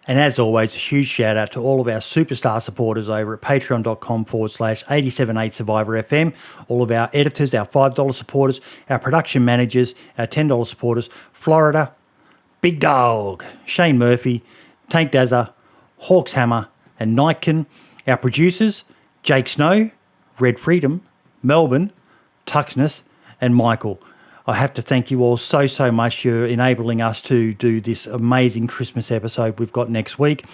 And as always, a huge shout out to all of our superstar supporters over at patreon.com/878survivorfm, all of our editors, our $5 supporters, our production managers, our $10 supporters, Florida, Big Dog, Shane Murphy, Tank Dazza, Hawks Hammer, and Nightkin, our producers, Jake Snow, Red Freedom, Melbourne, Tuxness, and Michael. I have to thank you all so much for enabling us to do this amazing Christmas episode we've got next week.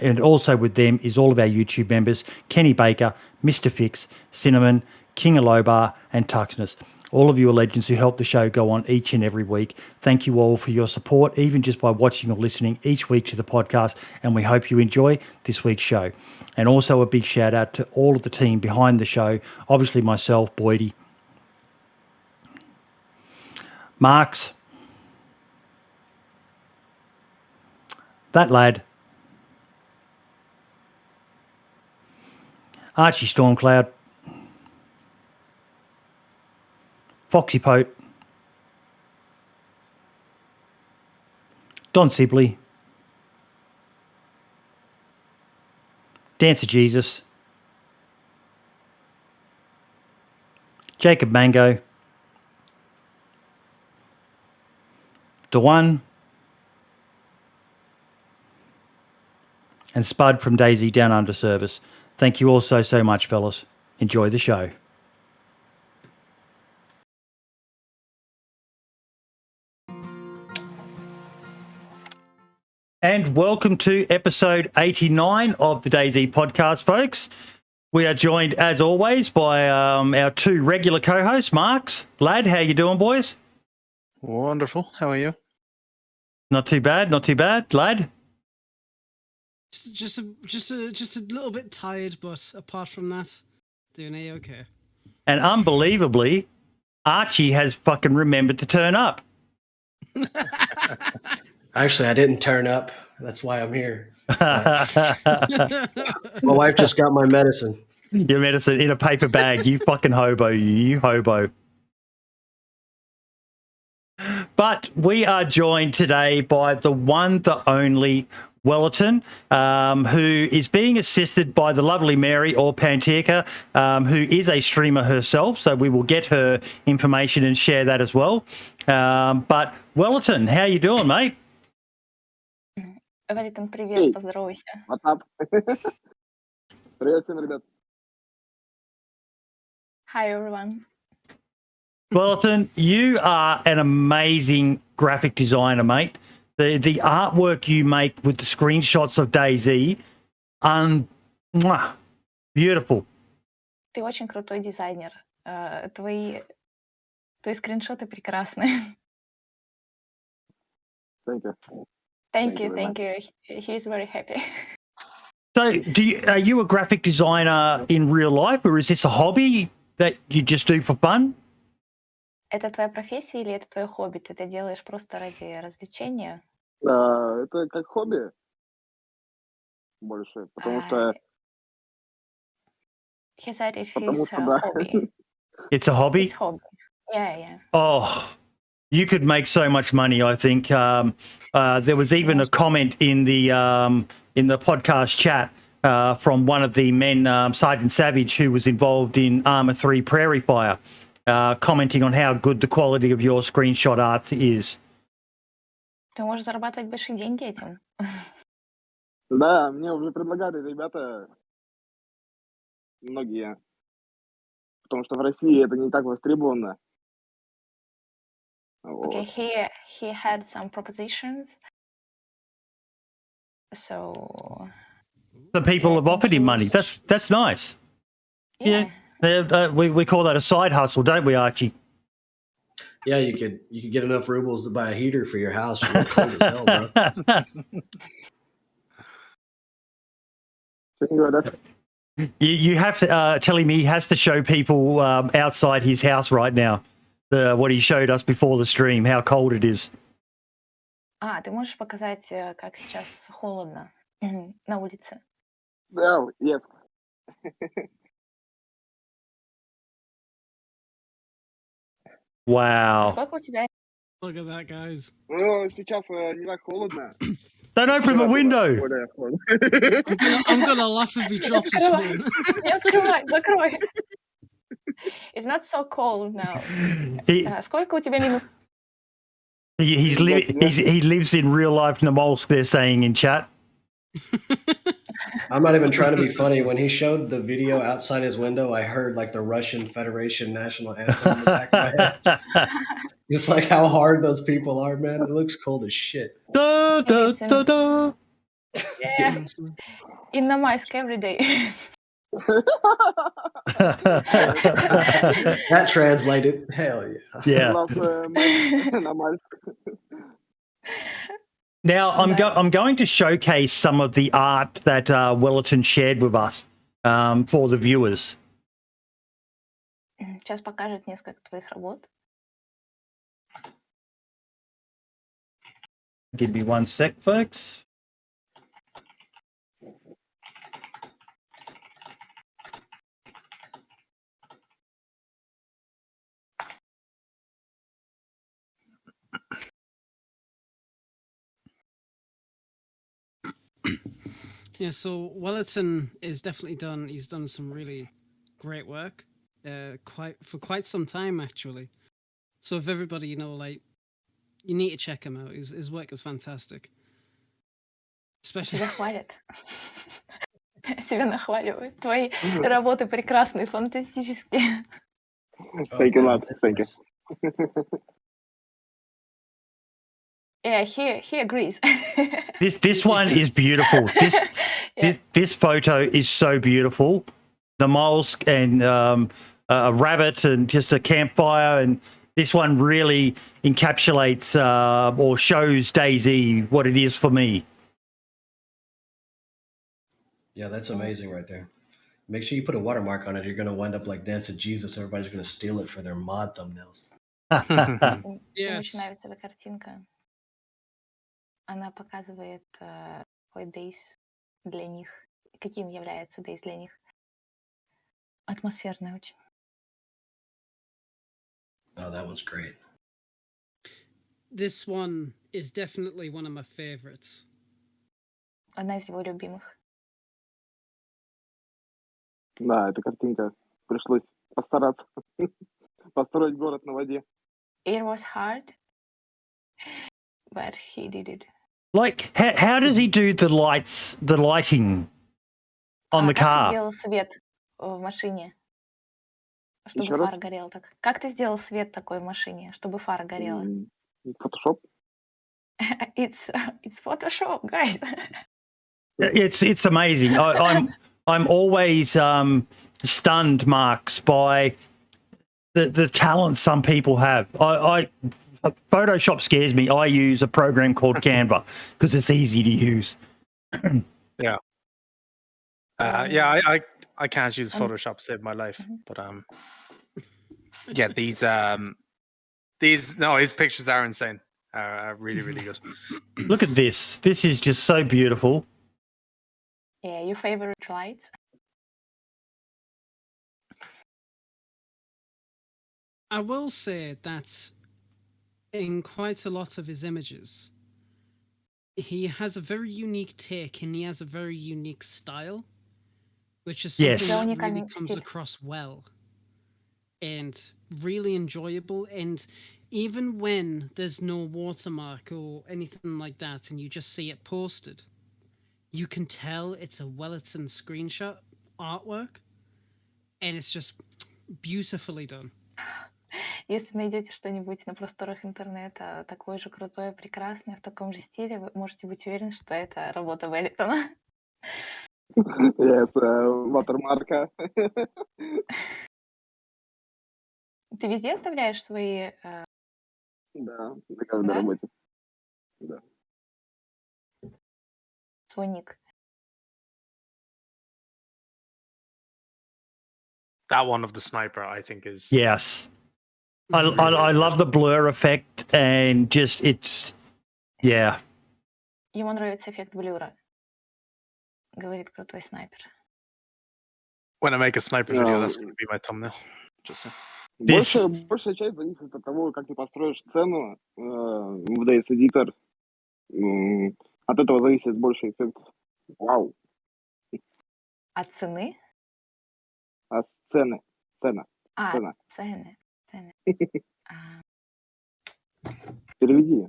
And also with them is all of our YouTube members, Kenny Baker, Mr. Fix, Cinnamon, King Alobar, and Tuxness. All of you are legends who help the show go on each and every week. Thank you all for your support, even just by watching or listening each week to the podcast, and we hope you enjoy this week's show. And also a big shout out to all of the team behind the show, obviously myself, Boydie, Marks, that lad, ArchieStormCloud, Foxypote, DonSibley, DanceofJesus, Jacob Mango, Daone, and Spud from DayZ Down Under Service. Thank you all so much, fellas. Enjoy the show. And welcome to episode 89 of the DayZ podcast, folks. We are joined, as always, by our two regular co-hosts, Marks, Lad. How you doing, boys? Wonderful. How are you? Not too bad, Lad. Just a little bit tired, but apart from that, doing okay. And unbelievably, Archie has fucking remembered to turn up. Actually, I didn't turn up. That's why I'm here. My wife just got my medicine. Your medicine in a paper bag. You fucking hobo. You hobo. But we are joined today by the one, the only Welliton, who is being assisted by the lovely Mary, or Pantirka, who is a streamer herself. So we will get her information and share that as well. But Welliton, how you doing, mate? Welliton, привет, поздоровайся. What's up? Привет всем, ребят. Hi, everyone. Welliton, you are an amazing graphic designer, mate. The artwork you make with the screenshots of DayZ, beautiful. Ты очень крутой дизайнер. Твои скриншоты прекрасны. Thank you. Thank you. He's very happy. So, are you a graphic designer in real life, or is this a hobby that you just do for fun? Это твоя профессия или это твое хобби? Ты это делаешь просто ради развлечения? Это как хобби больше, потому что... He said it's Потому his что да. hobby. It's a hobby? It's hobby. Yeah. Oh, you could make so much money, I think. There was even a comment in the podcast chat from one of the men, Sergeant Savage, who was involved in Armour 3 Prairie Fire, commenting on how good the quality of your screenshot art is. Ты можешь зарабатывать большие деньги этим. Да, мне уже предлагали ребята, многие, потому что в России это не так востребовано. Okay, he had some propositions. So The people have offered him money. That's nice. yeah. We call that a side hustle, don't we, Archie? Yeah, you could get enough rubles to buy a heater for your house. You're cold as hell, bro. You have to telling me he has to show people outside his house right now what he showed us before the stream, how cold it is. Ты можешь показать, как сейчас холодно на улице? Да, yes. Wow. Сколько у тебя? Look at that, guys. Ну, сейчас не так холодно. Don't open the window. Более охотно. I'm gonna laugh if he drops his Открывай. phone. Не открывай, закрой. It's not so cold now. He, Сколько у тебя минус? he lives in real life Namolsk, they're saying in chat. I'm not even trying to be funny. When he showed the video outside his window, I heard like the Russian Federation national anthem in the back of my head. Just like how hard those people are, man. It looks cold as shit. Da, da, da, da. Yeah. In Намайск every day. That translated. Hell yeah. Yeah. Love, на Мальте. Now I'm going to showcase some of the art that Welliton shared with us for the viewers. Сейчас покажет несколько твоих работ. Give me 1 sec, folks. Yeah, so Welliton is definitely done. He's done some really great work, for quite some time actually. So if everybody, you need to check him out. His work is fantastic. Especially. Тебя хвалят. Тебя нахваливают. Твои работы прекрасные, фантастические. Thank you, lad. Thank you. Yeah, he agrees. This one is beautiful. This photo is so beautiful. The mollusk and a rabbit and just a campfire, and this one really encapsulates or shows DayZ what it is for me. Yeah, that's amazing right there. Make sure you put a watermark on it. You're going to wind up like DanceofJesus. Everybody's going to steal it for their mod thumbnails. Мне Yes. очень нравится эта картинка. Она показывает, какой DayZ для них, каким является DayZ для них. Атмосферная очень. Oh, that one's great. This one is definitely one of my favorites. Одна из его любимых. Да, эта картинка. Пришлось постараться. Построить город на воде. It was hard, but he did it. Like, how does he do the lighting on the Как ты car? сделал свет в машине, чтобы Еще раз? фара горела так? Как ты сделал свет такой в машине, чтобы фара горела? Photoshop. It's Photoshop, guys. It's amazing. I'm always stunned, Marks, by the talent some people have. Photoshop scares me. I use a program called Canva because it's easy to use. Yeah. I can't use Photoshop to save my life, but yeah, his pictures are insane. Are really, really good. Look at this. This is just so beautiful. Yeah, your favorite lights? I will say that in quite a lot of his images, he has a very unique take and he has a very unique style, which is something Yes. that really Уникальный comes стиль. across well and really enjoyable. And even when there's no watermark or anything like that and you just see it posted, you can tell it's a Welliton screenshot artwork and it's just beautifully done. Если найдете что-нибудь на просторах интернета такое же крутое, прекрасное, в таком же стиле, вы можете быть уверены, что это работа Веллитона. Yes, watermark. Ты везде оставляешь свои... Да, на каждой Да? работе. свой ник? That one of the sniper, I think, is Yes. I love the blur effect and just yeah. Ему нравится эффект блюра. Говорит крутой снайпер. when I make a sniper video, Yeah. that's going to be my thumbnail. Just so. Большая часть зависит от того, как ты построишь сцену в DayZ Editor. От этого зависит больше эффект. Вау. От цены? От сцены. Сцена. А, Сцена. цены. Цены. А, Переведи.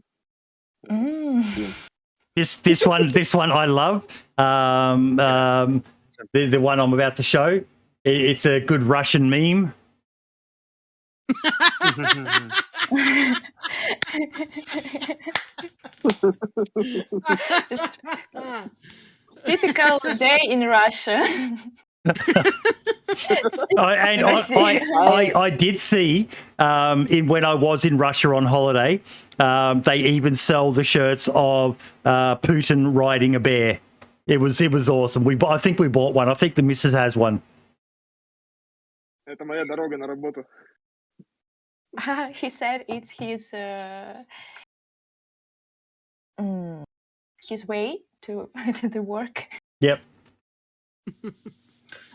This one I love. The one I'm about to show. It's a good Russian meme. Typical day in Russia. I did see when I was in Russia on holiday, they even sell the shirts of Putin riding a bear. It was awesome. I think we bought one. I think the missus has one. Это моя дорога на работу. He said it's his way to the work. Yep.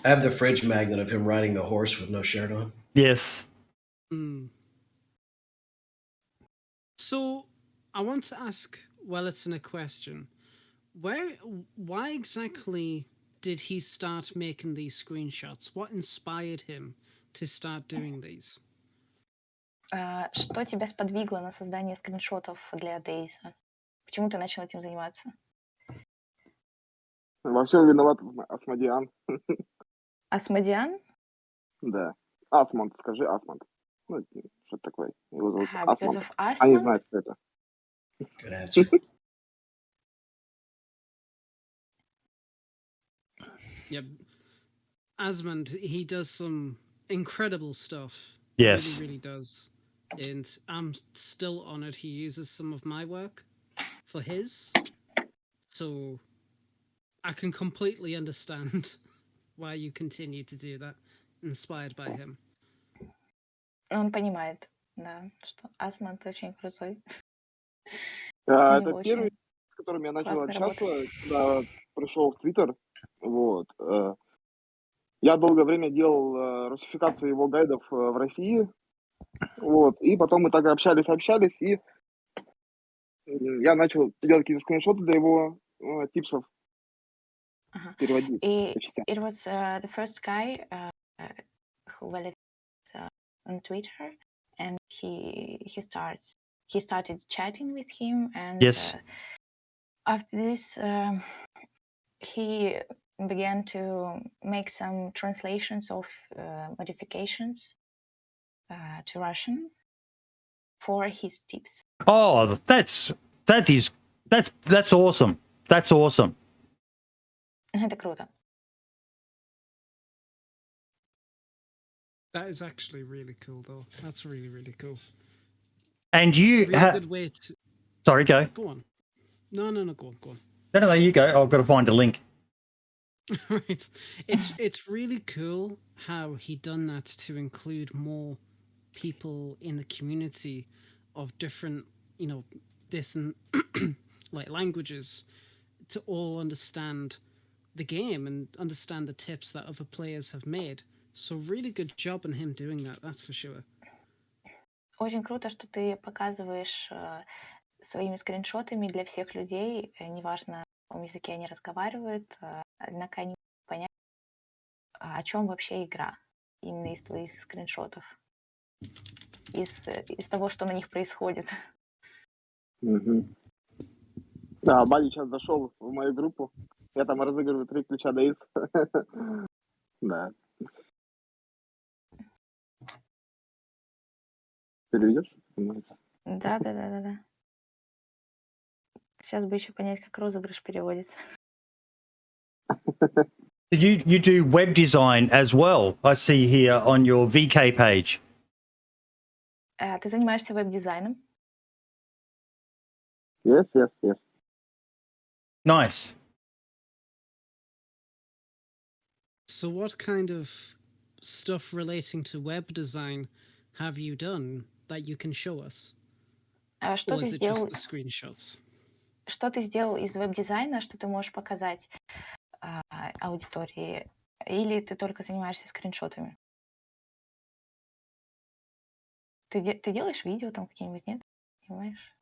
I have the fridge magnet of him riding a horse with no shirt on. Yes. So I want to ask Welliton a question. Why exactly did he start making these screenshots? What inspired him to start doing these? Что тебя сподвигло на создание скриншотов для DayZ? Почему ты начал этим заниматься? Во всем виноват Асмодиан. Асмодиан? Да. Асмонд, скажи Асмонд. Ну, что-то такое. Его зовут Because Асмонд. of Они Asmund? знают, кто это. Good answer. Yeah. Asmund, he does some incredible stuff. Yes. He really does. And I'm still honored he uses some of my work for his. So I can completely understand why you continue to do that, inspired by him. Он понимает, да, что Асмунд очень крутой. Это него первый, очень с которым я начал классная общаться, когда пришел в Твиттер. Вот. Я долгое время делал русификацию его гайдов в России. Вот. И потом мы так общались, и я начал делать какие-то скриншоты для его типсов. Переводить по частям. It was the first guy who Welliton on Twitter, and he started chatting with him, and Yes. after this he began to make some translations of modifications to Russian for his tips. Oh, that's awesome. That's awesome. Это круто. That is actually really cool, though. That's really, really cool. And you Really good way to... Sorry, go. Go on. No, go on. No, you go. I've got to find a link. Right. It's really cool how he done that to include more people in the community of different like languages to all understand the game and understand the tips that other players have made. So really good job on him doing that, that's for sure. Очень круто, что ты показываешь своими скриншотами для всех людей, неважно, в каком языке они разговаривают, однако они могут понять, о чем вообще игра, именно из твоих скриншотов, из того, что на них происходит. Да, Бали сейчас зашел в мою группу. Я там разыгрываю 3 ключа DayZ. Да. Переведешь? Да. Сейчас бы еще понять, как розыгрыш переводится. You do web design as well, I see here on your VK page. Ты занимаешься веб-дизайном? Yes. Nice. So what kind of stuff relating to web design have you done that you can show us? Что Or ты is it just сделал? the screenshots? Что ты сделал из веб-дизайна, что ты можешь показать аудитории? Или ты только занимаешься скриншотами? Ты делаешь видео там какие-нибудь, нет? Понимаешь?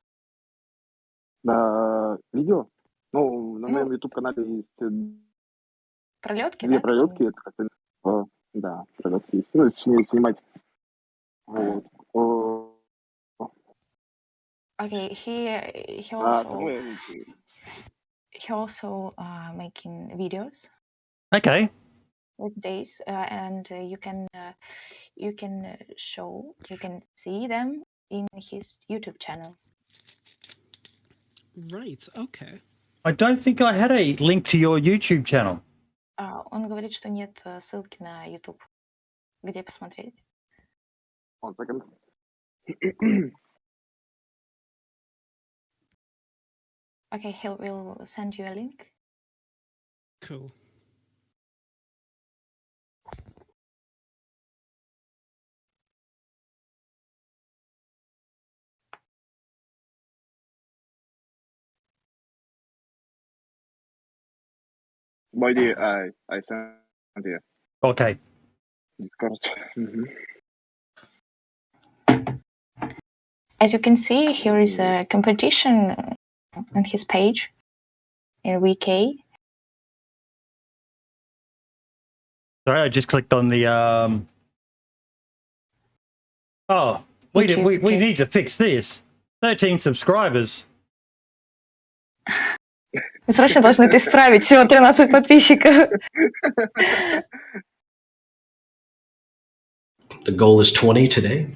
Да, видео? Ну, на моем YouTube-канале есть Пролетки, две да? пролетки. Это как-то, да, пролетки есть. Ну, снимать. Вот. Okay, he also making videos Okay. with DayZ, and you can see them in his YouTube channel. Right, okay. I don't think I had a link to your YouTube channel. Он говорит, что нет ссылки на YouTube. Где посмотреть? 1 second. Okay, he will send you a link. Cool. Body, I sent you. Okay. Discord. As you can see, here is a competition on his page in VK. Sorry, I just clicked on the Oh, we need to fix this. 13 subscribers. Вы срочно должны это исправить. Всего 13 подписчиков. The goal is 20 today.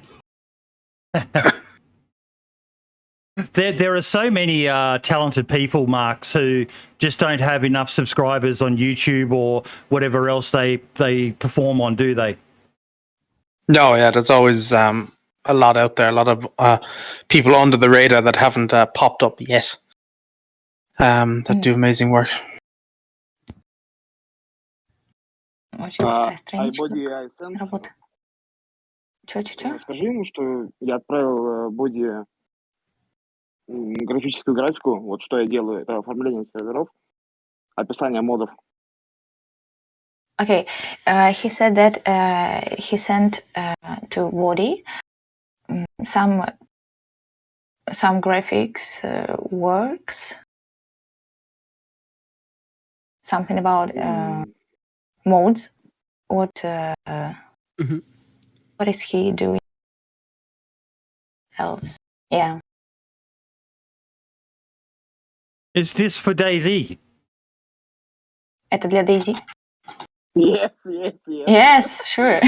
There are so many talented people, Marks, who just don't have enough subscribers on YouTube or whatever else they perform on, do they? No, yeah, there's always a lot out there, a lot of people under the radar that haven't popped up yet that do amazing work. Очень крутая страничка. iBody I sent. Работа. Чё? Скажи ему, что я отправил боди графическую графику. Вот что я делаю. Это оформление серверов, описание модов. Okay, he said that he sent to Wody some graphics works, something about modes. What is he doing else? Yeah. Is this for DayZ? Это для DayZ? Yes. Yes, sure.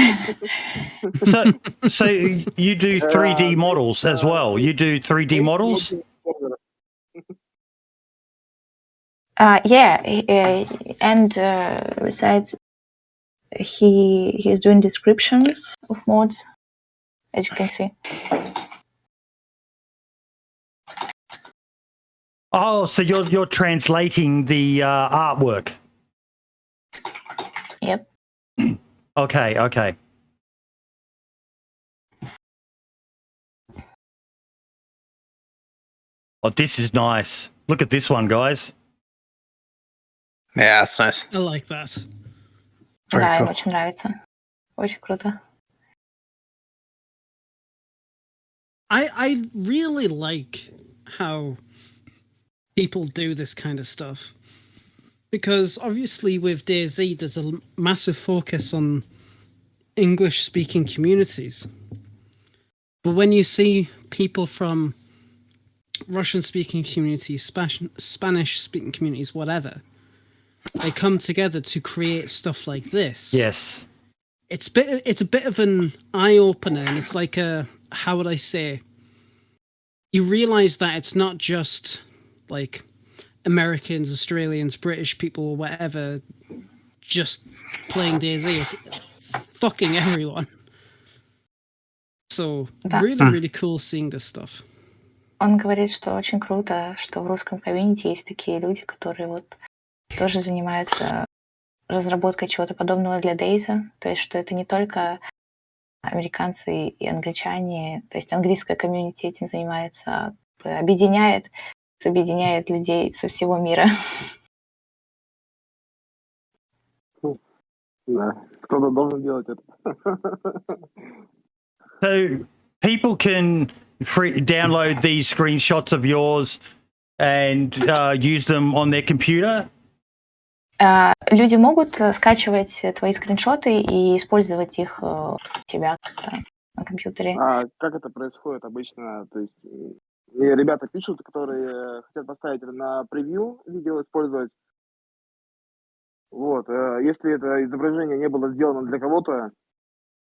So you do 3D models as well? You do 3D models? Yeah, and besides, he is doing descriptions of mods, as you can see. Oh, so you're translating the artwork? Yep. Okay. Oh, this is nice. Look at this one, guys. Yeah, that's nice. I like that. Very Да, cool. им очень нравится. Очень круто. I really like how people do this kind of stuff. Because obviously with DayZ, there's a massive focus on English-speaking communities. But when you see people from Russian-speaking communities, Spanish-speaking communities, whatever, they come together to create stuff like this. Yes. It's a bit of an eye-opener, and it's like how would I say? You realise that it's not just like Americans, Australians, British people, or whatever, just playing DayZ. It's fucking everyone. So really cool seeing this stuff. Он говорит, что очень круто, что в русском комьюнити есть такие люди, которые вот тоже занимаются разработкой чего-то подобного для DayZ. То есть, что это не только американцы и англичане, то есть английское комьюнити этим занимается, объединяет людей со всего мира. Да, кто-то должен делать это. So people can download these screenshots of yours and use them on their computer? Люди могут скачивать твои скриншоты и использовать их у себя на компьютере. Как это происходит обычно? То есть мне ребята пишут, которые хотят поставить это на превью, видео использовать. Вот. Если это изображение не было сделано для кого-то,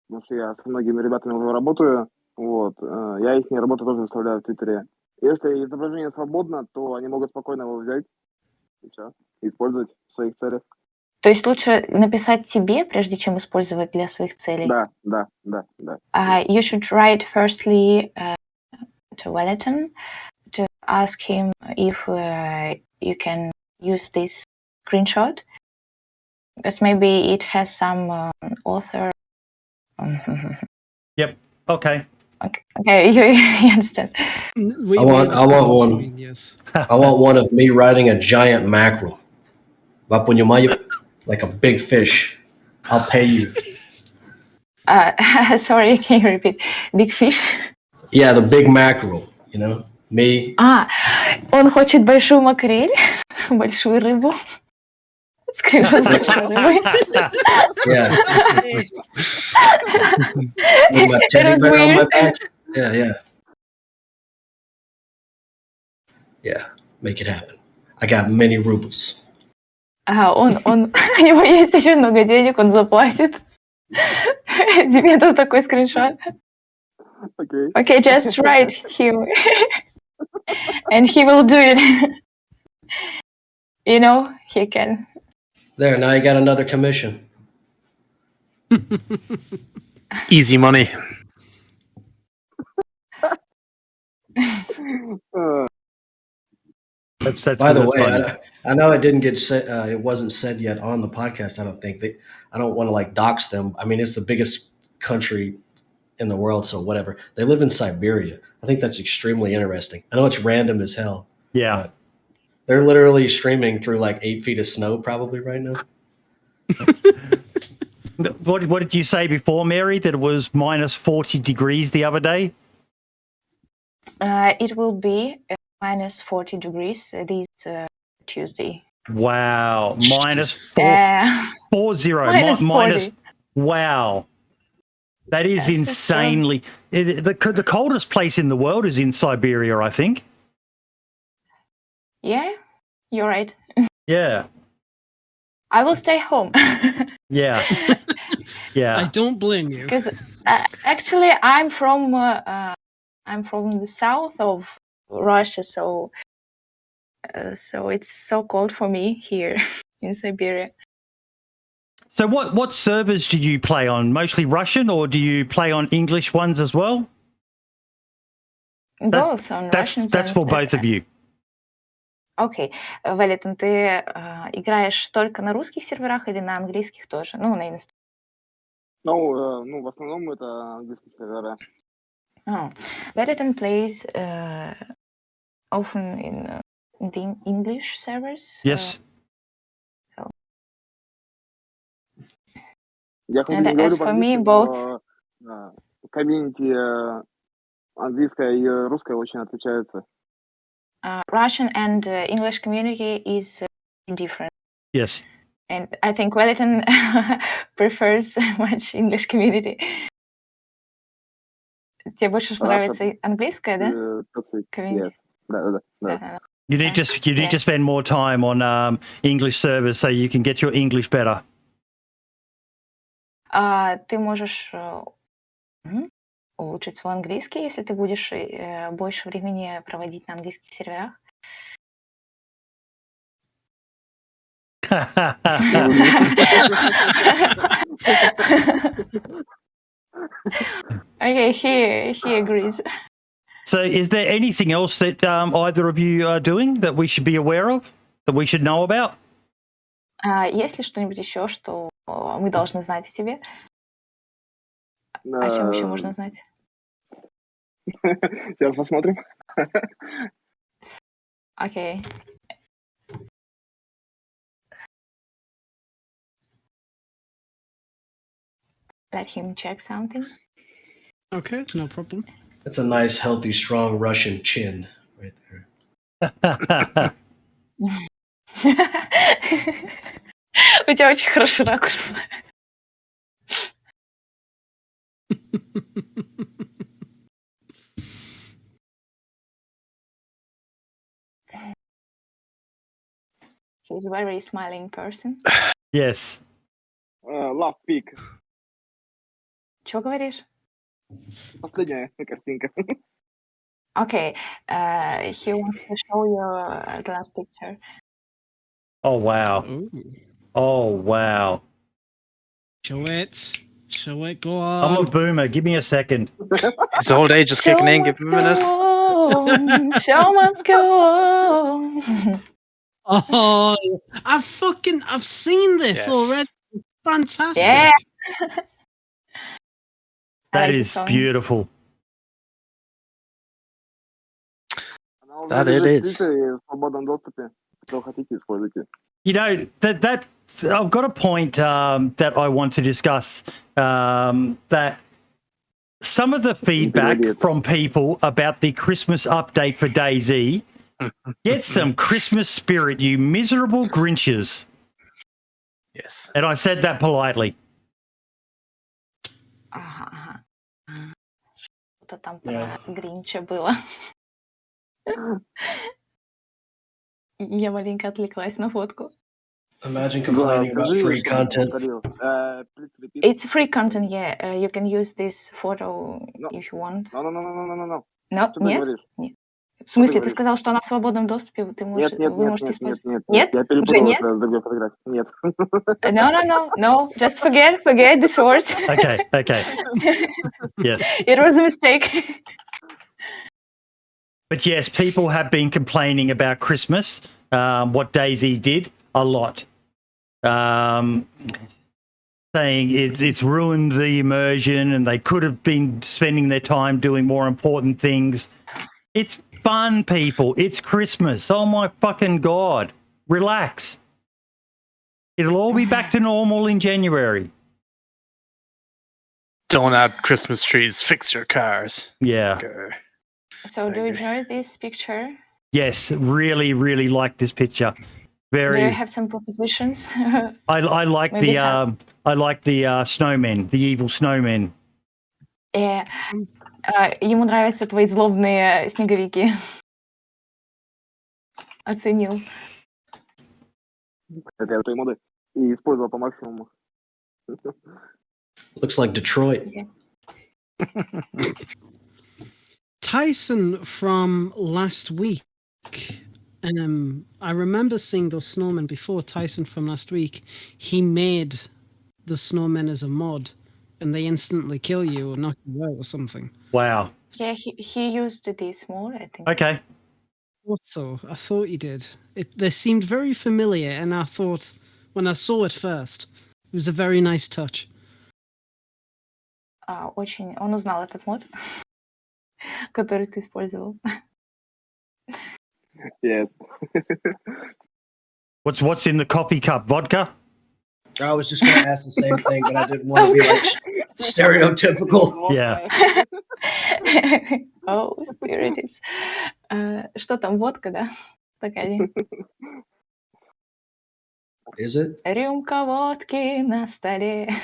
потому что я с многими ребятами уже работаю, вот, я их работу тоже выставляю в Твиттере. Если изображение свободно, то они могут спокойно его взять и все, использовать в своих целях. То есть лучше написать тебе, прежде чем использовать для своих целей? Да. You should write firstly to Welliton to ask him if you can use this screenshot, because maybe it has some author. Yep. Okay. Okay, you understand. We I want understand what you one. mean, yes. I want one of me riding a giant mackerel. Va понимаю, like a big fish. I'll pay you. Sorry, can you repeat? Big fish? Yeah, the big mackerel, you know? Me. Он хочет большую макрель, большую рыбу. Скриншот с большой рыбой. Yeah. With my teddy was bear on my weird. back. Yeah. Yeah, make it happen. I got many rubles. У него есть еще много денег, он заплатит. Тебе тут такой скриншот. Окей. Okay, just write him. And he will do it. You know, he can. There, now you got another commission. Easy money. That's By the good, way, fun. I know it didn't get said. It wasn't said yet on the podcast. I don't think I don't want to like dox them. I mean, it's the biggest country in the world, so whatever. They live in Siberia. I think that's extremely interesting. I know it's random as hell. Yeah. They're literally streaming through like 8 feet of snow probably right now. What did you say before, Mary? That it was minus 40 degrees the other day? It will be minus 40 degrees this Tuesday. Wow. Minus 40. Minus 40. Wow. That is insanely. The coldest place in the world is in Siberia, I think. Yeah, you're right. Yeah. I will stay home. Yeah. Yeah. I don't blame you. Because actually, I'm from the south of Russia, so it's so cold for me here in Siberia. So what servers do you play on? Mostly Russian, or do you play on English ones as well? Both on Russian. That's for both of you. Окей. Welliton, ты играешь только на русских серверах или на английских тоже? Ну, на иностранных. Ну, в основном это английские сервера. Welliton plays often in the English servers. Yes. Я хоть And не говорю as for me, по-английски, both. но комьюнити английское и русское очень отличаются. Russian and English community is different. Yes. And I think Welliton prefers much English community. Тебе больше нравится английское, да? Yes. Да. You need to spend more time on English servers so you can get your English better. Ты можешь улучшить свой английский, если ты будешь больше времени проводить на английских серверах. Okay, he agrees. So is there anything else that either of you are doing that we should be aware of, that we should know about? Есть ли что-нибудь еще, что мы должны знать о тебе? О чем еще можно знать? Сейчас посмотрим. Окей. Let him check something. Okay, no problem. That's a nice, healthy, strong Russian chin right there. У тебя очень хороший ракурс. He's a very smiling person. Yes. Last pick. Чего говоришь? Последняя картинка. Okay, he wants to show you the last picture. Oh, wow. Ooh. Oh, wow. Show it. Show it. Go I'm a on. boomer. Give me a second. His old age is kicking in. Give him a minute. Show must go on. Oh, I've seen this Yes. already. Fantastic. Yeah. I That like the is song. beautiful. Она уже That it лежит в is. Твиттере в свободном доступе. Что хотите, используйте. You know, that I've got a point that I want to discuss, that some of the feedback from people about the Christmas update for DayZ, get some Christmas spirit, you miserable Grinches. Yes. And I said that politely. Ага. Что-то там Yeah. про Гринча было. Я маленько отвлеклась на фотку. Imagine complaining about free content. Please repeat. It's free content, yeah. You can use this photo No. if you want. No. No, Что ты нет? говоришь? В смысле, ты говоришь? сказал, что она в свободном доступе, вы можете использовать? Нет. Нет? Я Уже перепутал нет? это с другой фотографией. Нет. No. Just forget this word. Okay. Yes. It was a mistake. But yes, people have been complaining about Christmas, what DayZ did, a lot. Saying it's ruined the immersion and they could have been spending their time doing more important things. It's fun, people. It's Christmas. Oh, my fucking God. Relax. It'll all be back to normal in January. Don't add Christmas trees. Fix your cars. Yeah. Okay. So do you enjoy this picture? Yes, really, really like this picture. Do you Very. have some propositions? I like Maybe the snowmen, the evil snowmen. Ему нравятся твои злобные снеговики. Оценил. Это я той моды и использовал по максимуму. Looks like Detroit. Tyson from last week. I remember seeing those snowmen before. Tyson from last week, he made the snowmen as a mod, and they instantly kill you or knock you out or something. Wow. Yeah, he used this more, I think. Okay. I thought he did. They seemed very familiar, and I thought when I saw it first, it was a very nice touch. Очень. Он узнал этот мод, который ты использовал. Yes. What's in the coffee cup? Vodka? I was just going to ask the same thing, but I didn't want to be like stereotypical. Yeah. Oh, stereotypes. Что там, водка, да? Стакане. Is it? Рюмка водки на столе.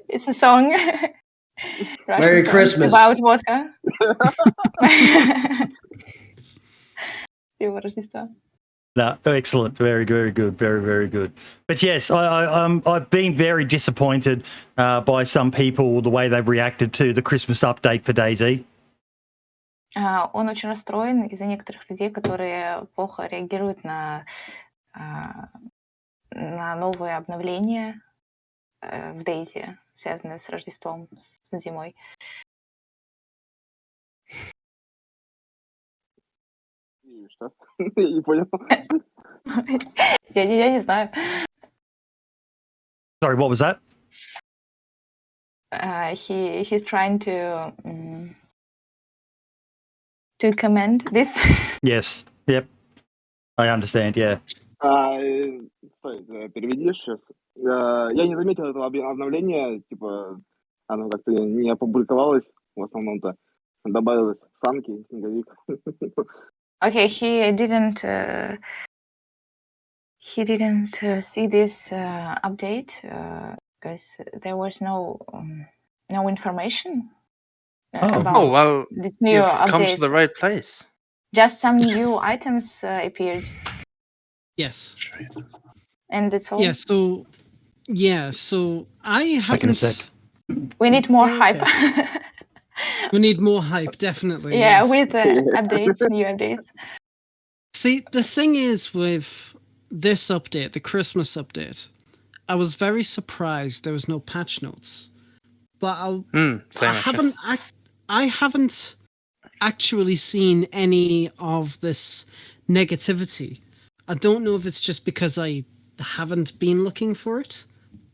It's a song. Merry Russian song Christmas. about vodka. Всего Рождества. No, excellent. Very, very good. Very, very good. But yes, I've been very disappointed by some people the way they've reacted to the Christmas update for DayZ. Он очень расстроен из-за некоторых людей, которые плохо реагируют на новые обновления в DayZ, связанные с Рождеством, с зимой. Что? Я не понял. Я не знаю. Sorry, what was that? He's trying to comment this. Yes. Yep. I understand, yeah. Стой, переведи сейчас. Я не заметил этого обновления, типа, оно как-то не опубликовалось в основном-то. Добавилось санки и снеговик. Okay, he didn't see this update because there was no information about Oh, well, this new you've come to update. the right place. Just some new items appeared, Yes. and that's all. So I Taking a haven't. sec. We need more Yeah, hype. We need more hype, definitely. Yeah, yes. with updates, new updates. See, the thing is with this update, the Christmas update, I was very surprised there was no patch notes. But I haven't actually seen any of this negativity. I don't know if it's just because I haven't been looking for it,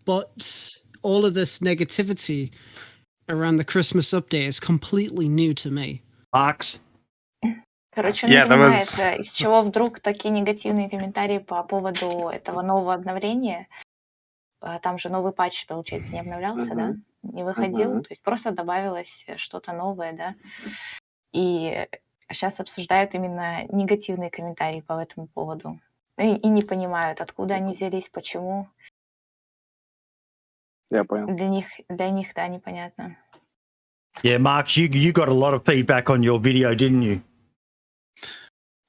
but all of this negativity around the Christmas update is completely new to me. Marks. Короче, он не понимает, из чего вдруг такие негативные комментарии по поводу этого нового обновления. Там же новый патч, получается, не обновлялся, да? Не выходил, то есть просто добавилось что-то новое, да? И сейчас обсуждают именно негативные комментарии по этому поводу. И не понимают, откуда они взялись, почему. Я понял. Для них, да, непонятно. Yeah, Marks, you got a lot of feedback on your video, didn't you?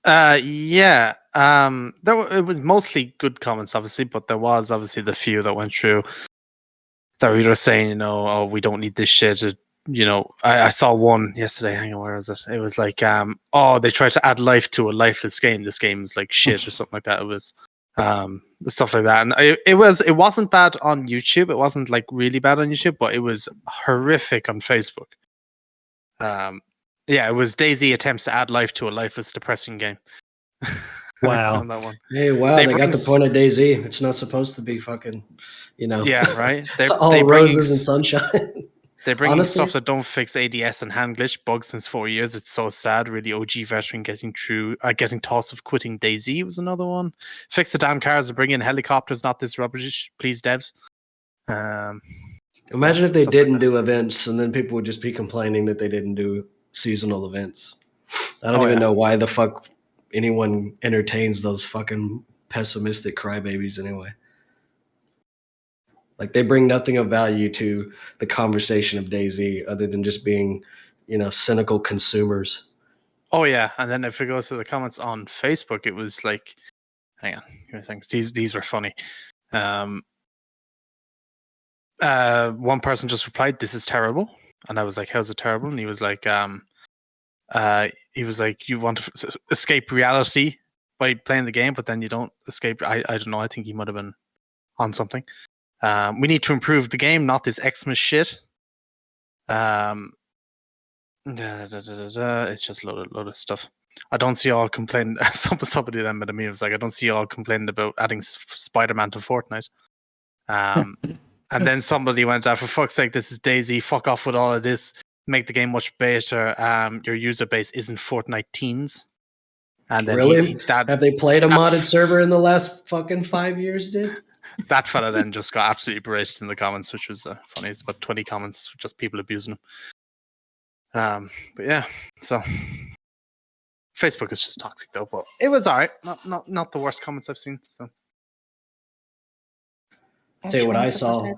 Yeah. It was mostly good comments, obviously, but there was obviously the few that went through that were either saying, oh, we don't need this shit. I saw one yesterday. Hang on, where was it? It was like, they tried to add life to a lifeless game. This game is like shit or something like that. It was stuff like that, and it wasn't bad on YouTube. It wasn't like really bad on YouTube, but it was horrific on Facebook. Yeah, it was DayZ attempts to add life to a lifeless, depressing game. Wow. That one. Hey, wow, they got the point of DayZ. It's not supposed to be fucking, Yeah, right? all roses and sunshine. They're bringing stuff that don't fix ADS and hand glitch bugs since 4 years. It's so sad. Really, OG veteran getting tossed of quitting DayZ was another one. Fix the damn cars and bring in helicopters, not this rubbish, please, devs. Imagine if they didn't do events and then people would just be complaining that they didn't do seasonal events. I don't even know why the fuck anyone entertains those fucking pessimistic crybabies anyway. Like, they bring nothing of value to the conversation of DayZ other than just being, cynical consumers. Oh yeah, and then if it goes to the comments on Facebook, it was like, hang on, give me a second. These were funny. One person just replied, "This is terrible," and I was like, "How's it terrible?" And he was like, "You want to escape reality by playing the game, but then you don't escape." I don't know. I think he might have been on something. We need to improve the game, not this Xmas shit. It's just a load of stuff. I don't see y'all complaining. Somebody then made me was like, I don't see y'all complaining about adding Spider-Man to Fortnite. And then somebody went out, for fuck's sake, this is DayZ. Fuck off with all of this. Make the game much better. Your user base isn't Fortnite teens. And then really? Have they played a modded server in the last fucking 5 years, dude? That fella then just got absolutely berated in the comments, which was funny. It's about 20 comments, just people abusing him. But yeah, so Facebook is just toxic though. But it was alright. Not the worst comments I've seen. So I'll tell you what I saw.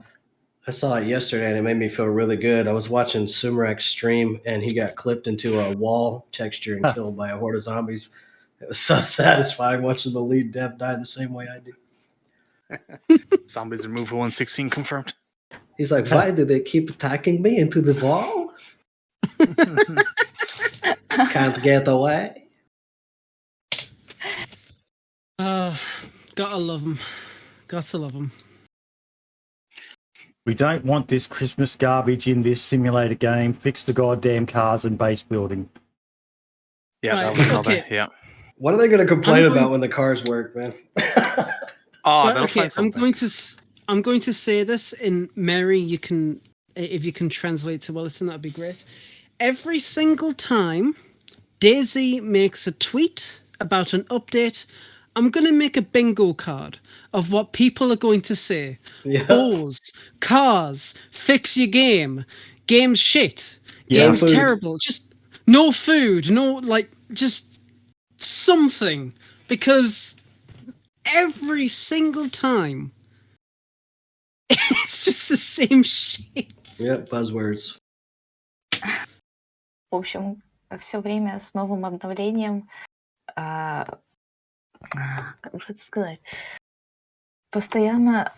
I saw it yesterday and it made me feel really good. I was watching Sumerak's stream and he got clipped into a wall texture and killed by a horde of zombies. It was so satisfying watching the lead dev die the same way I do. Zombies removal 116 confirmed. He's like, why do they keep attacking me into the wall? Can't get away. Gotta love him. Gotta love him. We don't want this Christmas garbage in this simulator game. Fix the goddamn cars and base building. Yeah, that was another. Yeah. What are they going to complain about when the cars work, man? Okay, I'm going to say this, and Mary, you can, if you can translate to Welliton, that'd be great. Every single time DayZ makes a tweet about an update, I'm going to make a bingo card of what people are going to say. Yeah. Balls, cars, fix your game, game's shit, game's terrible. no food, no, like, just something. Because every single time, it's just the same shit. Yep, buzzwords. В общем, все время с новым обновлением, как бы это сказать, постоянно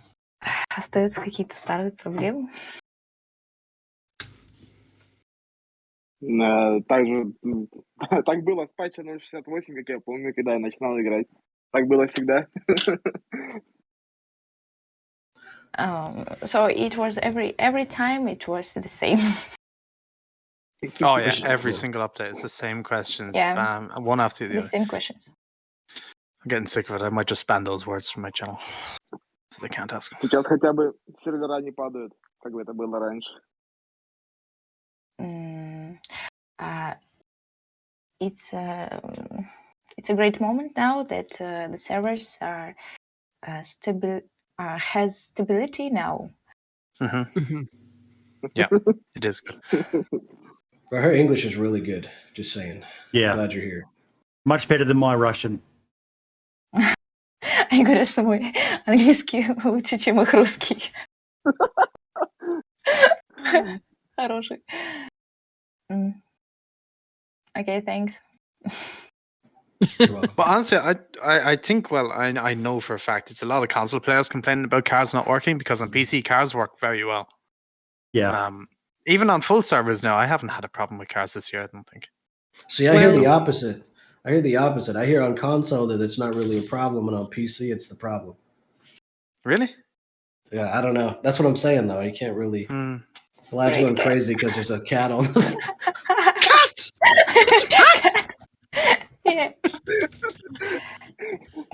остаются какие-то старые проблемы. Также так было с патча 0.68, как я помню, когда я начинал играть. Так было всегда. So it was every time it was the same. Oh yeah, every single update it's the same questions. Yeah. Bam, one after the The other. same questions. I'm getting sick of it. I might just ban those words from my channel, so they can't ask them. Сейчас хотя бы сервера не падают, как это было раньше. It's a great moment now that the servers are has stability now. Yeah, it is good. But her English is really good. Just saying. Yeah. Glad you're here. Much better than my Russian. Они говорят, что мой английский лучше, чем их русский. Хороший. Okay, thanks. You're welcome. But honestly, I think, well, I know for a fact it's a lot of console players complaining about cars not working because on PC cars work very well. Yeah. Even on full servers now, I haven't had a problem with cars this year, I don't think. See, I hear the opposite. I hear on console that it's not really a problem, and on PC it's the problem. Really? Yeah, I don't know. That's what I'm saying, though. You can't really. Mm. Lad's going crazy because there's a cat on the. Cat! It's a cat! Yeah.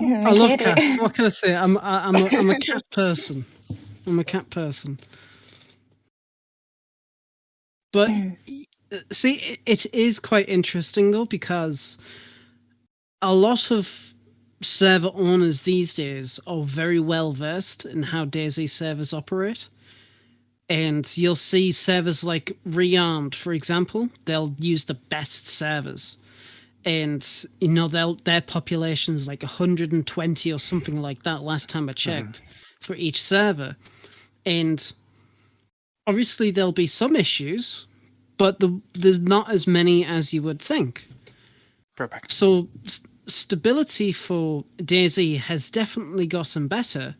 I love cats. What can I say? I'm a cat person. I'm a cat person. But see, it is quite interesting though, because a lot of server owners these days are very well versed in how DayZ servers operate. And you'll see servers like Rearmed, for example, they'll use the best servers. And, you know, their population's like 120 or something like that last time I checked for each server. And obviously there'll be some issues, but there's not as many as you would think. Perfect. So stability for DayZ has definitely gotten better,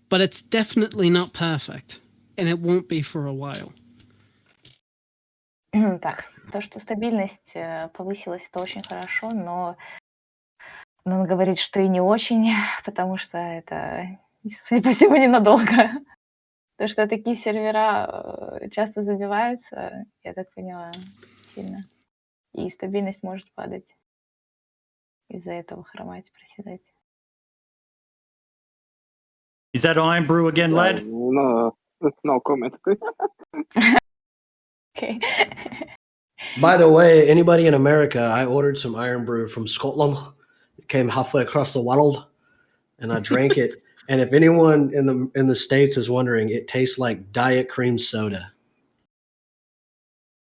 but it's definitely not perfect. And it won't be for a while. Так, то, что стабильность повысилась, это очень хорошо, но он говорит, что и не очень, потому что это, судя по всему, ненадолго. То, что такие сервера часто забиваются, я так поняла, сильно. И стабильность может падать. Из-за этого хромать, проседать. Is that Iron Brew again, lad? No comment. Okay. By the way, anybody in America, I ordered some Iron Brew from Scotland. It came halfway across the world, and I drank it. And if anyone in the States is wondering, it tastes like diet cream soda.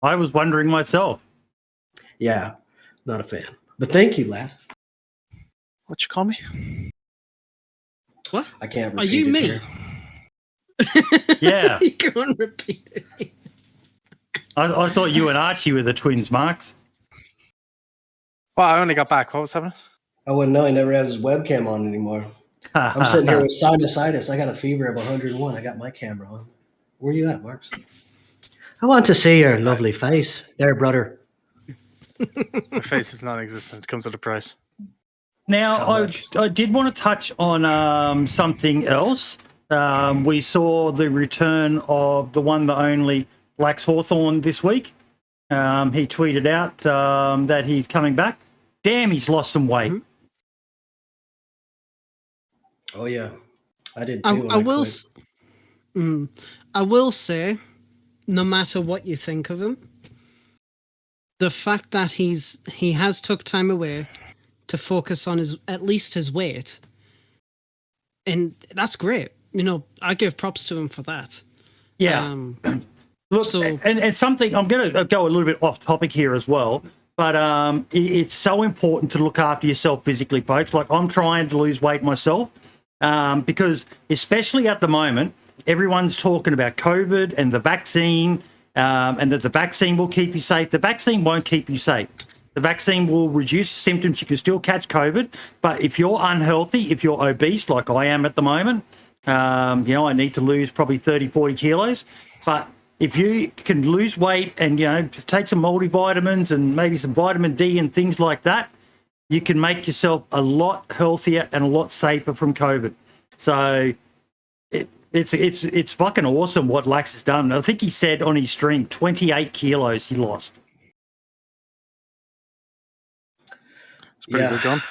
I was wondering myself. Yeah, not a fan. But thank you, lad. What you call me? What? I can't Are repeat you it me? here. Yeah. You can't repeat it. I thought you and Archie were the twins, Marks. Well, I only got back. What was happening? I wouldn't know. He never has his webcam on anymore. I'm sitting here with sinusitis. I got a fever of 101. I got my camera on. Where are you at, Marks? I want to see your lovely face. There, brother. My face is non-existent. It comes at a price. Now, I did want to touch on something else. We saw the return of the one, the only Black's Hawthorne this week. He tweeted out that he's coming back. Damn, he's lost some weight. Mm-hmm. Oh, yeah. I did too. I will say, no matter what you think of him, the fact that he has took time away to focus on at least his weight, and that's great. You know, I give props to him for that. Yeah. Look, So- and something, I'm going to go a little bit off topic here as well, but it's so important to look after yourself physically, folks. Like, I'm trying to lose weight myself because, especially at the moment, everyone's talking about COVID and the vaccine, and that the vaccine will keep you safe. The vaccine won't keep you safe. The vaccine will reduce symptoms. You can still catch COVID, but if you're unhealthy, if you're obese, like I am at the moment, I need to lose probably 30, 40 kilos. But if you can lose weight and, take some multivitamins and maybe some vitamin D and things like that, you can make yourself a lot healthier and a lot safer from COVID. So it's fucking awesome what Lax has done. I think he said on his stream 28 kilos he lost. It's pretty good gun.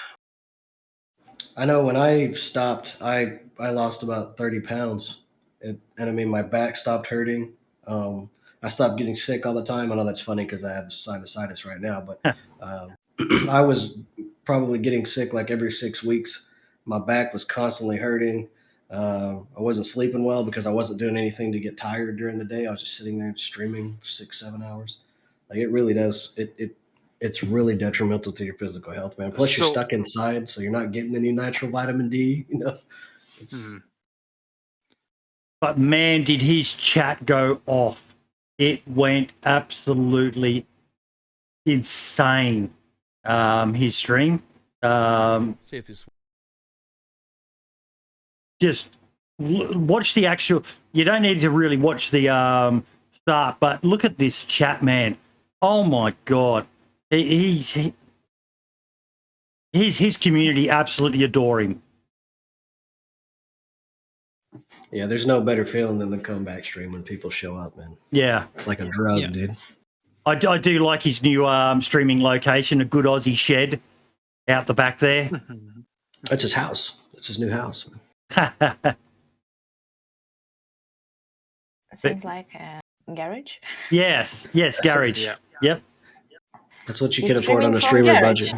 I know when I stopped, I lost about 30 pounds. And I mean, my back stopped hurting. I stopped getting sick all the time. I know that's funny because I have sinusitis right now, but I was probably getting sick like every 6 weeks. My back was constantly hurting. I wasn't sleeping well because I wasn't doing anything to get tired during the day. I was just sitting there streaming 6-7 hours. Like, it really does. It's really detrimental to your physical health, man. Plus, you're stuck inside, so you're not getting any natural vitamin D. But man, did his chat go off. It went absolutely insane, his stream. See if this. Just watch the actual... You don't need to really watch the start, but look at this chat, man. Oh, my God. His community absolutely adore him. Yeah, there's no better feeling than the comeback stream when people show up, man. Yeah. It's like a drug, dude. I do like his new streaming location, a good Aussie shed out the back there. That's his house. That's his new house. Seems like a garage. Yes, garage. Yeah. Yep. That's what you He's can afford on a streaming streamer from budget.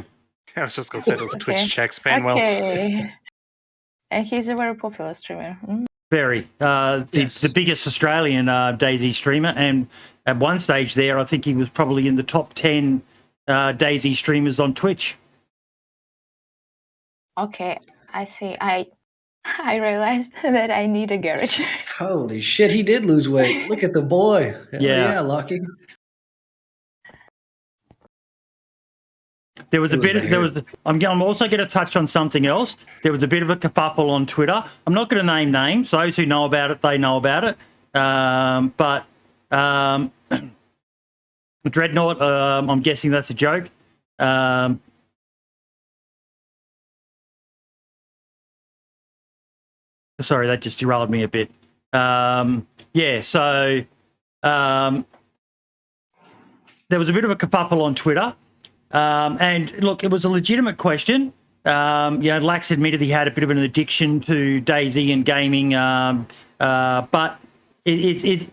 I was just going to say those Okay. Twitch checks paying well. Okay. And he's a very popular streamer. Very. The biggest Australian DayZ streamer. And at one stage there, I think he was probably in the top 10 DayZ streamers on Twitch. Okay, I see. I realized that I need a garage. Holy shit, he did lose weight. Look at the boy. Hell Yeah. yeah, Lucky. There was It a was bit. the There hair. was. I'm also going to touch on something else. There was a bit of a kerfuffle on Twitter. I'm not going to name names. Those who know about it, they know about it. But Dreadnought. I'm guessing that's a joke. Sorry, that just derailed me a bit. So there was a bit of a kerfuffle on Twitter. And look, it was a legitimate question. Lax admitted he had a bit of an addiction to DayZ and gaming, but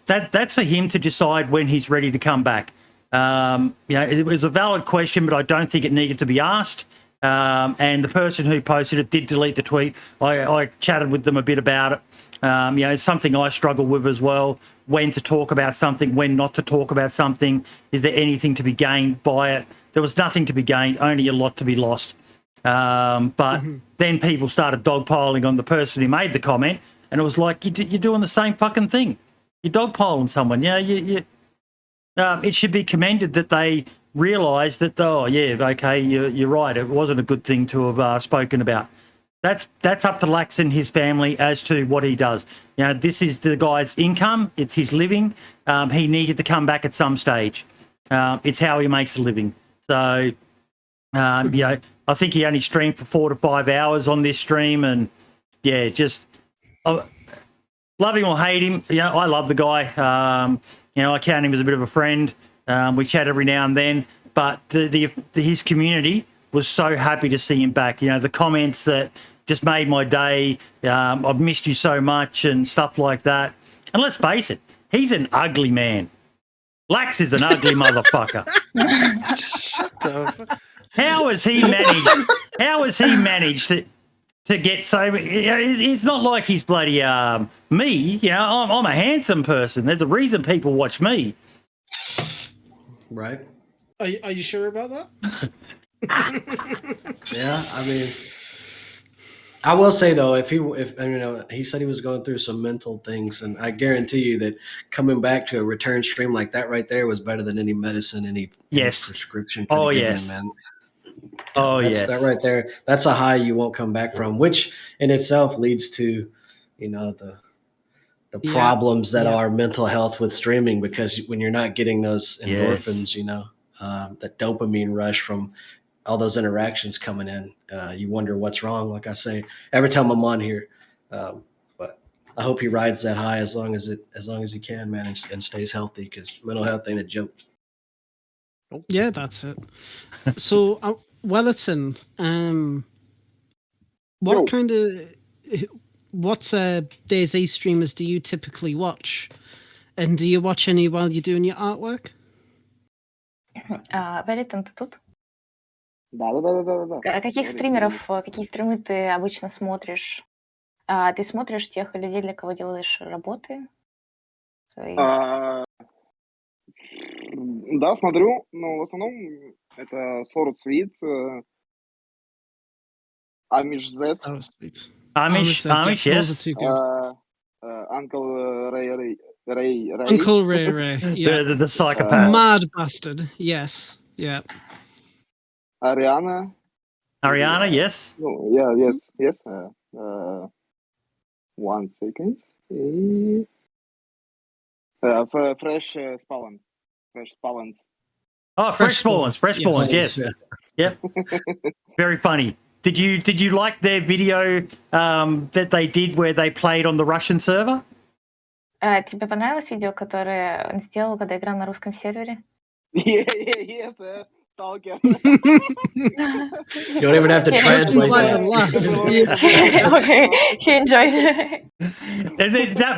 that's for him to decide when he's ready to come back. It was a valid question, but I don't think it needed to be asked. And the person who posted it did delete the tweet. I chatted with them a bit about it. It's something I struggle with as well. When to talk about something, when not to talk about something. Is there anything to be gained by it? There was nothing to be gained, only a lot to be lost. But then people started dogpiling on the person who made the comment, and it was like, you're doing the same fucking thing. You're dogpiling someone. It should be commended that they realised that, you're right, it wasn't a good thing to have spoken about. That's up to Lax and his family as to what he does. This is the guy's income. It's his living. He needed to come back at some stage. It's how he makes a living. So, I think he only streamed for 4 to 5 hours on this stream. And, just love him or hate him. I love the guy. I count him as a bit of a friend. We chat every now and then. But his community was so happy to see him back. The comments that just made my day. I've missed you so much and stuff like that. And let's face it, he's an ugly man. Lax is an ugly motherfucker. Shut up. How has he managed to get so. It's not like he's bloody me. You know, I'm a handsome person. There's a reason people watch me. Right? Are you sure about that? Yeah, I mean, I will say though, if he said he was going through some mental things, and I guarantee you that coming back to a return stream like that right there was better than any medicine, any prescription could have given him, man. That right there, that's a high you won't come back from, which in itself leads to, the problems that are mental health with streaming, because when you're not getting those endorphins, that dopamine rush from all those interactions coming in, you wonder what's wrong. Like I say, every time I'm on here, but I hope he rides that high as long as he can, man, and stays healthy, because mental health ain't a joke. Yeah, that's it. So, Welliton, what DayZ streamers do you typically watch? And do you watch any while you're doing your artwork? Welliton, ты тут? Да. Каких стримеров, какие стримы ты обычно смотришь? Ты смотришь тех людей, для кого делаешь работы? Да, смотрю, но в основном это Sword Sweet, ArchieStormCloud, Amish, yes. Uncle Ray. Uncle Ray, yeah. The psychopath. Mad bastard, yes, yeah. Ariana, yes. No, yes. 1 second. Fresh Spallens. Oh, Fresh Spallens, yes. Yep. Very funny. Did you like their video that they did where they played on the Russian server? Тебе понравилось видео, которое он сделал, когда играл на русском сервере? Yes, stalker. You don't even have to translate that. Okay, he enjoyed it. And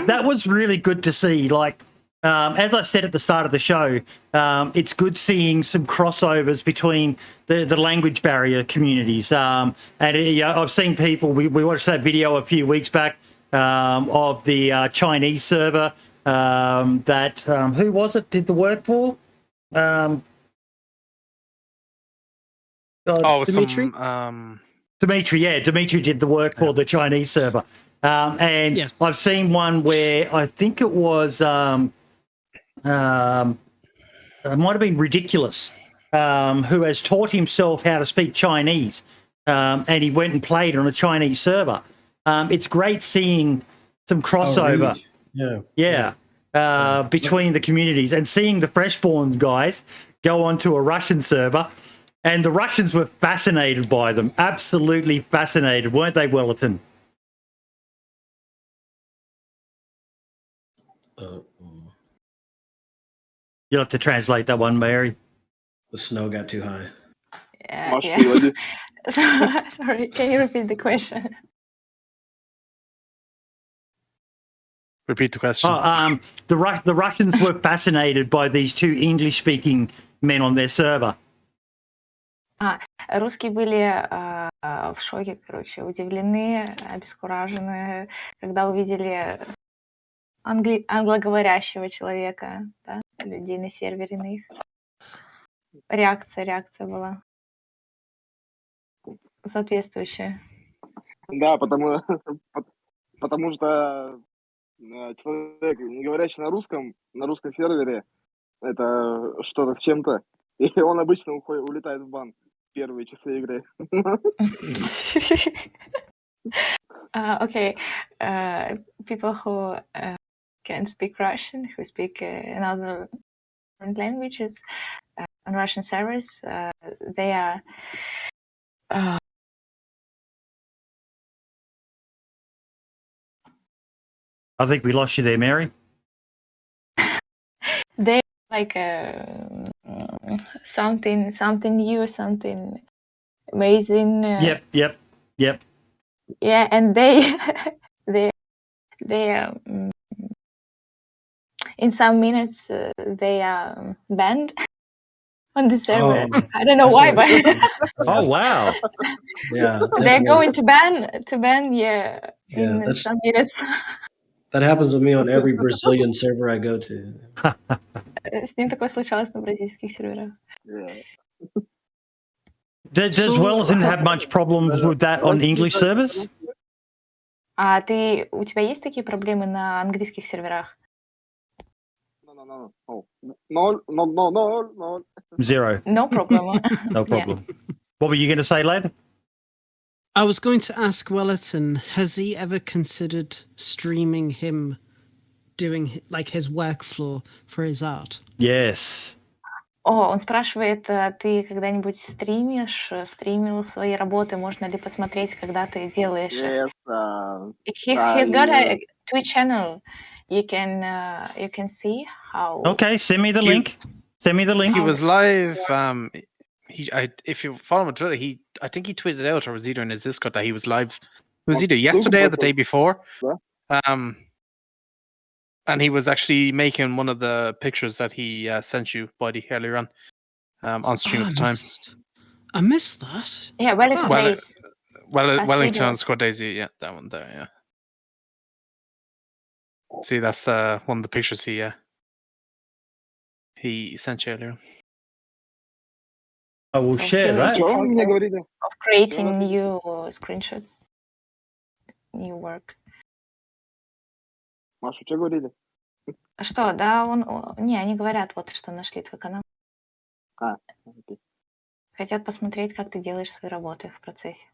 that was really good to see. Like, as I said at the start of the show, it's good seeing some crossovers between the language barrier communities. And I've seen people. We watched that video a few weeks back of the Chinese server that who was it did the work for? Dimitri? Dimitri did the work for the Chinese server. And yes. I've seen one where I think it was it might have been Ridiculous, who has taught himself how to speak Chinese, and he went and played on a Chinese server. It's great seeing some crossover. Between the communities, and seeing the Freshborn guys go onto a Russian server, and the Russians were fascinated by them. Absolutely fascinated, weren't they, Welliton? You'll have to translate that one, Mary. The snow got too high. Yeah. Sorry, can you repeat the question? Repeat the question. The Russians were fascinated by these two English-speaking men on their server. Русские были в шоке, удивлены, обескуражены, когда увидели англоговорящего человека, да, людей на сервере на их. Реакция была соответствующая. Да, потому что человек, не говорящий на русском сервере, это что-то с чем-то, и он обычно улетает в бан в первые часы игры. Okay, people who can speak Russian, who speak another languages on Russian servers, they are. I think we lost you there, Mary. They're like something new, something amazing. Yep. Yeah, and they in some minutes they are banned on the server. Oh, I don't know that's why, but Oh wow. yeah, they're definitely. going to ban, Yeah, in some minutes. that happens with me on every Brazilian server I go to. С ним такое случалось на бразильских серверах. Yeah. Does So- Welliton have much problems with that on English servers? А у тебя есть такие проблемы на английских серверах? No. Zero. No problem. No problem. What were you going to say, lad? I was going to ask Welliton, has he ever considered streaming him doing like his workflow for his art? Yes. О, он спрашивает, ты когда-нибудь стримил свои работы, можно ли посмотреть, когда ты делаешь их? Yes. He's got a Twitch channel. You can see how. Okay, send me the link. Send me the link. He was live. If you follow him on Twitter, I think he tweeted out, or was either in his Discord that he was live. It was either yesterday or the day before. And he was actually making one of the pictures that he sent you, Buddy, earlier on stream at the time. I missed that. Yeah, where is DayZ? Wellington underscore DayZ, yeah, that one there, yeah. See, that's one of the pictures he sent you earlier. I will share that. Что вы мне говорите? Of creating new screenshot, new work. Маша, что говорили? Что, да, не, они говорят, вот что нашли твой канал. Окей. Хотят посмотреть, как ты делаешь свои работы в процессе.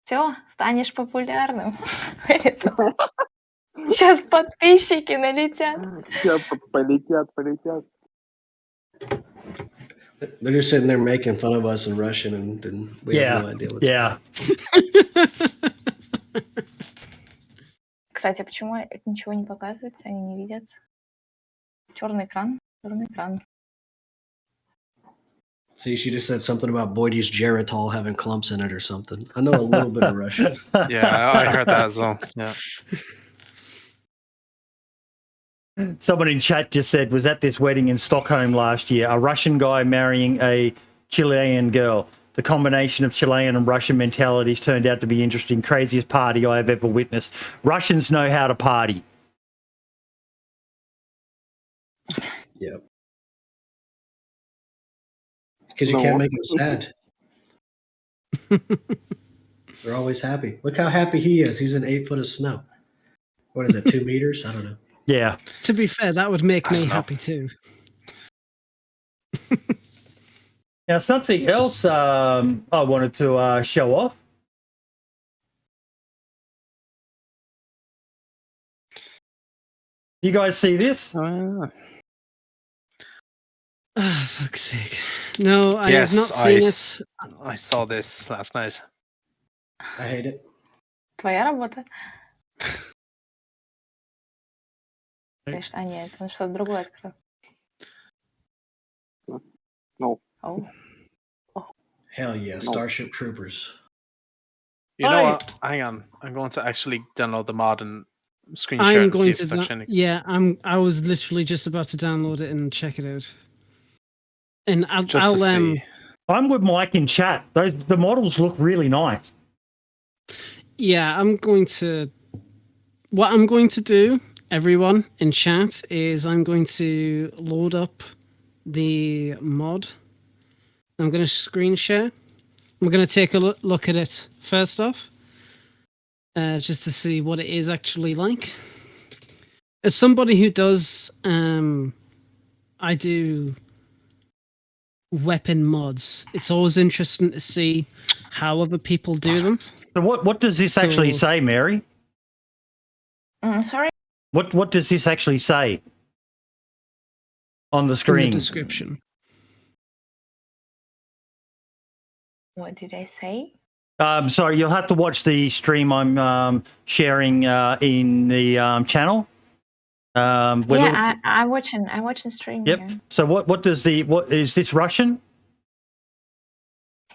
Все, станешь популярным. Сейчас подписчики налетят. Сейчас полетят. They're just sitting there making fun of us in Russian, and then we have no idea what's Yeah. Кстати, почему это ничего не показывается, они не видят? Черный экран. See, she just said something about Boydie's Geritol having clumps in it or something. I know a little bit of Russian. Yeah, I heard that as well. Yeah. Someone in chat just said, was at this wedding in Stockholm last year, a Russian guy marrying a Chilean girl. The combination of Chilean and Russian mentalities turned out to be interesting. Craziest party I have ever witnessed. Russians know how to party. Yep. Because you can't make them sad. They're always happy. Look how happy he is. He's in 8 foot of snow. What is it, 2 meters? I don't know. Yeah. To be fair, that would make me happy too. Now, something else I wanted to show off. You guys see this? Oh, fuck's sake. No, I have not seen it. I saw this last night. I hate it. Твоя работа? А нет, он что-то другое открыл. No. Oh. Hell yeah, Starship Troopers. You know what? Hang on. I'm going to actually download the mod and screen share I'm it and see going if to. it's actually... Yeah, I was literally just about to download it and check it out. And I'll see. I'm with Mike in chat. The models look really nice. Yeah, what I'm going to do, everyone in chat, is I'm going to load up the mod. I'm going to screen share. I'm going to take a look at it first off, just to see what it is actually like. As somebody who does, I do weapon mods. It's always interesting to see how other people do them. So what does this actually say, Mary? Sorry? What does this actually say on the screen? In the description. What did I say? Sorry, you'll have to watch the stream I'm sharing in the channel. I'm watching stream. Yep. Yeah. So what is this Russian?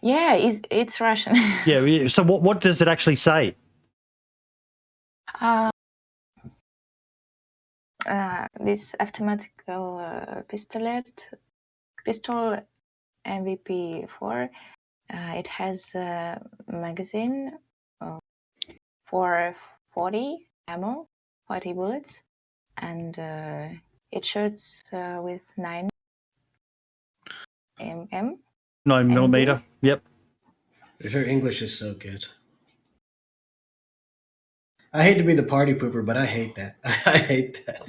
Yeah, it's Russian. Yeah. So what does it actually say? this automatic pistol MVP4. It has a magazine for 40 ammo, 40 bullets, and it shoots with 9 mm. 9mm. Yep. Your English is so good. I hate to be the party pooper, but I hate that. I hate that.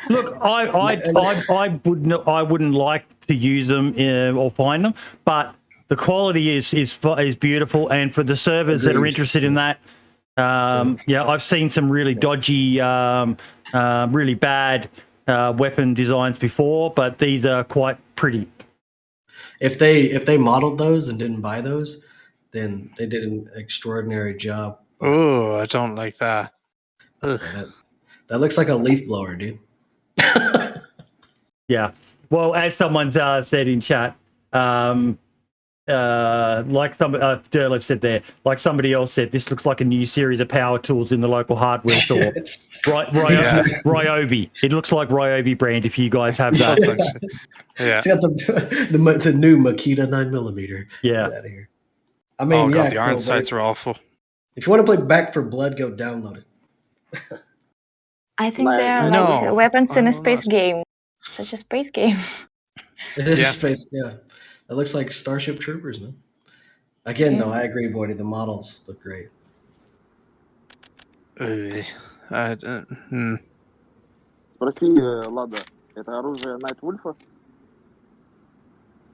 Look, I wouldn't like to use them or find them, but the quality is beautiful, and for the servers that are Agreed. interested in that, I've seen some really dodgy, really bad weapon designs before, but these are quite pretty. If they modeled those and didn't buy those, then they did an extraordinary job. Oh, I don't like that. Ugh. That looks like a leaf blower, dude. Yeah. Well, as someone said in chat, like Derlev said there, like somebody else said, this looks like a new series of power tools in the local hardware store. Ryobi. It looks like Ryobi brand if you guys have that. Yeah. It's got the new Makita 9mm. Yeah. Get out of here. I mean, God, yeah, the iron cool, sights are awful. If you want to play Back for Blood, go download it. I think they are No, like weapons in I a will space not. game. Such a space game. It is Yeah. space, yeah. It looks like Starship Troopers, man. Again, though, I agree, Boydie. The models look great. Спроси Лада, это оружие Найтвульфа?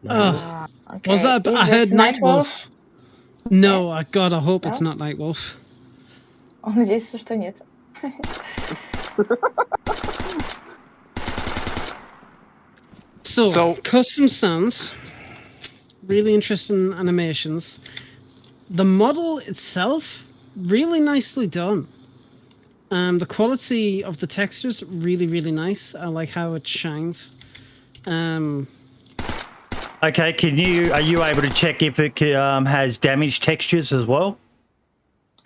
Okay. Was that? Is I this heard Nightwolf. No, God, I hope it's No? not Nightwolf. Он надеется, что нет. So, custom sounds, really interesting animations. The model itself, really nicely done. The quality of the textures, really, really nice. I like how it shines. Okay, are you able to check if it has damaged textures as well?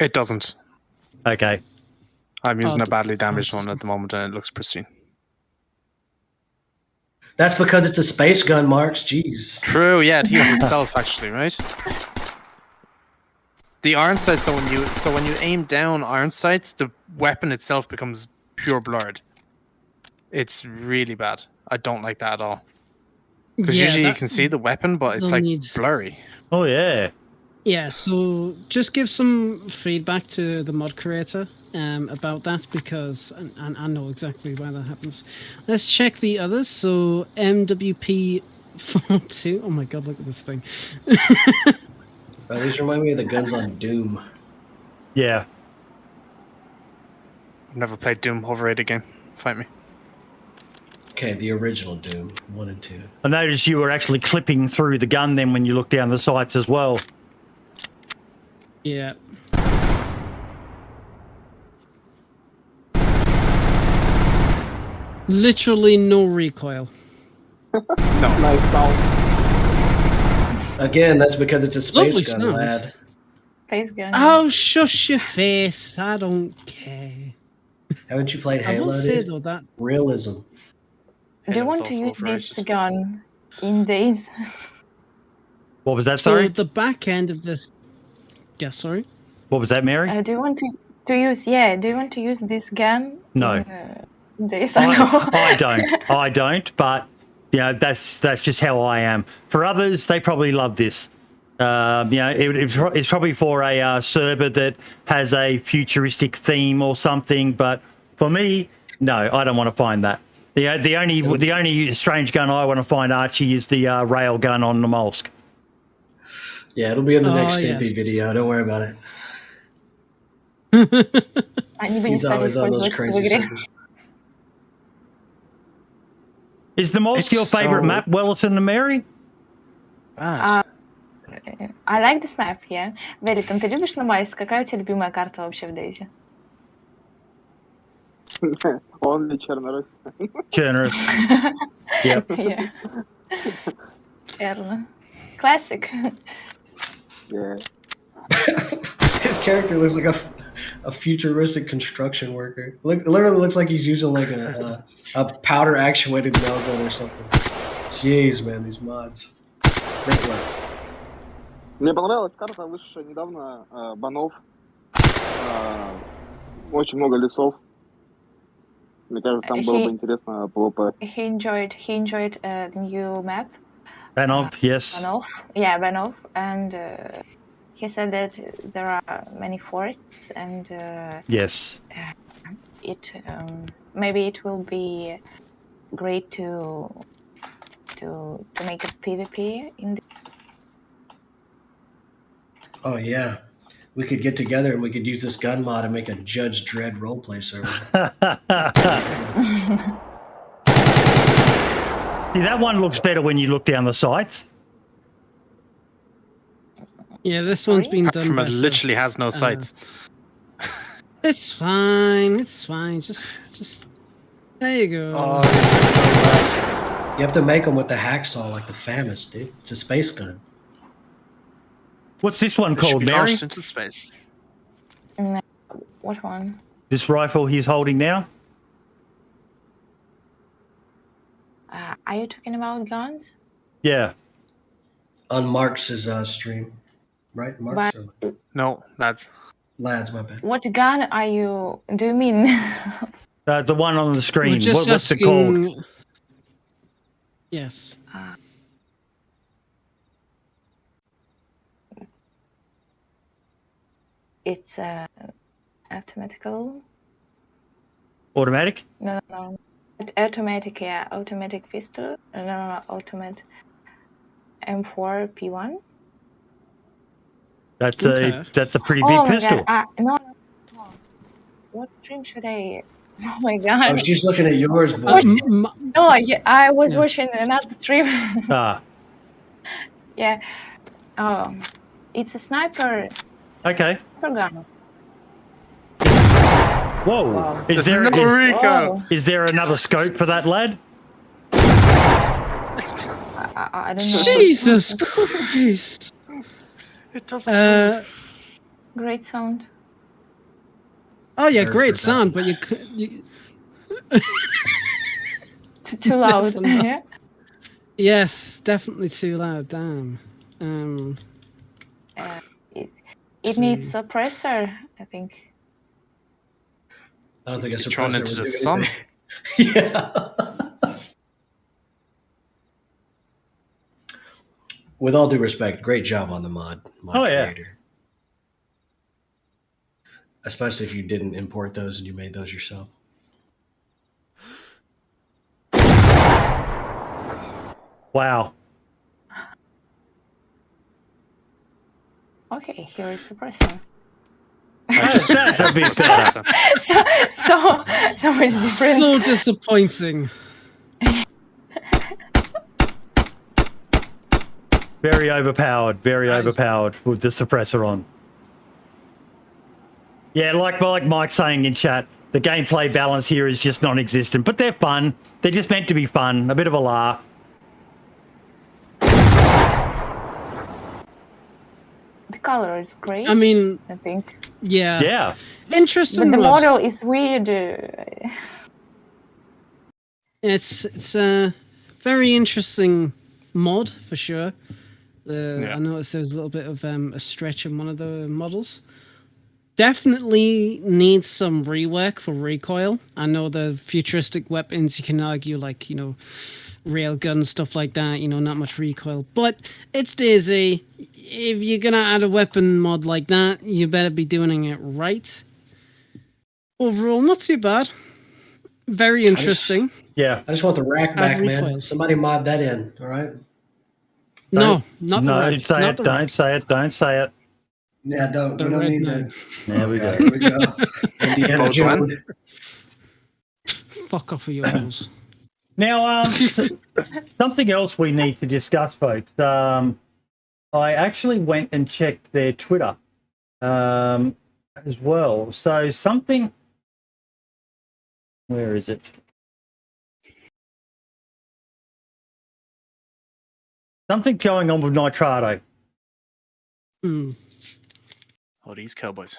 It doesn't. Okay. I'm using a badly damaged one at the moment, and it looks pristine. That's because it's a space gun, Marks. Jeez. True, yeah, it heals itself actually, right? The iron sights, so when you aim down iron sights, the weapon itself becomes pure blurred. It's really bad. I don't like that at all. Because usually you can see the weapon, but it's like blurry. Oh yeah. Yeah, so just give some feedback to the mod creator about that, because I know exactly why that happens. Let's check the others. So MWP42. Oh my god, look at this thing. Bro, these remind me of the guns on Doom. Yeah. I've never played Doom. Overrated game. Fight me. Okay, the original Doom, 1 and 2. I noticed you were actually clipping through the gun then when you look down the sights as well. Yeah. Literally no recoil. Nice sound. Again, that's because it's a space Lovely gun, sound. lad. Space gun. Oh, shush your face. I don't care. Haven't you played I will Halo? say dude? though that Realism. Do you want to use this gun in DayZ? What was that, so sorry? the back end of this. Yeah, sorry. What was that, Mary? Do you want to use? Yeah. Do you want to use this gun? No. In DayZ? I know. I don't, but you know, that's just how I am. For others, they probably love this. You know, it's probably for a server that has a futuristic theme or something, but for me, no, I don't want to find that. The only strange gun I want to find, Archie, is the rail gun on the Molsk. Yeah, it'll be in the next yes. Stimpy video. Don't worry about it. Они бы не He's стали always on those использовать в crazy игре. servers. Is the Molsk your favourite map, Welliton and Mary? I like this map, yeah. Welliton, ты любишь Намайс? Какая у тебя любимая карта вообще в DayZ? Only Chernobyl. Generous. Yep. Yeah. Черно. Classic. Yeah. His character looks like a futuristic construction worker. Literally looks like he's using like a powder actuated nailgun or something. Jeez, man, these mods. Great work. Мне понравилась карта, вышедшая недавно, банов. Очень много лесов. Мне кажется, там было бы интересно PvP. He enjoyed the new map. Banov, yes. Banov, and he said that there are many forests, and Yes. it maybe it will be great to make a PvP in. Oh yeah, we could get together and we could use this gun mod and make a Judge Dredd roleplay server. See, that one looks better when you look down the sights. Yeah, this one's been done From it better. literally has no sights. It's fine. It's fine. Just there you go. Oh, this is so bad. You have to make them with the hacksaw like the FAMAS, dude. It's a space gun. What's this one It should called, be Mary? launched into space. What one? This rifle he's holding now? Are you talking about guns? Yeah. On Mark's stream, right? Mark's or No, that's Lads, my bad. What gun are you? Do you mean? The one on the screen. We're just What's it called? asking. Yes. It's automatical. Automatic? No. Automatic, yeah. Automatic pistol. No. Automatic M4 P1. That's Okay. a pretty big pistol. God. No. What stream should I? Oh my god. Oh, she's looking at yours, boy. No, I was watching another stream. Ah. Yeah. Oh, it's a sniper Okay. gun. Whoa. Wow. Is There's no recoil. is there another scope for that lad? I don't know. Jesus Christ. It doesn't. Great sound. Oh yeah, Heard great for sound, that. but you Too loud. Yeah. yes, definitely too loud. Damn. It needs suppressor, I think. I don't think It's it's thrown into the sun. Yeah. With all due respect, great job on the mod Yeah. creator. Especially if you didn't import those and you made those yourself. Wow. Okay, here is suppressor. That's a bit better. so much difference. So disappointing. Very overpowered with the suppressor on. Yeah, like Mike's saying in chat, the gameplay balance here is just non-existent, but they're fun. They're just meant to be fun, a bit of a laugh. The color is great. I mean, I think. yeah. Yeah. Interesting. But the mod. model is weird. It's a very interesting mod for sure. I noticed there was a little bit of a stretch in one of the models. Definitely needs some rework for recoil. I know the futuristic weapons, you can argue, like, you know, railgun, stuff like that, you know, not much recoil. But it's DayZ. If you're going to add a weapon mod like that, you better be doing it right. Overall, not too bad. Very interesting. Yeah. I just want the rack back, man. recoil. Somebody mod that in, all right? No, not the No, rack. don't say Not it, the don't rack. say it, don't say it. Yeah, don't. The We don't red need no. that. There we go. There we go. Indiana Both Jones. Fuck off of yours. Now, something else we need to discuss, folks. I actually went and checked their Twitter as well. So something... Where is it? Something going on with Nitrado. Mm. Oh, these cowboys.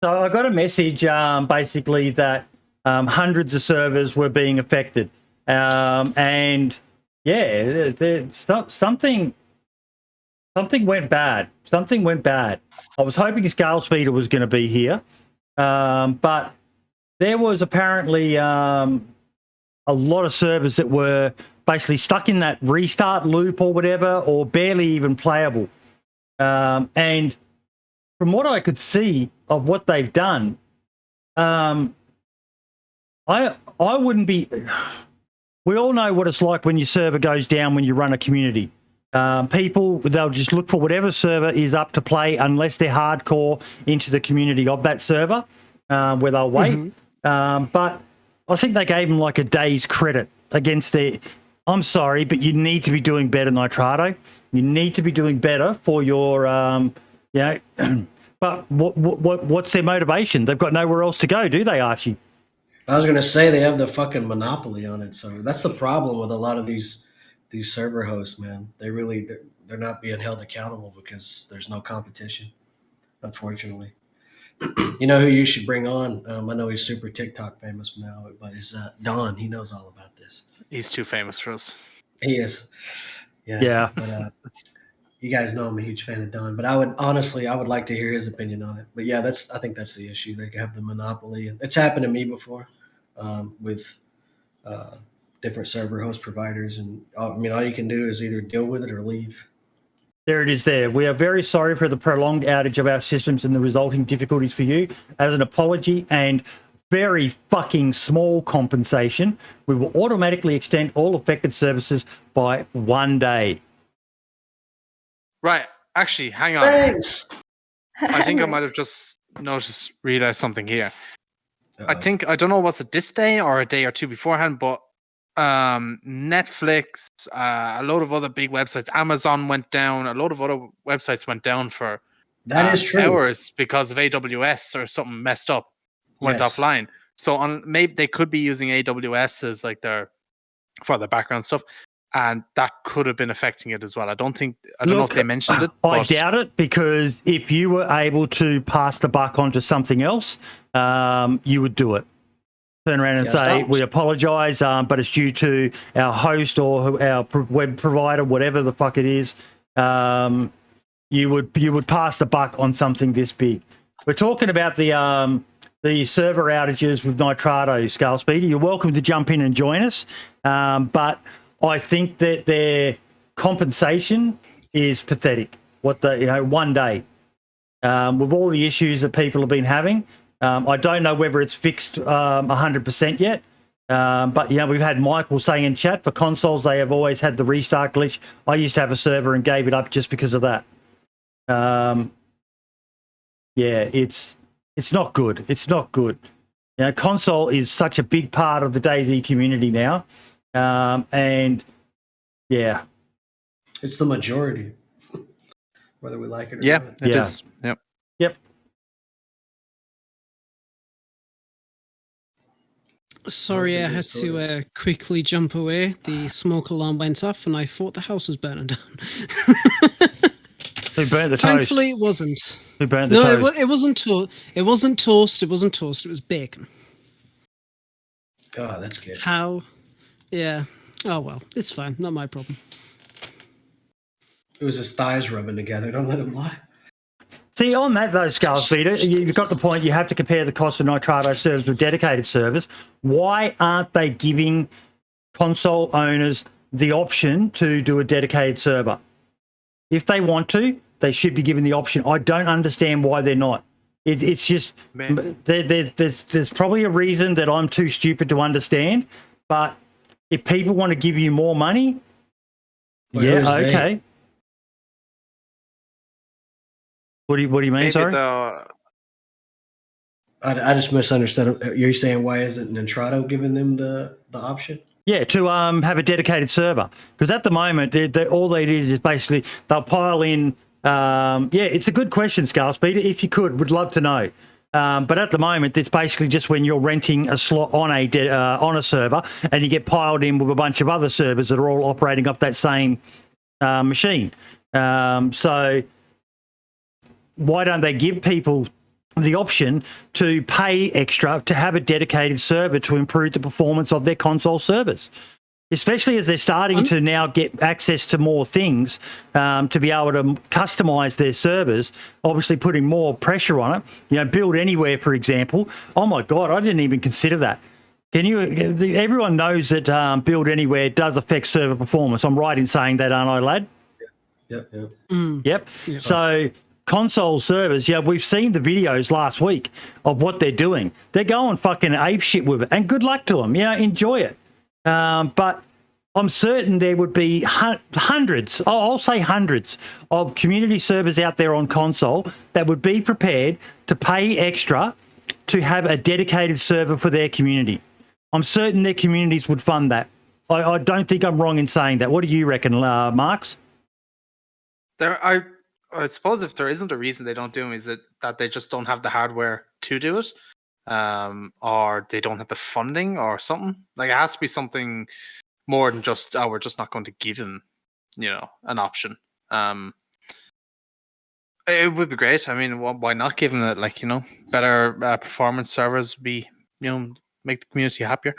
So I got a message basically that hundreds of servers were being affected. And yeah, something went bad. Something went bad. I was hoping Scale Speeder was going to be here. But there was apparently a lot of servers that were basically stuck in that restart loop or whatever, or barely even playable. And from what I could see of what they've done, I wouldn't be. We all know what it's like when your server goes down when you run a community. People, they'll just look for whatever server is up to play unless they're hardcore into the community of that server, where they'll wait. But I think they gave them like a day's credit against their. I'm sorry, but you need to be doing better, Nitrado. You need to be doing better for your, but what's their motivation? They've got nowhere else to go, do they, Archie? I was going to say they have the fucking monopoly on it. So that's the problem with a lot of these server hosts, man. They're not being held accountable because there's no competition, unfortunately. You know who you should bring on? I know he's super TikTok famous now, but it's Daone. He knows all about this. He's too famous for us. He is. Yeah. But you guys know I'm a huge fan of Daone. But I would like to hear his opinion on it. But yeah, I think that's the issue. They have the monopoly, and it's happened to me before with different server host providers. And all you can do is either deal with it or leave. There it is there. We are very sorry for the prolonged outage of our systems and the resulting difficulties for you. As an apology and very fucking small compensation, we will automatically extend all affected services by 1 day. Right. Actually, hang on. Thanks. I think I might have just realized something here. I don't know what's it, this day or a day or two beforehand, but Netflix, a load of other big websites, Amazon went down, a load of other websites went down for that is true. hours because of AWS or something messed up, went offline. So maybe they could be using AWS as like for the background stuff, and that could have been affecting it as well. I don't know if they mentioned it. I doubt it, because if you were able to pass the buck onto something else, you would do it. Turn around and say, we apologise, but it's due to our host or our web provider, whatever the fuck it is. You would pass the buck on something this big. We're talking about the server outages with Nitrado, Scale Speeder. You're welcome to jump in and join us, but I think that their compensation is pathetic. 1 day with all the issues that people have been having. I don't know whether it's fixed 100% yet, but we've had Michael saying in chat, for consoles they have always had the restart glitch. I used to have a server and gave it up just because of that. It's not good. It's not good. Console is such a big part of the DayZ community now, and yeah, it's the majority, whether we like it or not. Yeah, it is. Yep. Sorry, I had to quickly jump away. The smoke alarm went off, and I thought the house was burning down. Who burnt the toast? Thankfully, it wasn't. Who burnt the toast? No, it wasn't toast. It wasn't toast. It wasn't toast. It was bacon. God, that's good. How? Yeah. Oh well, it's fine. Not my problem. It was his thighs rubbing together. Don't let him lie. See, on that though, Scale Speeder, you've got the point. You have to compare the cost of Nitrado servers with dedicated servers. Why aren't they giving console owners the option to do a dedicated server? If they want to, they should be given the option. I don't understand why they're not. It's just there's probably a reason that I'm too stupid to understand. But if people want to give you more money, okay. What do you mean? Maybe sorry, I just misunderstood. You're saying why isn't Nitrado giving them the option? Yeah, to have a dedicated server, because at the moment all they do is basically they'll pile in. It's a good question, Scale Speeder. If you would love to know. But at the moment, it's basically just when you're renting a slot on a server, and you get piled in with a bunch of other servers that are all operating off that same machine. So why don't they give people the option to pay extra to have a dedicated server to improve the performance of their console servers? Especially as they're starting to now get access to more things to be able to customize their servers, obviously putting more pressure on it. You know, Build Anywhere, for example. Oh my God, I didn't even consider that. Everyone knows that Build Anywhere does affect server performance. I'm right in saying that, aren't I, lad? Yep. Yep. So console servers, we've seen the videos last week of what they're doing. They're going fucking apeshit with it, and good luck to them. Enjoy it. But I'm certain there would be hundreds, I'll say hundreds, of community servers out there on console that would be prepared to pay extra to have a dedicated server for their community. I'm certain their communities would fund that. I don't think I'm wrong in saying that. What do you reckon, Marks? I suppose if there isn't a reason they don't do them, is it that they just don't have the hardware to do it, or they don't have the funding or something? Like, it has to be something more than just, we're just not going to give them, an option. It would be great. I mean, why not give them that? Like, better performance servers be, make the community happier.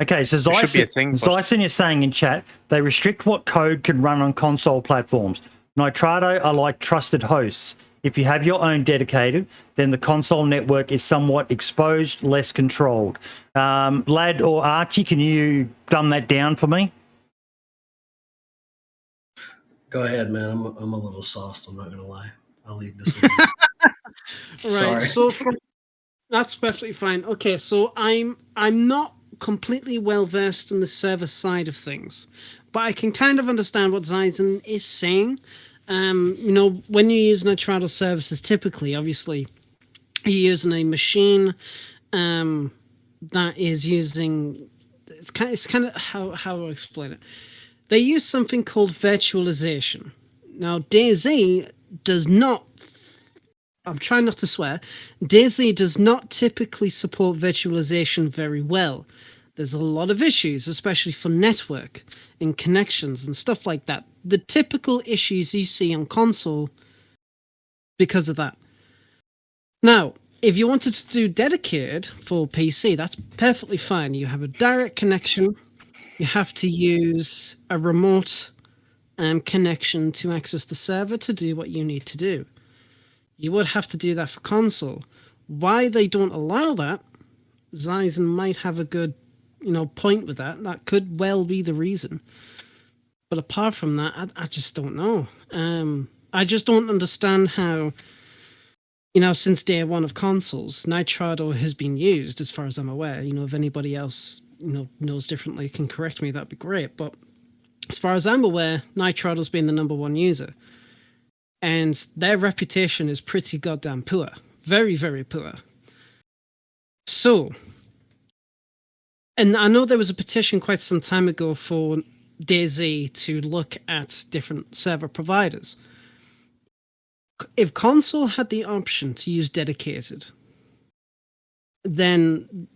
Okay, so Zyson is saying in chat, they restrict what code can run on console platforms. Nitrado are like trusted hosts. If you have your own dedicated, then the console network is somewhat exposed, less controlled. Lad or Archie, can you dumb that down for me? Go ahead, man. I'm a little sauced. I'm not going to lie. I'll leave this with you. Right. Sorry. So that's perfectly fine. Okay, so I'm not completely well versed in the server side of things, but I can kind of understand what Zyson is saying. When you use Nitrado services, typically, obviously, you're using a machine that is using. It's kind of how I explain it. They use something called virtualization. Now, DayZ does not. I'm trying not to swear. DayZ does not typically support virtualization very well. There's a lot of issues, especially for network and connections and stuff like that. The typical issues you see on console because of that. Now, if you wanted to do dedicated for PC, that's perfectly fine. You have a direct connection. You have to use a remote connection to access the server to do what you need to do. You would have to do that for console. Why they don't allow that, Zyson might have a good point with that. That could well be the reason. But apart from that, I just don't know. I just don't understand how, since day one of consoles, Nitrado has been used, as far as I'm aware. If anybody else, knows differently can correct me, that'd be great. But as far as I'm aware, Nitrado's been the number one user. And their reputation is pretty goddamn poor. Very, very poor. So, and I know there was a petition quite some time ago for DayZ to look at different server providers. If console had the option to use dedicated, then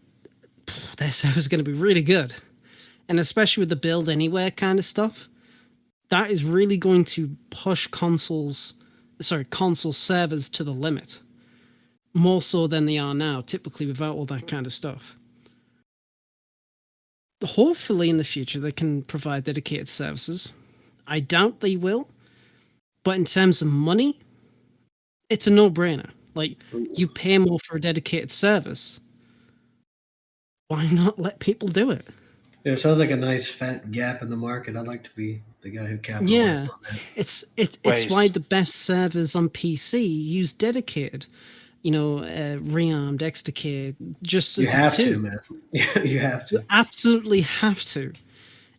their server's going to be really good. And especially with the Build Anywhere kind of stuff, that is really going to push console servers to the limit. More so than they are now, typically without all that kind of stuff. Hopefully in the future they can provide dedicated services. I doubt they will. But in terms of money, it's a no-brainer. Like, you pay more for a dedicated service. Why not let people do it? Yeah, it sounds like a nice fat gap in the market. I'd like to be the guy who capitalized on that. It's why the best servers on PC use dedicated. Rearmed, XDK, just as you have to, man. You have to. You absolutely have to.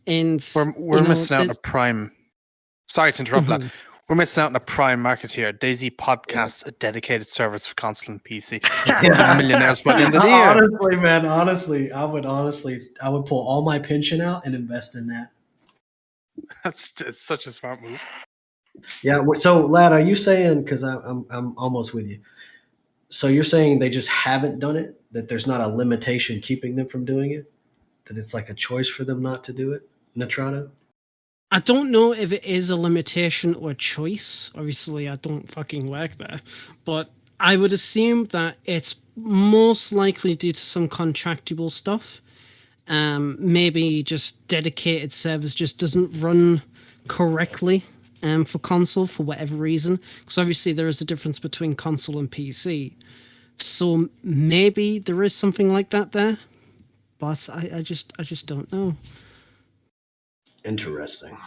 And we're missing out on a prime. Sorry to interrupt, lad. We're missing out on a prime market here. DayZ podcasts a dedicated service for console and PC. Millionaires by the end of the year. Honestly, man. I would pull all my pension out and invest in that. It's such a smart move. Yeah. So, lad, are you saying? Because I'm almost with you. So you're saying they just haven't done it? That there's not a limitation keeping them from doing it? That it's like a choice for them not to do it? Nitrado? I don't know if it is a limitation or a choice. Obviously, I don't fucking work there. But I would assume that it's most likely due to some contractual stuff. Maybe just dedicated servers just doesn't run correctly for console for whatever reason. Because obviously there is a difference between console and PC. So maybe there is something like that there. But I just don't know. Interesting.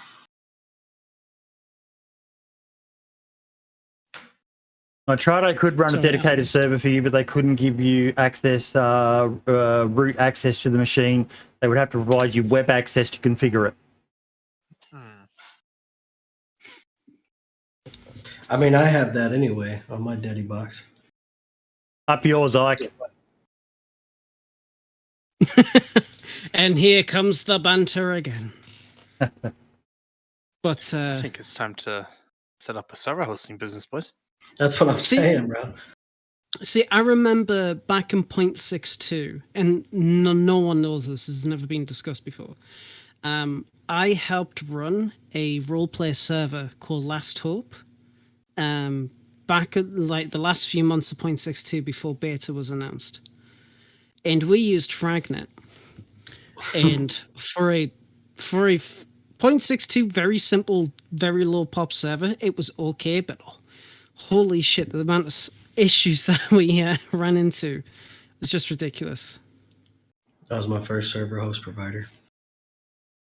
Trido could run a Sorry, dedicated server for you, but they couldn't give you access, root access to the machine. They would have to provide you web access to configure it. I mean, I have that anyway on my daddy box. Up yours, Ike. And here comes the banter again. But I think it's time to set up a server hosting business, boys. That's what I'm See- saying, bro. see, I remember back in 0.62, and no one knows this has never been discussed before. I helped run a roleplay server called Last Hope. Back at like the last few months of 0.62 before beta was announced, and we used Fragnet. And for a 0.62 very simple, very low pop server, it was okay. But holy shit, the amount of issues that we ran into was just ridiculous. That was my first server host provider.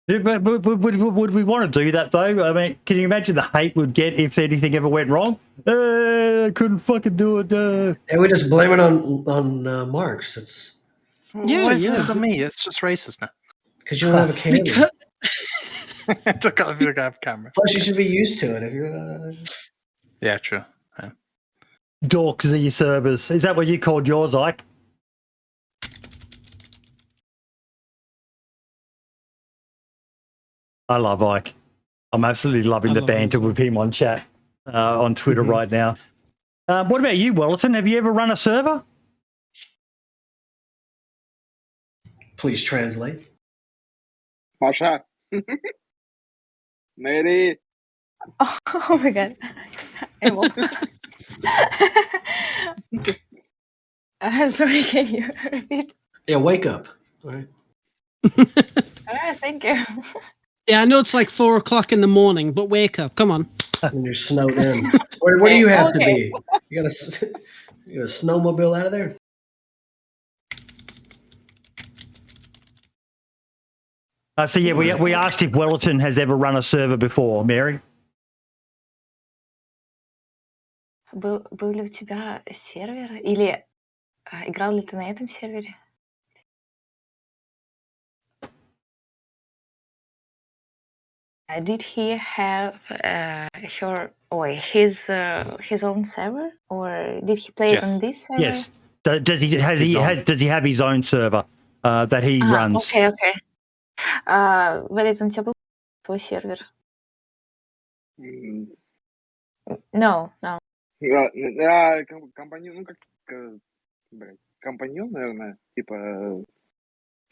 Yeah, but would we want to do that, though? I mean, can you imagine the hate we'd get if anything ever went wrong? I couldn't fucking do it. And we just blame it on Marks. That's Yeah, Why yeah. is it me? It's just racist now. because you don't have a camera. Because, I took off your camera. Plus, you should be used to it. If you're Yeah, true. Yeah. Dorks are your servers. Is that what you called yours, Ike? I love Ike. I'm absolutely loving I the love him banter too. with him on chat, on Twitter right now. What about you, Welliton? Have you ever run a server? please translate. Маша. Мэри. Oh my god. I won't. Sorry, can you repeat? Yeah, wake up. All right. Thank you. yeah, I know it's like 4 o'clock in the morning, but wake up. Come on. When you're snowed in. Where do you have to Okay. be? You got a snowmobile out of there? So yeah, we asked if Welliton has ever run a server before, Mary. Был ли у тебя сервер? Или играл ли ты на этом сервере? Did he have his own server, or did he play Yes. on this server? Yes. Does he have his own server that he runs? Окей. Welliton, у тебя был твой сервер? No. Компаньон, ну как, компаньон, наверное, типа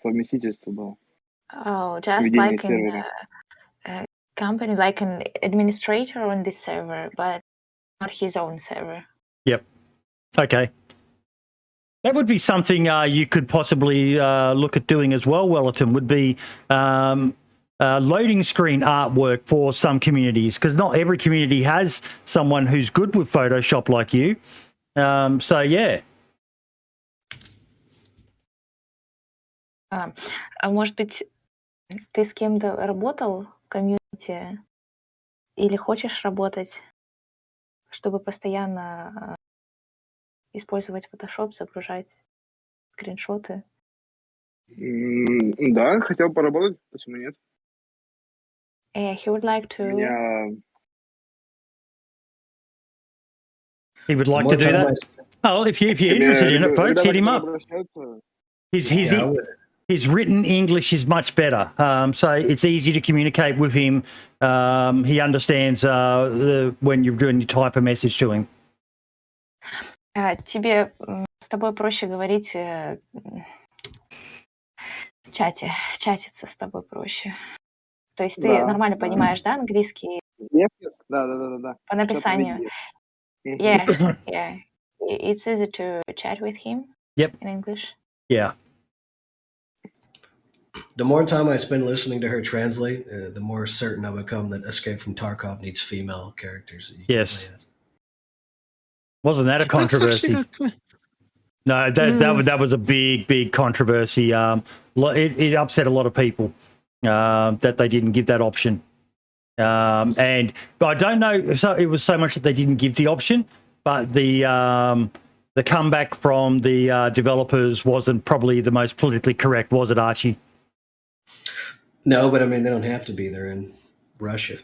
совместительство было. Oh, just Ведение like in сервера. a company, like an administrator on this server, but not his own server. Yep. Okay. That would be something you could possibly look at doing as well, Welliton, would be loading screen artwork for some communities, because not every community has someone who's good with Photoshop like you. So, yeah. А может быть, ты с кем-то работал в комьюнити или хочешь работать, чтобы постоянно использовать Photoshop, загружать скриншоты? Да, хотел поработать, почему нет? He would like У to. меня He would like to do that. Oh, if you're ко мне interested in it, folks, ребята hit him к нам up. обращаются. His written English is much better, so it's easy to communicate with him. He understands when you're doing, you type a message to him. Тебе с тобой проще говорить в чате. Чатиться с тобой проще. То есть ты Да, нормально да. понимаешь, да, английский Yes, yes. Да. по Всё написанию? Мгм. Yeah. It's easy to chat with him Yep. in English. Yeah. The more time I spend listening to her translate, the more certain I become that Escape from Tarkov needs female characters. That you can Yes. play as. Wasn't that a That's actually controversy? No, that was a big controversy. It upset a lot of people that they didn't give that option. And I don't know. So it was so much that they didn't give the option, but the comeback from the developers wasn't probably the most politically correct, was it, Archie? No, but I mean, they don't have to be. They're in Russia.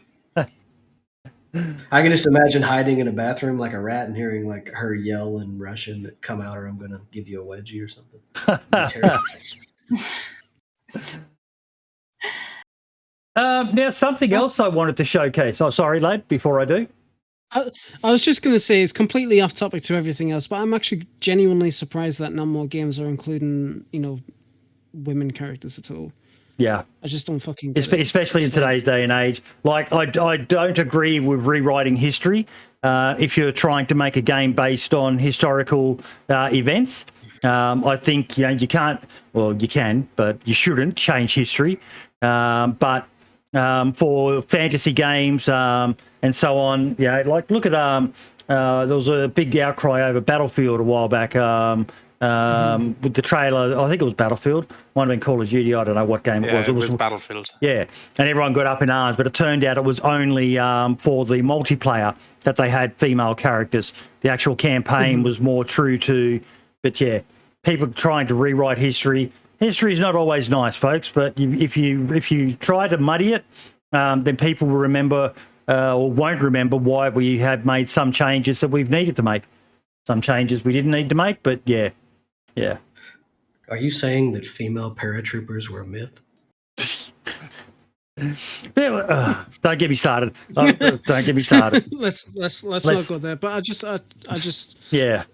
I can just imagine hiding in a bathroom like a rat and hearing like her yell in Russian that come out or I'm going to give you a wedgie or something. It'd be terrible. Now, something else I wanted to showcase. Oh, sorry, lad, before I do. I was just going to say it's completely off topic to everything else, but I'm actually genuinely surprised that none more games are including, women characters at all. Yeah. I just don't fucking get it. Especially in today's day and age. Like, I don't agree with rewriting history if you're trying to make a game based on historical events. I think, you can't, well, you can, but you shouldn't change history. But for fantasy games and so on, like look at, there was a big outcry over Battlefield a while back with the trailer. I think it was Battlefield. Might have been Call of Duty. I don't know what game it was. It was Battlefield. Yeah, and everyone got up in arms, but it turned out it was only for the multiplayer that they had female characters. The actual campaign was more true to, but yeah, people trying to rewrite history. History is not always nice, folks, but if you try to muddy it, then people will remember or won't remember why we have made some changes that we've needed to make. Some changes we didn't need to make, but yeah. Are you saying that female paratroopers were a myth? Don't get me started. Don't get me started. let's not go there. But I just Yeah.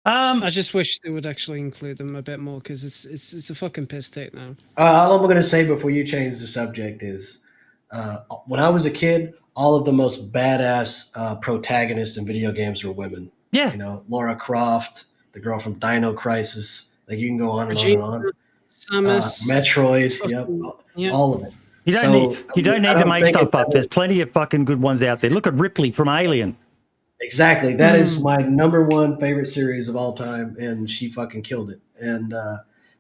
I just wish they would actually include them a bit more because it's a fucking piss take now. All I'm going to say before you change the subject is, when I was a kid, all of the most badass protagonists in video games were women. Yeah. Laura Croft, the girl from Dino Crisis. Like you can go on and on and on. Samus, Metroid, yep. All of it. You don't need to make stuff up. There's plenty of fucking good ones out there. Look at Ripley from Alien. Exactly. That is my number one favorite series of all time, and she fucking killed it. And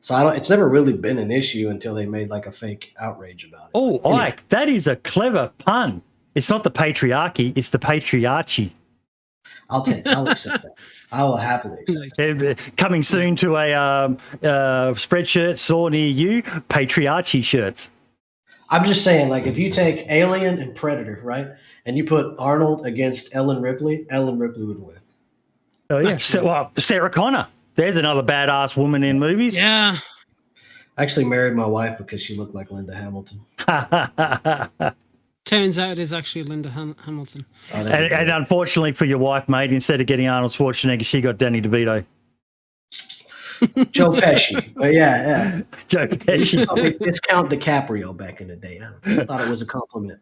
so it's never really been an issue until they made like a fake outrage about it. Oh, Ike, that is a clever pun. It's not the patriarchy, it's the patriarchy. I'll accept that. I will happily accept that. Coming soon to a Spreadshirt store near you, patriarchy shirts. I'm just saying, like, if you take Alien and Predator, right, and you put Arnold against Ellen Ripley would win. Oh, yeah. Sarah Connor. There's another badass woman in movies. Yeah. I actually married my wife because she looked like Linda Hamilton. Turns out it is actually Linda Hamilton. Oh, and unfortunately for your wife, mate, instead of getting Arnold Schwarzenegger, she got Danny DeVito. Joe Pesci. But yeah. Joe Pesci. It's Count DiCaprio back in the day. I thought it was a compliment.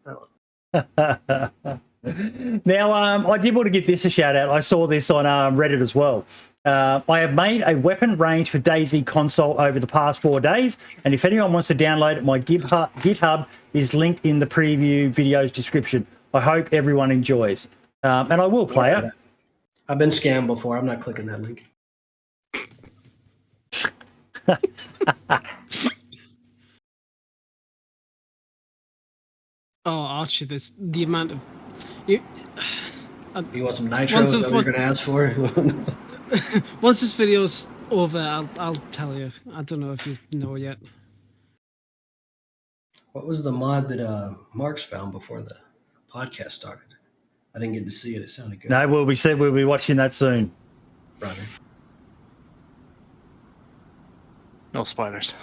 Now, I did want to give this a shout out. I saw this on Reddit as well. I have made a weapon range for DayZ console over the past 4 days, and if anyone wants to download it, my GitHub is linked in the preview video's description. I hope everyone enjoys, and I will play it. I've been scammed before. I'm not clicking that link. Oh, Archie, the amount of You want some nitro? Is that what you're going to ask for? Once this video's over, I'll tell you. I don't know if you know yet. What was the mod that Mark's found before the podcast started? I didn't get to see it. It sounded good. No, we said we'll be watching that soon. Brother. No spoilers.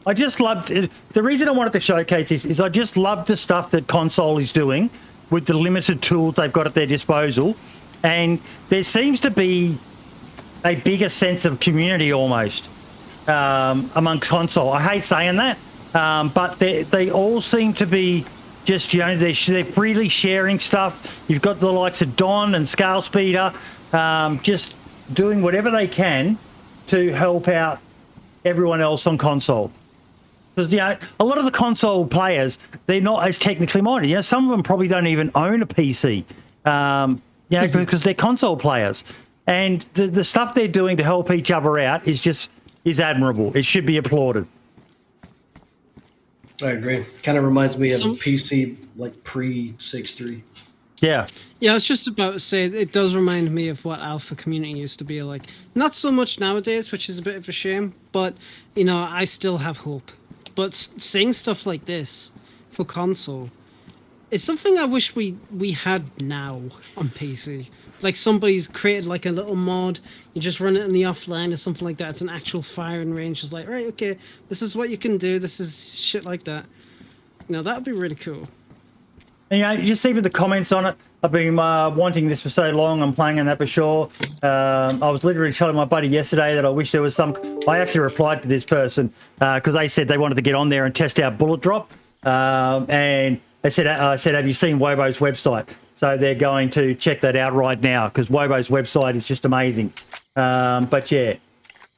I just loved it. The reason I wanted to showcase this is I just love the stuff that console is doing with the limited tools they've got at their disposal. And there seems to be a bigger sense of community almost. among console. I hate saying that, but they all seem to be just, they're freely sharing stuff. You've got the likes of Daone and Scale Speeder just doing whatever they can to help out everyone else on console. Because, a lot of the console players, they're not as technically minded. Some of them probably don't even own a PC, because they're console players. And the stuff they're doing to help each other out is admirable. It should be applauded. I agree. Kind of reminds me of PC, like pre-6.3. Yeah. Yeah, I was just about to say, it does remind me of what Alpha Community used to be like. Not so much nowadays, which is a bit of a shame, but, I still have hope. But seeing stuff like this for console, it's something I wish we had now on PC. Like somebody's created like a little mod, you just run it in the offline or something like that. It's an actual firing range. It's like, right, okay, this is what you can do. This is shit like that. That would be really cool. And, you see with the comments on it, I've been wanting this for so long. I'm playing on that for sure. I was literally telling my buddy yesterday that I wish there was some... I actually replied to this person because they said they wanted to get on there and test out Bullet Drop. And I said, have you seen Wobo's website? So they're going to check that out right now because Wobo's website is just amazing. But yeah,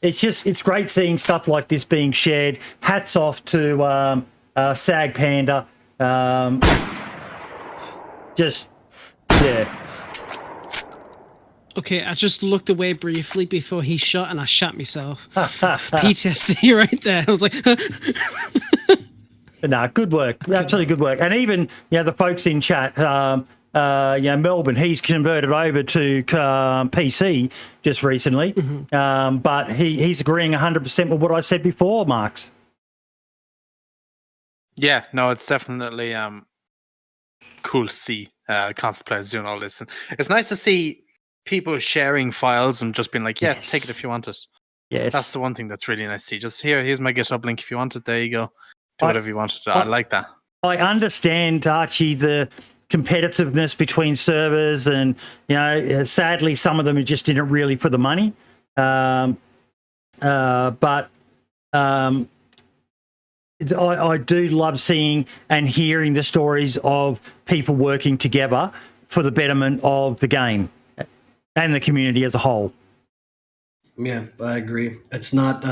it's great seeing stuff like this being shared. Hats off to Sag Panda. Yeah. Okay, I just looked away briefly before he shot and I shot myself. PTSD right there. I was like... No, good work. Absolutely good work. And even, the folks in chat, Melbourne, he's converted over to PC just recently. Mm-hmm. But he's agreeing 100% with what I said before, Marks. Yeah, no, it's definitely cool to see console players doing all this. And it's nice to see people sharing files and just being like, yes, take it if you want it. Yes. That's the one thing that's really nice to see. Just here's my GitHub link if you want it. There you go. Do whatever you want to do. I like that. I understand, Archie, the competitiveness between servers and, sadly, some of them are just in it really for the money. But I do love seeing and hearing the stories of people working together for the betterment of the game and the community as a whole. Yeah, I agree. It's not...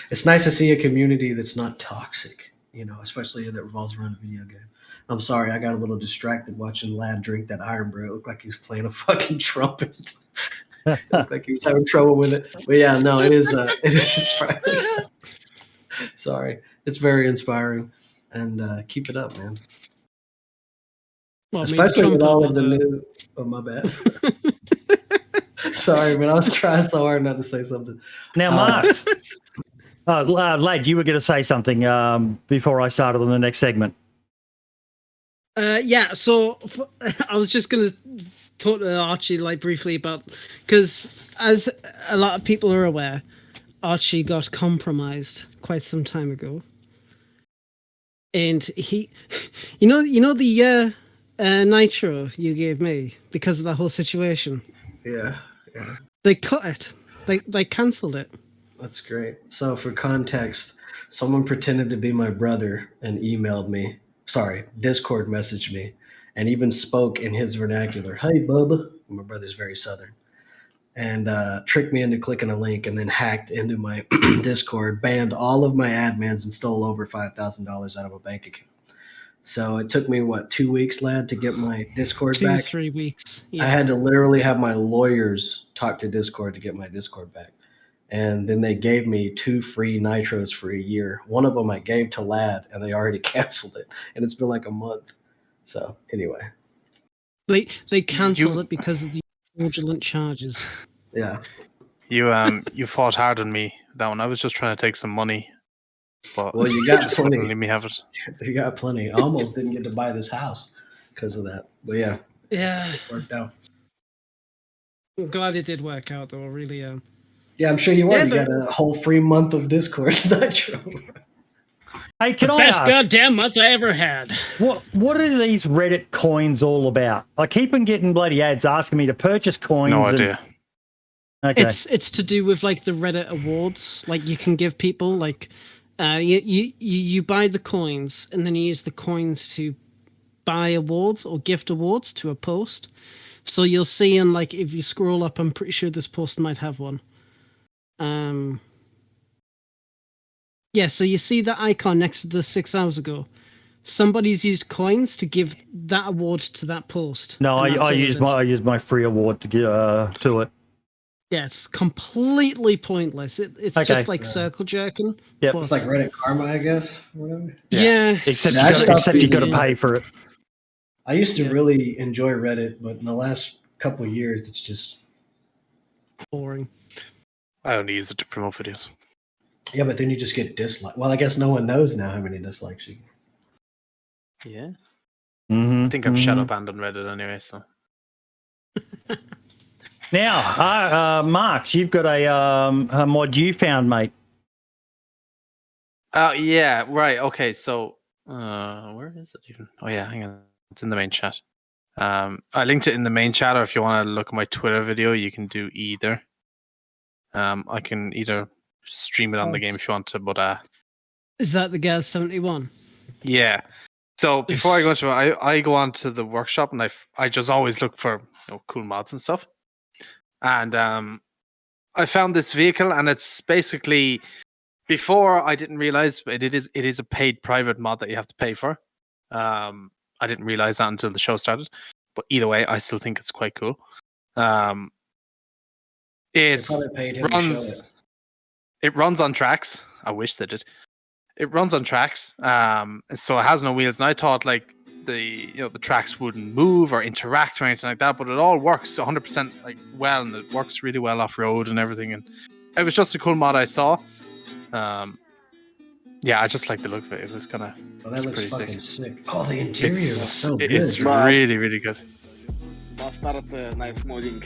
It's nice to see a community that's not toxic, especially that revolves around a video game. I'm sorry, I got a little distracted watching Lad drink that Iron Brew. It looked like he was playing a fucking trumpet. It looked like he was having trouble with it. But yeah, no, it is inspiring. Sorry, it's very inspiring, and keep it up, man. Well, especially with all of the new. Oh, my bad. Sorry, man, I was trying so hard not to say something. Now, Mark. Lad, you were going to say something before I started on the next segment. Yeah, so I was just going to talk to Archie briefly about, because as a lot of people are aware, Archie got compromised quite some time ago, and he, the nitro you gave me because of that whole situation. Yeah. They cut it. They cancelled it. That's great. So for context, someone pretended to be my brother and Discord messaged me and even spoke in his vernacular. Hey, Bubba. My brother's very Southern. And tricked me into clicking a link and then hacked into my Discord, banned all of my admins and stole over $5,000 out of a bank account. So it took me, 2 weeks, Lad, to get my Discord back? 3 weeks. Yeah. I had to literally have my lawyers talk to Discord to get my Discord back. And then they gave me 2 free nitros for a year. One of them I gave to Lad, and they already canceled it. And it's been like a month. So anyway. They canceled it because of the fraudulent charges. Yeah. You fought hard on me, that one. I was just trying to take some money. But well, you got plenty. Let me have it. You got plenty. I almost didn't get to buy this house because of that. But yeah. Yeah. It worked out. I'm glad it did work out, though. Really. Yeah, I'm sure you were. You got a whole free month of Discord Nitro. Hey, can I best ask? Goddamn month I ever had. What are these Reddit coins all about? I keep on getting bloody ads asking me to purchase coins. No idea. Okay. It's to do with like the Reddit awards. Like you can give people like you buy the coins and then you use the coins to buy awards or gift awards to a post. So you'll see, and like if you scroll up, I'm pretty sure this post might have one. Yeah, so you see that icon next to the 6 hours ago. Somebody's used coins to give that award to that post. No, I use my free award to get to it. Yeah, it's completely pointless. It's Okay. just like circle jerking. Yep. but- It's like Reddit Karma, I guess. Or whatever. Yeah. Except Yeah, you got to pay for it. I used to really enjoy Reddit, but in the last couple of years, it's just boring. I only use it to promote videos. yeah. But then you just get dislikes. Well, I guess no one knows now how many dislikes you get. Yeah. Mm-hmm. I think I'm shadow banned on Reddit anyway, so. Now, Mark, you've got a mod you found, mate. Yeah, right. Okay, so where is it even? Oh yeah, hang on. It's in the main chat. I linked it in the main chat, or if you want to look at my Twitter video, you can do either. I can either stream it on the game if you want to, but Is that the Gaz 71? yeah. So before I go into it, I go on to the workshop and I just always look for cool mods and stuff. And I found this vehicle, and it's basically, before I didn't realize it is a paid private mod that you have to pay for. I didn't realize that until the show started, but either way, I still think it's quite cool. It runs on tracks. I wish they did. It runs on tracks, so it has no wheels. And I thought like the tracks wouldn't move or interact or anything like that, but it all works 100% like well, and it works really well off road and everything. And it was just a cool mod I saw. Yeah, I just like the look of it. It was kind of pretty fucking sick. Oh, the interior is so good. It's really, really good. Bastard, nice modding.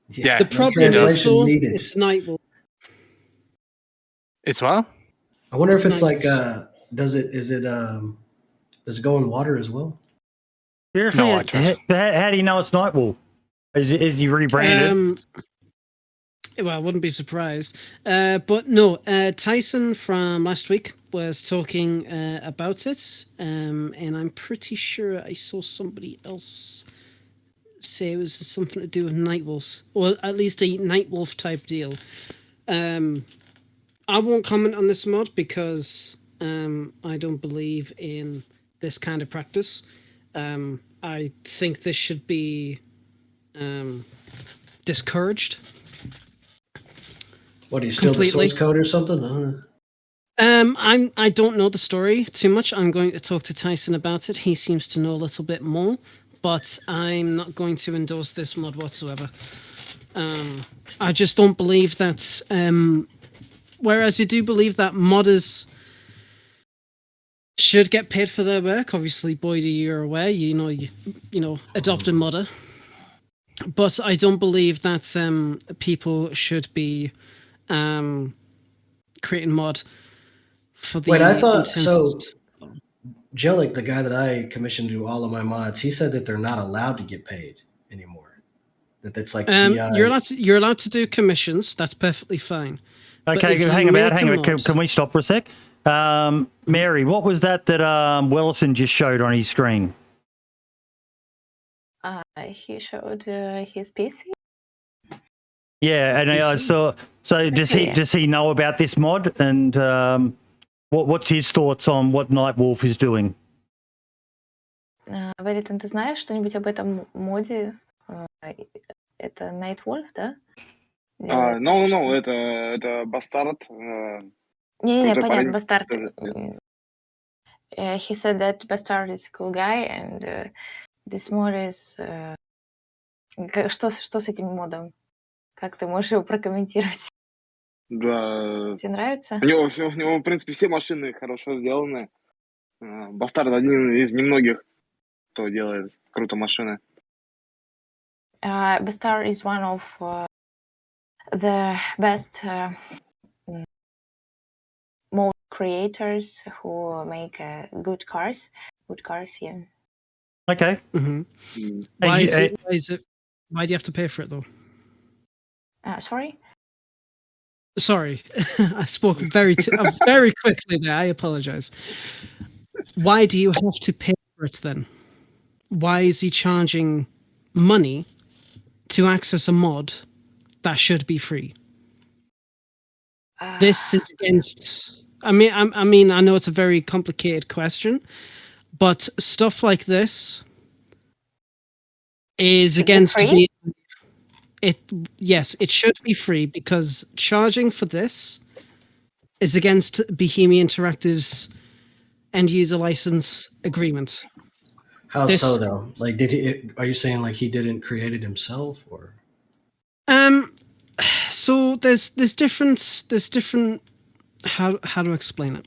Yeah. The problem is though, needed. it's Nightwolf. It's what? I wonder if It's it's like nice. does it go in water as well? Seriously, No, I tried. how do you know it's Nightwolf? Is he rebranded? Well, I wouldn't be surprised. But no, Tyson from last week was talking about it, and I'm pretty sure I saw somebody else say it was something to do with Nightwolves, or at least a Nightwolf type deal. I won't comment on this mod because I don't believe in this kind of practice. I think this should be discouraged. What, do you steal the Completely. source code or something? I don't know. I don't know the story too much. I'm going to talk to Tyson about it. He seems to know a little bit more, but I'm not going to endorse this mod whatsoever. I just don't believe that. Whereas you do believe that modders should get paid for their work. Obviously, Boydie, you're aware. You know, adopt a modder. But I don't believe that people should be creating mod for the. Wait, I thought so. intensest- Jellic, the guy that I commissioned to do all of my mods, he said that they're not allowed to get paid anymore. That it's like you're allowed to do commissions. That's perfectly fine. But Okay, if you hang make on. a mod- Can we stop for a sec? Mary, what was that Welliton just showed on his screen? He showed his PC. Yeah, and I saw. So does he know about this mod? And what's his thoughts on what Nightwolf is doing? Welliton, ты знаешь что-нибудь об этом моде? Это Nightwolf, да? No, это Бастард. Не, Крутой понятно, парень. Bastard. He said that Bastard is a cool guy, and this mod is... Что с этим модом? Как ты можешь его прокомментировать? Да. Тебе нравится? У него, в принципе, все машины хорошо сделаны. Бастард один из немногих, кто делает круто машины. Bastard is one of the best mod creators who make good cars. Good cars, yeah. Okay. Mhm. Mm. Why you- is it? Why do you have to pay for it though? Sorry? Sorry, I spoke very quickly there. I apologize. Why do you have to pay for it then? Why is he charging money to access a mod that should be free? This is against. I mean, I know it's a very complicated question, but stuff like this is against free? Yes, it should be free because charging for this is against Bohemia Interactive's end user license agreement. How so though? Like, did he? Are you saying like he didn't create it himself, or? So there's different. How to explain it?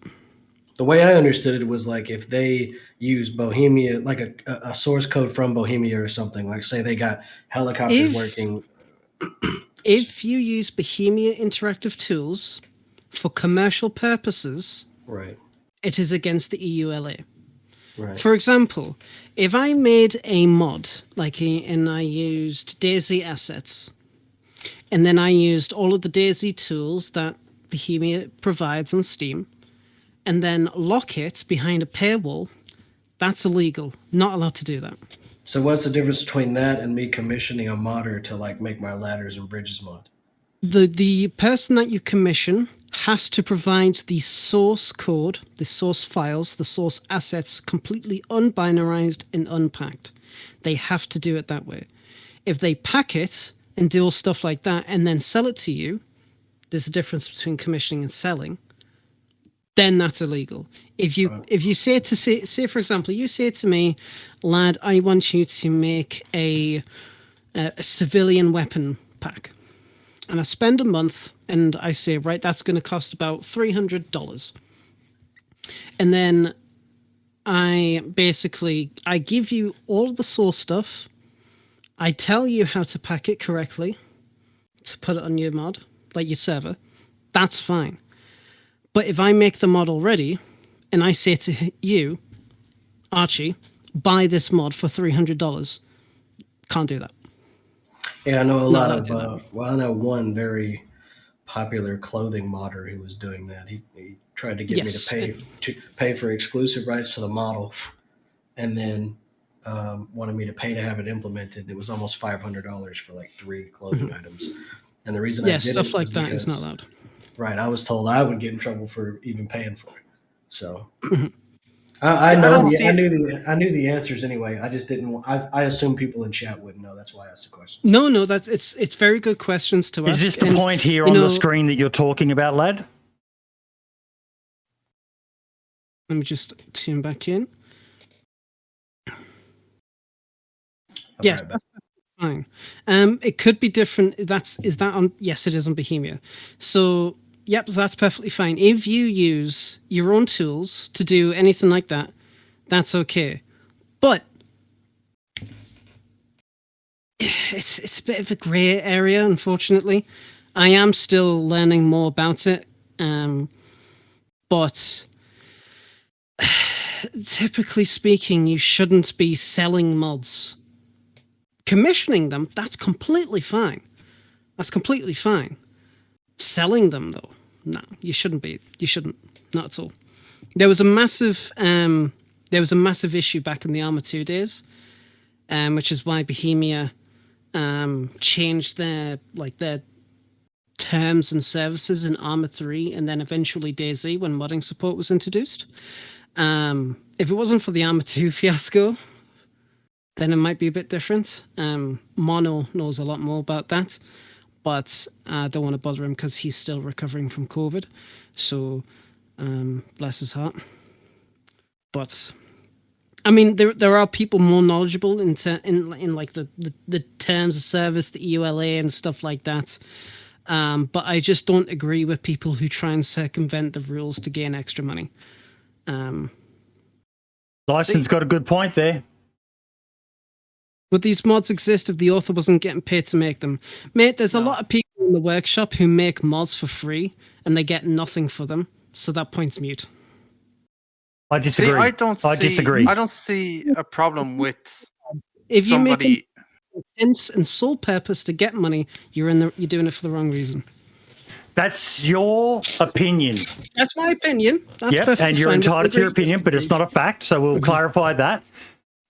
The way I understood it was like if they use Bohemia, like a source code from Bohemia or something, like say they got helicopters working. If you use Bohemia Interactive tools for commercial purposes, right, it is against the EULA. Right. For example, if I made a mod, and I used DayZ assets, and then I used all of the DayZ tools that Bohemia provides on Steam, and then lock it behind a paywall, that's illegal. Not allowed to do that. So what's the difference between that and me commissioning a modder to like make my ladders and bridges mod? The person that you commission has to provide the source code, the source files, the source assets completely unbinarized and unpacked. They have to do it that way. If they pack it and do all stuff like that and then sell it to you, there's a difference between commissioning and selling. Then that's illegal. If you say for example, you say to me, lad, I want you to make a civilian weapon pack, and I spend a month, and I say, right, that's going to cost about $300, and then I give you all the source stuff. I tell you how to pack it correctly to put it on your mod, like your server. That's fine. But if I make the mod already, and I say to you, Archie, buy this mod for $300, can't do that. Yeah, I know a lot of. I know one very popular clothing modder who was doing that. He tried to get me to pay for exclusive rights to the model, and then wanted me to pay to have it implemented. It was almost $500 for like 3 clothing items. And the reason I did stuff it like was that because, is not allowed. Right, I was told I would get in trouble for even paying for it. So I knew the answers anyway. I just didn't. I assume people in chat wouldn't know. That's why I asked the question. No, it's very good questions to ask. Is this the point here on the screen that you're talking about, lad? Let me just tune back in. Yes, that's fine. It could be different. Is that on? Yes, it is on Bohemia. So, yep, that's perfectly fine. If you use your own tools to do anything like that, that's okay. But it's a bit of a grey area, unfortunately. I am still learning more about it. But typically speaking, you shouldn't be selling mods. Commissioning them, that's completely fine. That's completely fine. Selling them, though, no, you shouldn't be. You shouldn't. Not at all. There was a massive issue back in the Arma 2 days, which is why Bohemia changed their terms and services in Arma 3 and then eventually DayZ when modding support was introduced. If it wasn't for the Arma 2 fiasco, then it might be a bit different. Mono knows a lot more about that, but I don't want to bother him because he's still recovering from COVID. So, bless his heart. But I mean, there are people more knowledgeable in like the terms of service, the EULA and stuff like that. But I just don't agree with people who try and circumvent the rules to gain extra money. Lyson's got a good point there. Would these mods exist if the author wasn't getting paid to make them? Mate, there's a lot of people in the workshop who make mods for free and they get nothing for them. So that point's mute. I disagree. I disagree. I don't see a problem with if somebody. intense and sole purpose to get money, you're doing it for the wrong reason. That's your opinion. That's my opinion. That's perfectly and you're fine. entitled to your opinion, but it's not a fact, so we'll clarify that.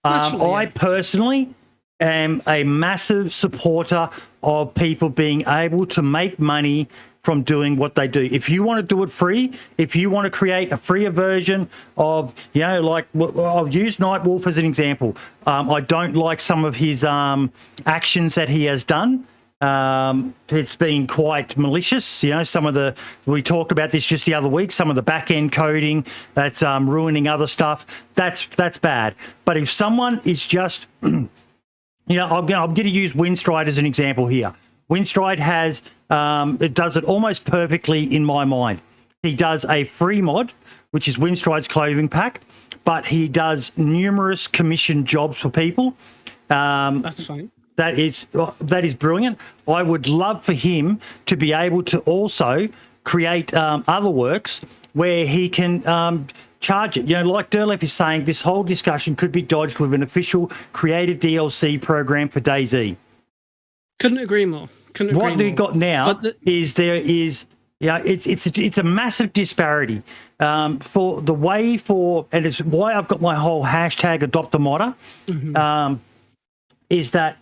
Naturally, I personally am a massive supporter of people being able to make money from doing what they do. If you want to do it free, if you want to create a freer version of, like, I'll use Nightwolf as an example. I don't like some of his actions that he has done. It's been quite malicious. Some of we talked about this just the other week, some of the back end coding that's ruining other stuff. That's bad. But if someone is just, I'm going to use Windstride as an example here. Windstride has, it does it almost perfectly in my mind. He does a free mod, which is Windstride's clothing pack, but he does numerous commission jobs for people. That's fine. That is brilliant. I would love for him to be able to also create other works where he can charge it. Like Derlef is saying, this whole discussion could be dodged with an official created DLC program for DayZ. Couldn't agree more. What we've got now is it's a massive disparity for the way and it's why I've got my whole hashtag adopt a modder. Is that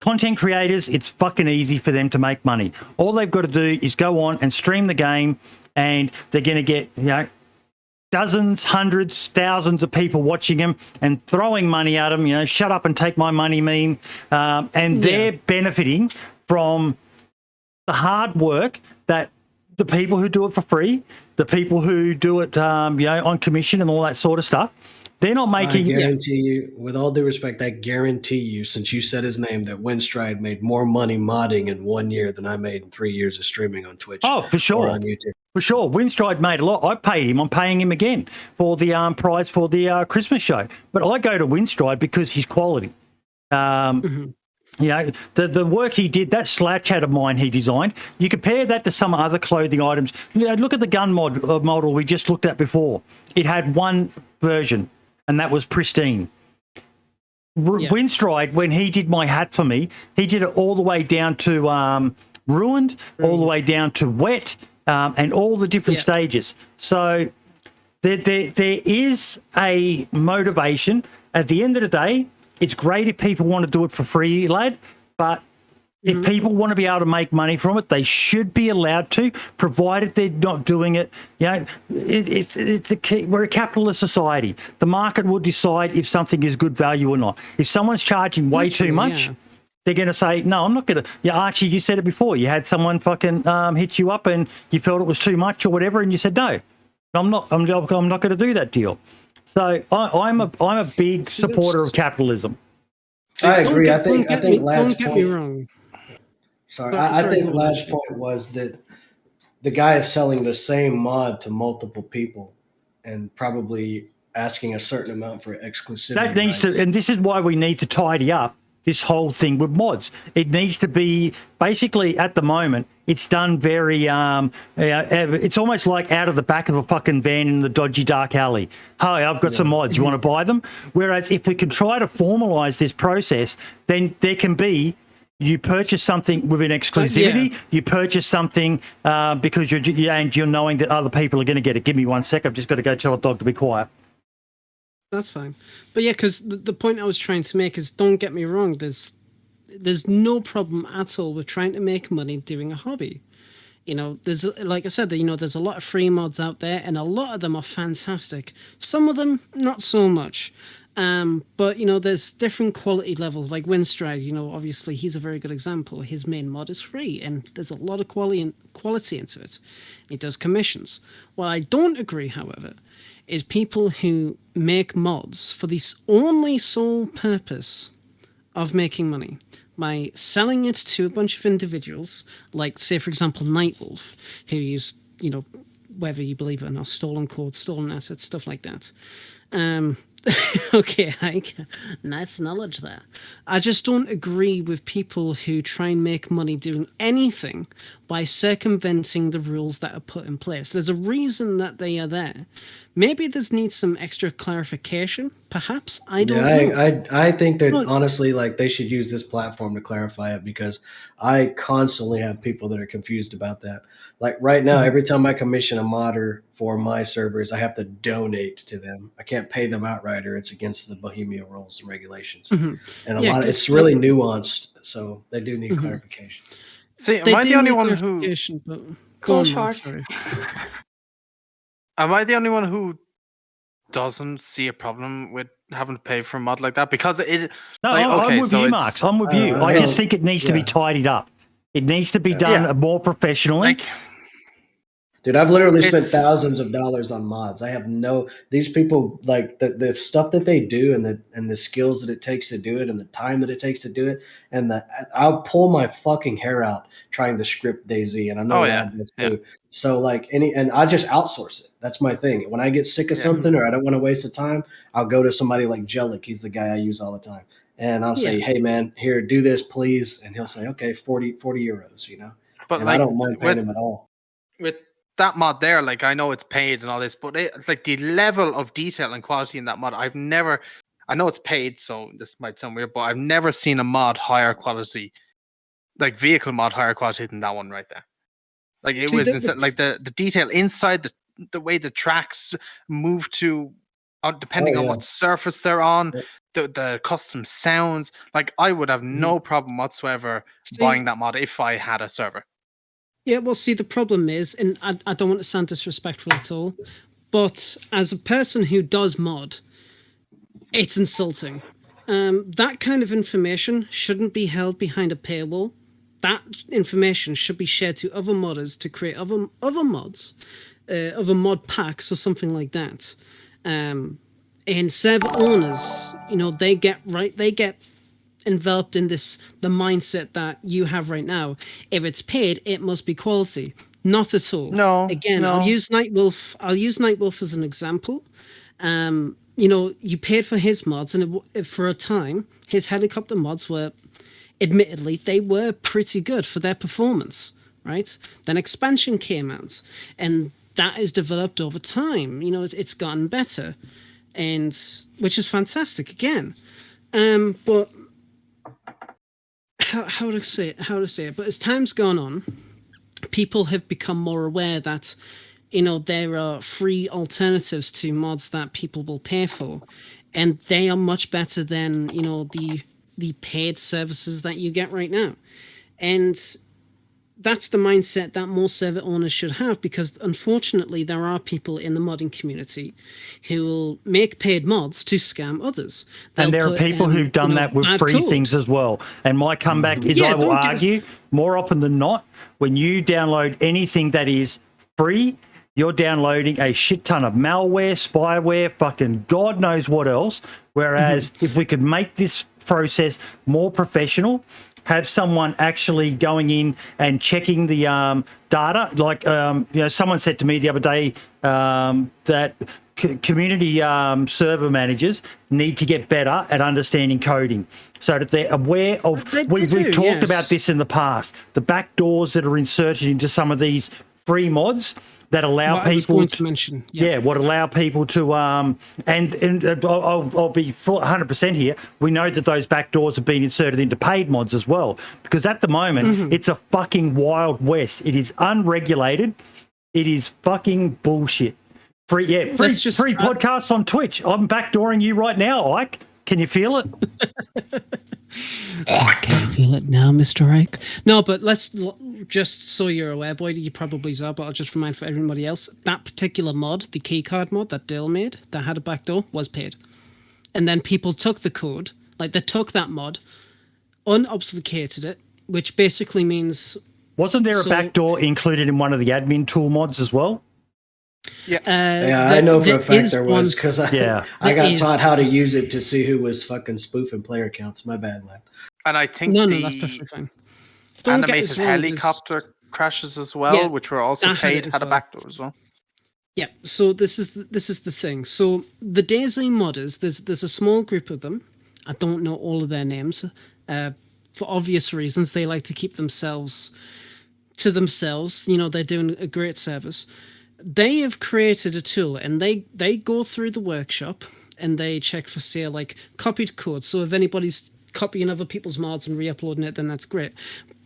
content creators, it's fucking easy for them to make money. All they've got to do is go on and stream the game, and they're going to get, dozens, hundreds, thousands of people watching them and throwing money at them, shut up and take my money meme. And they're benefiting from the hard work that the people who do it for free, the people who do it, on commission and all that sort of stuff, they're not making. I guarantee you, with all due respect, I guarantee you, since you said his name, that Windstride made more money modding in 1 year than I made in 3 years of streaming on Twitch. Oh, for sure. Or on YouTube. For sure. Windstride made a lot. I paid him. I'm paying him again for the prize for the Christmas show. But I go to Windstride because he's quality. The work he did, that slouch hat of mine he designed, you compare that to some other clothing items. Look at the gun model we just looked at before. It had one version, and that was pristine. Windstride, when he did my hat for me, he did it all the way down to ruined, all the way down to wet, and all the different stages. So there is a motivation. At the end of the day, it's great if people want to do it for free, lad, but if people want to be able to make money from it, they should be allowed to, provided they're not doing it. It's a key. We're a capitalist society. The market will decide if something is good value or not. If someone's charging way too much, they're going to say, no, I'm not going to. Yeah, Archie, you said it before. You had someone fucking hit you up and you felt it was too much or whatever, and you said, no, I'm not going to do that deal. So I'm a big supporter of capitalism. I agree. I think Lad's don't get me wrong. Sorry, I think Lad's point was that the guy is selling the same mod to multiple people and probably asking a certain amount for exclusivity. That needs to, and this is why we need to tidy up this whole thing with mods. It needs to be basically at the moment. It's done very. It's almost like out of the back of a fucking van in the dodgy dark alley. Hey, I've got some mods. You want to buy them? Whereas if we can try to formalise this process, then there can be. You purchase something with an exclusivity. You purchase something because you're knowing that other people are going to get it. Give me 1 sec. I've just got to go tell a dog to be quiet. That's fine. But because the point I was trying to make is, don't get me wrong, there's no problem at all with trying to make money doing a hobby. There's, like I said, there's a lot of free mods out there, and a lot of them are fantastic. Some of them, not so much. But there's different quality levels, like Windstride, obviously he's a very good example. His main mod is free, and there's a lot of quality into it. He does commissions. What I don't agree, however, is people who make mods for the only sole purpose of making money by selling it to a bunch of individuals, like, say, for example, Nightwolf, who use, whether you believe it or not, stolen code, stolen assets, stuff like that. Okay, Ike. Nice knowledge there. I just don't agree with people who try and make money doing anything by circumventing the rules that are put in place. There's a reason that they are there. Maybe this needs some extra clarification, perhaps. I don't know. I think that But- honestly, like they should use this platform to clarify it because I constantly have people that are confused about that. Like right now, every time I commission a modder for my servers, I have to donate to them. I can't pay them outright, or it's against the Bohemia rules and regulations. Mhm. And Yeah, it's 'cause, really nuanced, so they do need clarification. See, They am I do the only need one who? clarification, but go Cool on, Mark, shorts. sorry. Am I the only one who doesn't see a problem with having to pay for a mod like that? Because it. No, like, I'm okay, with so you, it's- Marks. I'm with you. I I just don't- think it needs to be yeah. tidied up. It needs to be done Yeah. more professionally. Like, Dude, I've literally spent It's- thousands of dollars on mods. I have these people like the stuff that they do and the skills that it takes to do it and the time that it takes to do it. And I'll pull my fucking hair out trying to script DayZ, and I know Oh, that yeah, does yeah. too. So like and I just outsource it. That's my thing. When I get sick of Yeah. something or I don't want to waste the time, I'll go to somebody like Jellic. He's the guy I use all the time. And I'll say, Yeah. hey man, here, do this, please. And he'll say, okay, 40 euros, you know? but And like, I don't mind paying with, him at all. with that mod there, like I know it's paid and all this, but like the level of detail and quality in that mod, I've never. I know it's paid, so this might sound weird, but I've never seen a mod higher quality, like vehicle mod higher quality than that one right there. Like it See, was the- insane. Like the detail inside, the way the tracks move to, depending on yeah. what surface they're on, Yeah. the custom sounds. Like I would have no problem whatsoever See- buying that mod if I had a server. Yeah, well, see, the problem is, and I don't want to sound disrespectful at all, but as a person who does mod, it's insulting. That kind of information shouldn't be held behind a paywall. That information should be shared to other modders to create other mods, other mod packs or something like that. And server owners, they get enveloped in the mindset that you have right now. If it's paid, it must be quality. Not at all. No, Again, no. I'll use Nightwolf as an example. You paid for his mods, and for a time, his helicopter mods were, admittedly, they were pretty good for their performance, right? Then expansion came out, and that is developed over time. It's gotten better, and which is fantastic again. But how to say it? But as time's gone on, people have become more aware that there are free alternatives to mods that people will pay for, and they are much better than the paid services that you get right now. And that's the mindset that more server owners should have, because unfortunately there are people in the modding community who will make paid mods to scam others. And They'll there are put, people who've done that with bad free code. things as well. And my comeback is Yeah, I will don't get us- argue more often than not, when you download anything that is free, you're downloading a shit ton of malware, spyware, fucking God knows what else. Whereas if we could make this process more professional, have someone actually going in and checking the data. Like, someone said to me the other day that community server managers need to get better at understanding coding so that they're aware of... We've talked yes. about this in the past. The back doors that are inserted into some of these free mods that allow What I was people going to mention. yeah, what allow people to and I'll be full 100% here. We know that those back doors have been inserted into paid mods as well, because at the moment it's a fucking wild west. It is unregulated. It is fucking bullshit. Free podcasts on Twitch. I'm backdooring you right now, Ike. Can you feel it? Can you feel it now, Mr. Ike? No, but just so you're aware, boy, you probably are, but I'll just remind for everybody else, that particular mod, the keycard mod that Dale made, that had a backdoor, was paid. And then people took the code, like they took that mod, unobfuscated it, which basically means... Wasn't there a backdoor included in one of the admin tool mods as well? I know for a fact there was, because I got taught how to use it to see who was fucking spoofing player counts. My bad, lad. And I think No, that's perfectly fine. Don't get animated us wrong, helicopter crashes as well, which were also that had it paid, as had a well. backdoor as well. Yeah, so this is the thing. So the DayZ modders, there's a small group of them. I don't know all of their names. For obvious reasons, they like to keep themselves to themselves. They're doing a great service. They have created a tool, and they go through the workshop and they check for, say, like copied code. So if anybody's copying other people's mods and re-uploading it, then that's great.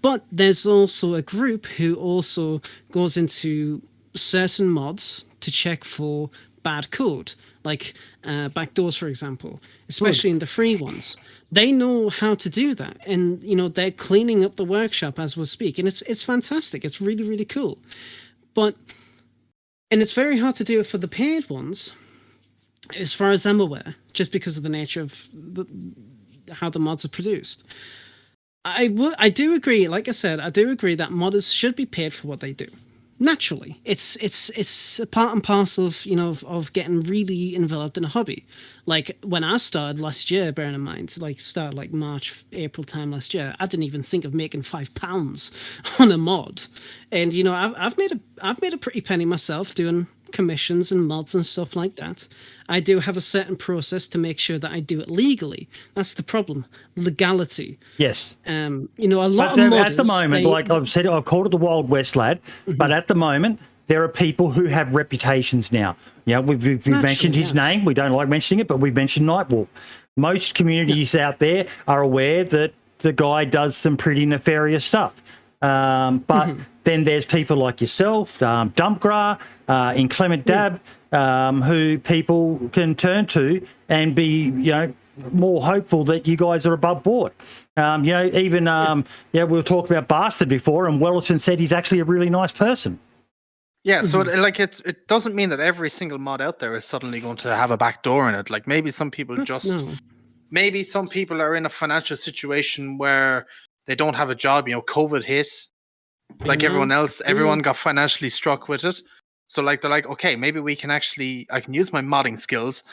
But there's also a group who also goes into certain mods to check for bad code, like backdoors, for example, especially in the free ones. They know how to do that, and they're cleaning up the workshop as we speak, and it's fantastic. It's really, really cool. And it's very hard to do it for the paid ones, as far as I'm aware, just because of the nature of how the mods are produced. I do agree, like I said, I do agree that modders should be paid for what they do. Naturally, it's a part and parcel of getting really enveloped in a hobby. Like when I started last year, bearing in mind, started like March, April time last year, I didn't even think of making £5 on a mod, and I've made a pretty penny myself doing commissions and mods and stuff like that. I do have a certain process to make sure that I do it legally. That's the problem, legality. Yes. A lot But of modders, at the moment, like I've said, I've called it the Wild West, lad. But at the moment, there are people who have reputations now. We've mentioned his name. We don't like mentioning it, but we've mentioned Nightwolf. Most communities out there are aware that the guy does some pretty nefarious stuff. But then there's people like yourself, Dumpgra, Inclement Dab, who people can turn to and be, more hopeful that you guys are above board. We were talking about Bastard before, and Welliton said he's actually a really nice person. Yeah, so it doesn't mean that every single mod out there is suddenly going to have a backdoor in it. Like maybe some people maybe some people are in a financial situation where they don't have a job. COVID hit, like everyone else. Everyone got financially struck with it. So they're like, okay, maybe I can use my modding skills,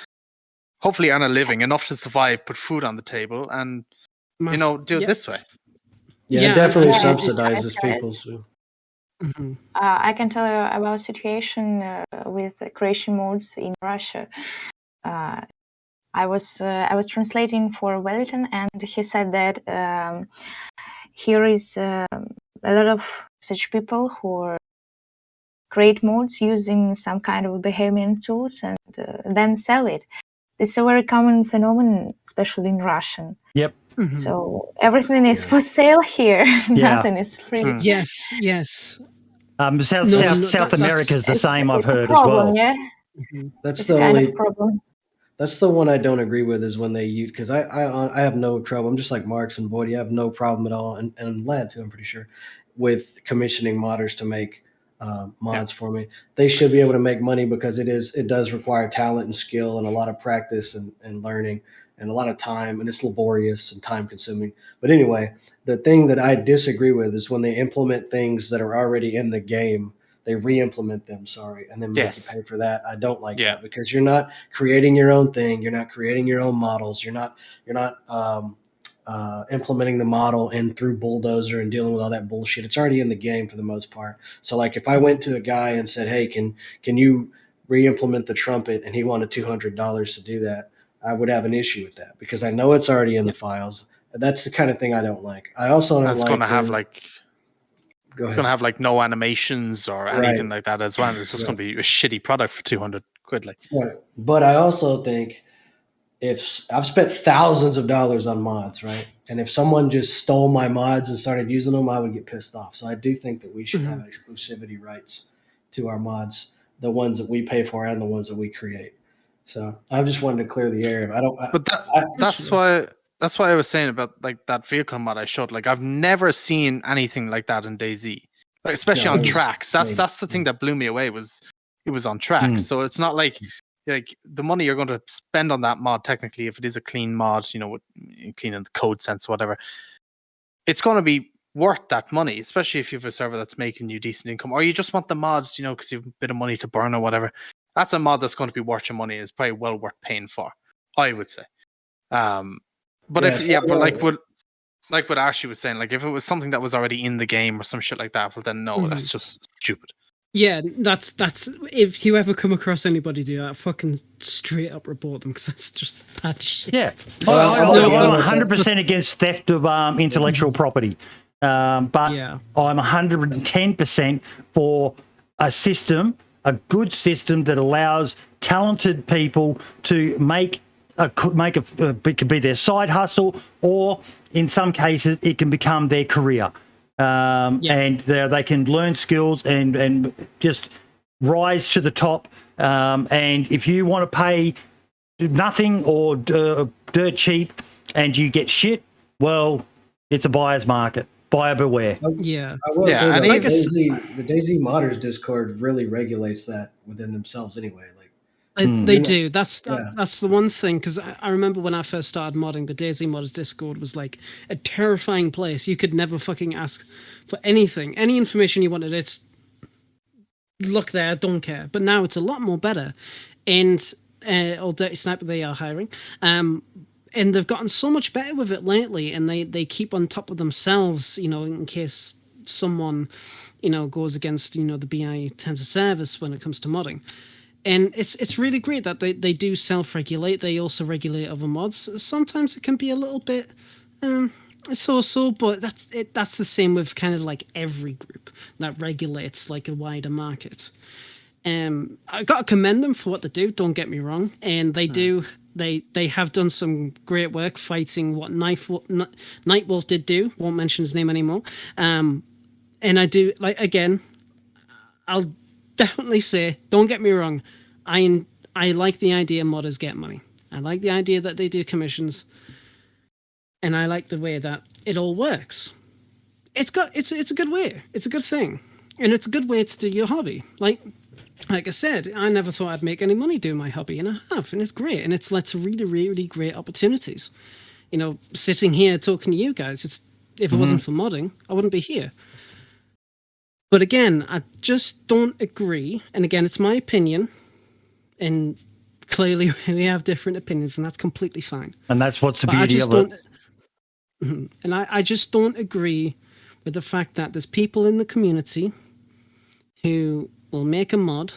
hopefully earn a living enough to survive, put food on the table, and do it this way. Yeah, it definitely subsidizes people's. I can tell you about situation with creation modes in Russia. I was translating for Welliton, and he said that here is a lot of such people who create modes using some kind of behavior tools and then sell it. It's a very common phenomenon, especially in Russian. Yep. So everything is for sale here. Nothing is free. Yes. South America is the same. I've heard problem, as well. Yeah. That's It's the kind only of problem. That's the one I don't agree with, is when they use, because I have no trouble. I'm just like Marks and Voidy. I have no problem at all, and Lad too, I'm pretty sure, with commissioning modders to make mods for me. They should be able to make money because it does require talent and skill and a lot of practice and learning and a lot of time, and it's laborious and time consuming. But anyway, the thing that I disagree with is when they implement things that are already in the game. They re-implement them, and then make you pay for that. I don't like that, because you're not creating your own thing. You're not creating your own models. You're not implementing the model in through Bulldozer and dealing with all that bullshit. It's already in the game for the most part. So like if I went to a guy and said, hey, can you re-implement the trumpet, and he wanted $200 to do that, I would have an issue with that, because I know it's already in the files. That's the kind of thing I don't like. I also don't like. Going to have it's going to have no animations or anything like that as well. It's just going to be a shitty product for 200 quid. Right. But I also think if I've spent thousands of dollars on mods, right? And if someone just stole my mods and started using them, I would get pissed off. So I do think that we should have exclusivity rights to our mods, the ones that we pay for and the ones that we create. So I just wanted to clear the air. That's why I was saying about that vehicle mod I showed. I've never seen anything like that in DayZ, especially on tracks. That's the thing that blew me away, was it was on tracks. So it's not like the money you're going to spend on that mod, technically, if it is a clean mod, with clean in the code sense or whatever, it's going to be worth that money, especially if you have a server that's making you decent income, or you just want the mods, because you have a bit of money to burn or whatever. That's a mod that's going to be worth your money, and it's probably well worth paying for, I would say. But like what Archie was saying, if it was something that was already in the game or some shit like that, well then no, that's just stupid. Yeah, that's if you ever come across anybody do that, fucking straight up report them, because that's just bad shit. Yeah, I'm 100% against theft of intellectual property, but I'm 110% for a system, a good system that allows talented people to make it could be their side hustle, or in some cases it can become their career. And they can learn skills and just rise to the top. And if you want to pay nothing or dirt cheap and you get shit, well, it's a buyer's market. Buyer beware. Yeah. I will say and that even- the DayZ modders Discord really regulates that within themselves anyway. They do. That's the one thing, because I remember when I first started modding, the DayZ modders Discord was like a terrifying place. You could never fucking ask for anything, any information you wanted. It's look there, don't care. But now it's a lot more better, and Old Dirty Sniper, they are hiring. And they've gotten so much better with it lately, and they keep on top of themselves, in case someone, goes against, the BI terms of service when it comes to modding. And it's really great that they do self-regulate. They also regulate other mods. Sometimes it can be a little bit so-so, but that's the same with kind of like every group that regulates like a wider market. I got to commend them for what they do, don't get me wrong. And they do... They have done some great work fighting what Nightwolf did do. Won't mention his name anymore. And I do, again, I'll definitely say, don't get me wrong, I like the idea modders get money. I like the idea that they do commissions. And I like the way that it all works. It's a good way. It's a good thing. And it's a good way to do your hobby. Like I said, I never thought I'd make any money doing my hobby, and I have, and it's great. And it's led to really, really great opportunities. Sitting here talking to you guys, if it wasn't for modding, I wouldn't be here. But again, I just don't agree. And again, it's my opinion. And clearly we have different opinions, and that's completely fine. And that's what's the beauty of it. And I just don't agree with the fact that there's people in the community who will make a mod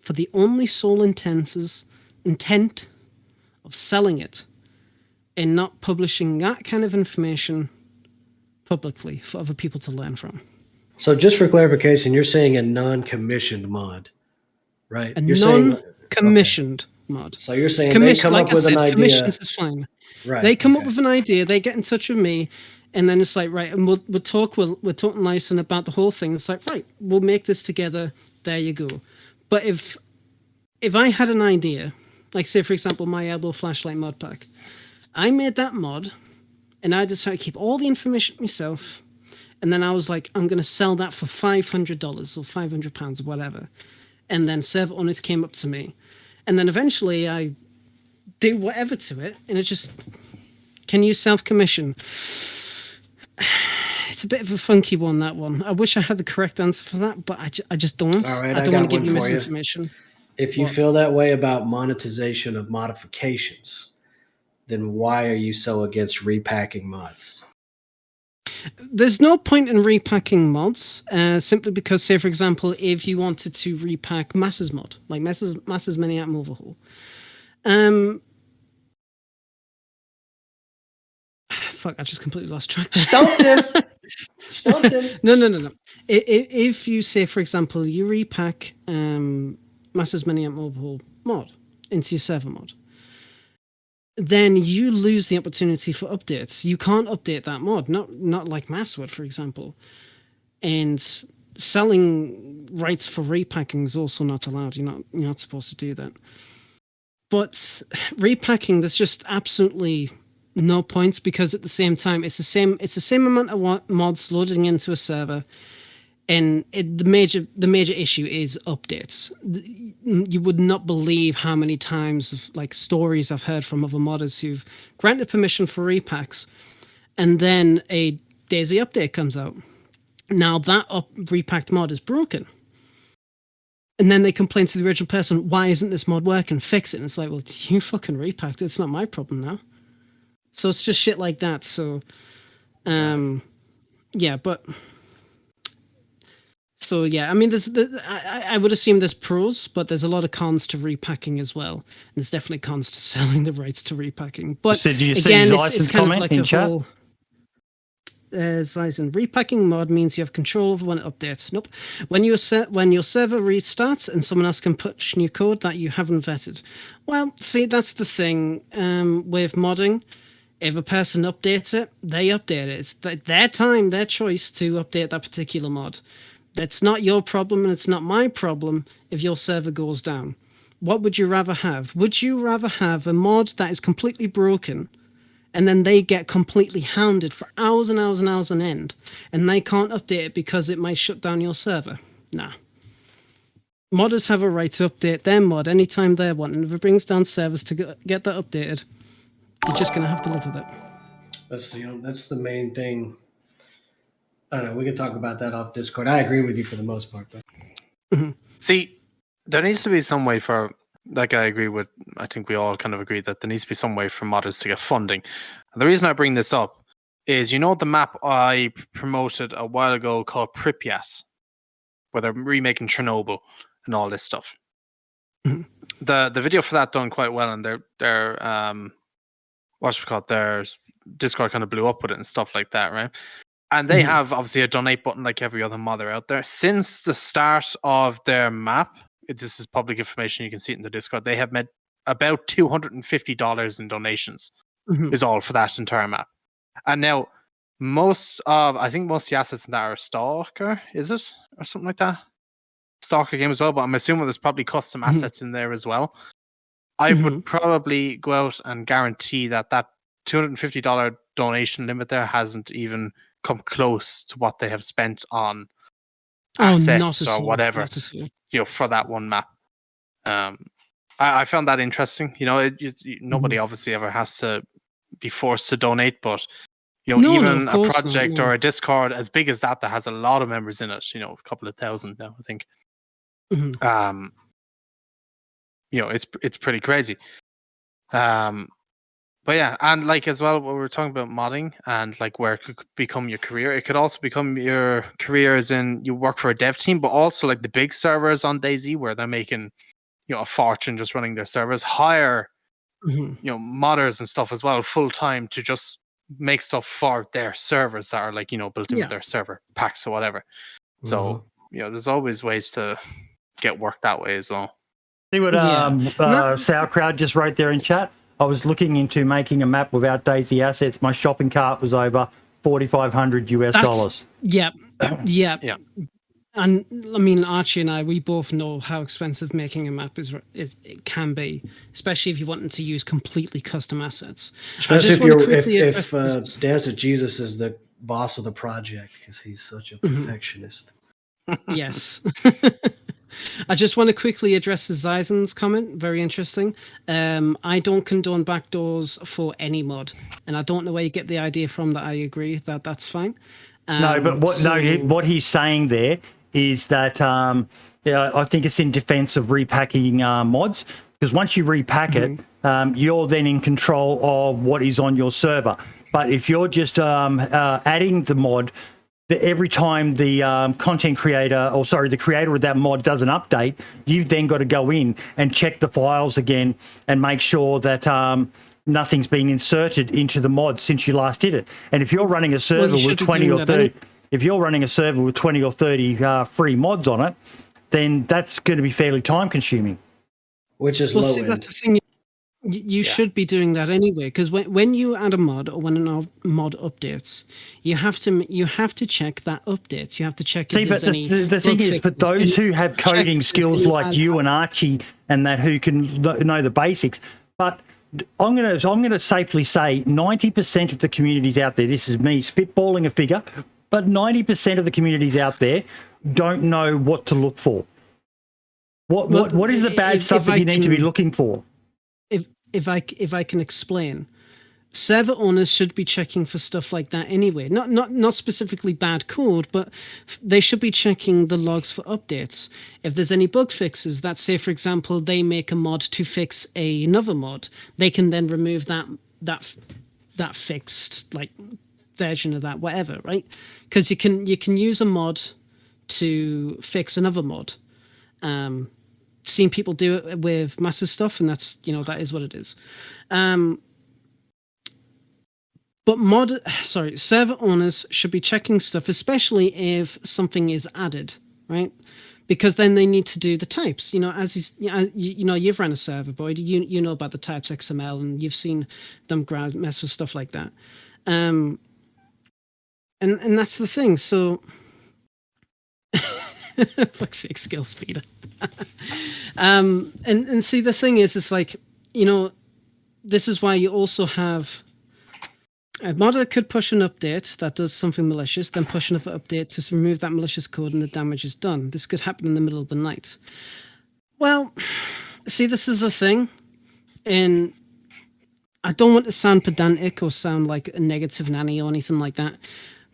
for the only sole intent of selling it and not publishing that kind of information publicly for other people to learn from. So just for clarification, you're saying a non-commissioned mod, right? You're non-commissioned mod. So you're saying they come up with an idea. Commissions is fine. Right. They come up with an idea, they get in touch with me, and then it's like, right, and we're talking nice and about the whole thing. It's like, right, we'll make this together. There you go. But if I had an idea, like say, for example, my elbow flashlight mod pack, I made that mod, and I decided to keep all the information myself, and then I was like, I'm going to sell that for $500 or £500 or whatever. And then server owners came up to me. And then eventually I do whatever to it, and it just, can you self-commission? It's a bit of a funky one, that one. I wish I had the correct answer for that, but I just don't. All right, I don't want to give you misinformation. If you feel that way about monetization of modifications, then why are you so against repacking mods? There's no point in repacking mods, simply because, say, for example, if you wanted to repack Masses mod, like Masses Miniatum Overhaul, fuck, I just completely lost track. Stumped him. No. If you say, for example, you repack Masses Miniatum Overhaul mod into your server mod, then you lose the opportunity for updates. You can't update that mod, not like Mass would, for example. And selling rights for repacking is also not allowed. You're not supposed to do that. But repacking, there's just absolutely no points, because at the same time it's the same amount of mods loading into a server, and the major issue is updates. You would not believe how many times of like stories I've heard from other modders who've granted permission for repacks, and then a DayZ update comes out. Now that repacked mod is broken, and then they complain to the original person, why isn't this mod working? Fix it. And it's like, well, you fucking repacked it. It's not my problem now. So it's just shit like that. So, yeah, but... So, yeah, I mean, I would assume there's pros, but there's a lot of cons to repacking as well. And there's definitely cons to selling the rights to repacking. But so do you again, see it's kind of like in a chat? whole... Zyzen. Repacking mod means you have control over when it updates. Nope. When your server restarts and someone else can push new code that you haven't vetted. Well, see, that's the thing with modding. If a person updates it, they update it. It's their time, their choice to update that particular mod. That's not your problem, and it's not my problem if your server goes down. What would you rather have? Would you rather have a mod that is completely broken, and then they get completely hounded for hours and hours and hours on end, and they can't update it because it might shut down your server? Nah. Modders have a right to update their mod anytime they want, and if it brings down servers to get that updated, you're just going to have to live with it. That's the main thing. I don't know. We can talk about that off Discord. I agree with you for the most part, though. See, there needs to be some way for, like, I think we all kind of agree that there needs to be some way for modders to get funding. And the reason I bring this up is, the map I promoted a while ago called Pripyat, where they're remaking Chernobyl and all this stuff. The video for that done quite well, and their Discord kind of blew up with it and stuff like that, right? And they have obviously a donate button like every other modder out there. Since the start of their map, this is public information, you can see it in the Discord, they have made about $250 in donations, is all for that entire map. And now, I think most of the assets in that are Stalker, is it? Or something like that? Stalker game as well, but I'm assuming there's probably custom assets in there as well. I would probably go out and guarantee that $250 donation limit there hasn't even come close to what they have spent on assets or whatever, for that one map. I found that interesting. Nobody obviously ever has to be forced to donate, but even a project or a Discord as big as that has a lot of members in it, a couple of thousand now, I think. It's pretty crazy. But yeah, and like as well, when we're talking about modding and like where it could become your career, it could also become your career as in you work for a dev team, but also like the big servers on DayZ where they're making, a fortune just running their servers, hire, modders and stuff as well full time to just make stuff for their servers that are like, built in with their server packs or whatever. So, there's always ways to get work that way as well. See what Sauerkraut just wrote there in chat? I was looking into making a map without DayZ assets. My shopping cart was over $4,500 US. Yeah. And I mean, Archie and I, we both know how expensive making a map it can be, especially if you wanted to use completely custom assets. Especially if DanceofJesus is the boss of the project, because he's such a perfectionist. Yes. I just want to quickly address the Zyzen's comment. Very interesting. I don't condone backdoors for any mod, and I don't know where you get the idea from. That I agree that's fine. What he's saying there is that I think it's in defense of repacking mods, because once you repack it, you're then in control of what is on your server. But if you're just adding the mod, every time the the creator of that mod does an update, you've then got to go in and check the files again and make sure that nothing's been inserted into the mod since you last did it. And if you're running a server with 20 or 30, if you're running a server with 20 or 30 free mods on it, then that's going to be fairly time consuming. Which is low end. That's the thing. You should be doing that anyway, because when you add a mod or when a mod updates, you have to check that updates. You have to check. See, but the thing is, but those who have coding skills like you and Archie and that who can know the basics, but I'm going to safely say 90% of the communities out there. This is me spitballing a figure, but 90% of the communities out there don't know what to look for. What is the bad stuff that you need to be looking for? If I can explain, server owners should be checking for stuff like that anyway. Not specifically bad code, but they should be checking the logs for updates. If there's any bug fixes, that say for example they make a mod to fix another mod, they can then remove that fixed like version of that whatever, right? Because you can use a mod to fix another mod. Seen people do it with massive stuff, and that's that is what it is. But server owners should be checking stuff, especially if something is added, right? Because then they need to do the types. As you've run a server, Boyd. You know about the types XML, and you've seen them mess with stuff like that. And that's the thing. So, fuck's sake, skill speeder. And see, the thing is, it's like, this is why you also have. A modder could push an update that does something malicious, then push another update to remove that malicious code, and the damage is done. This could happen in the middle of the night. Well, see, this is the thing, and I don't want to sound pedantic or sound like a negative nanny or anything like that,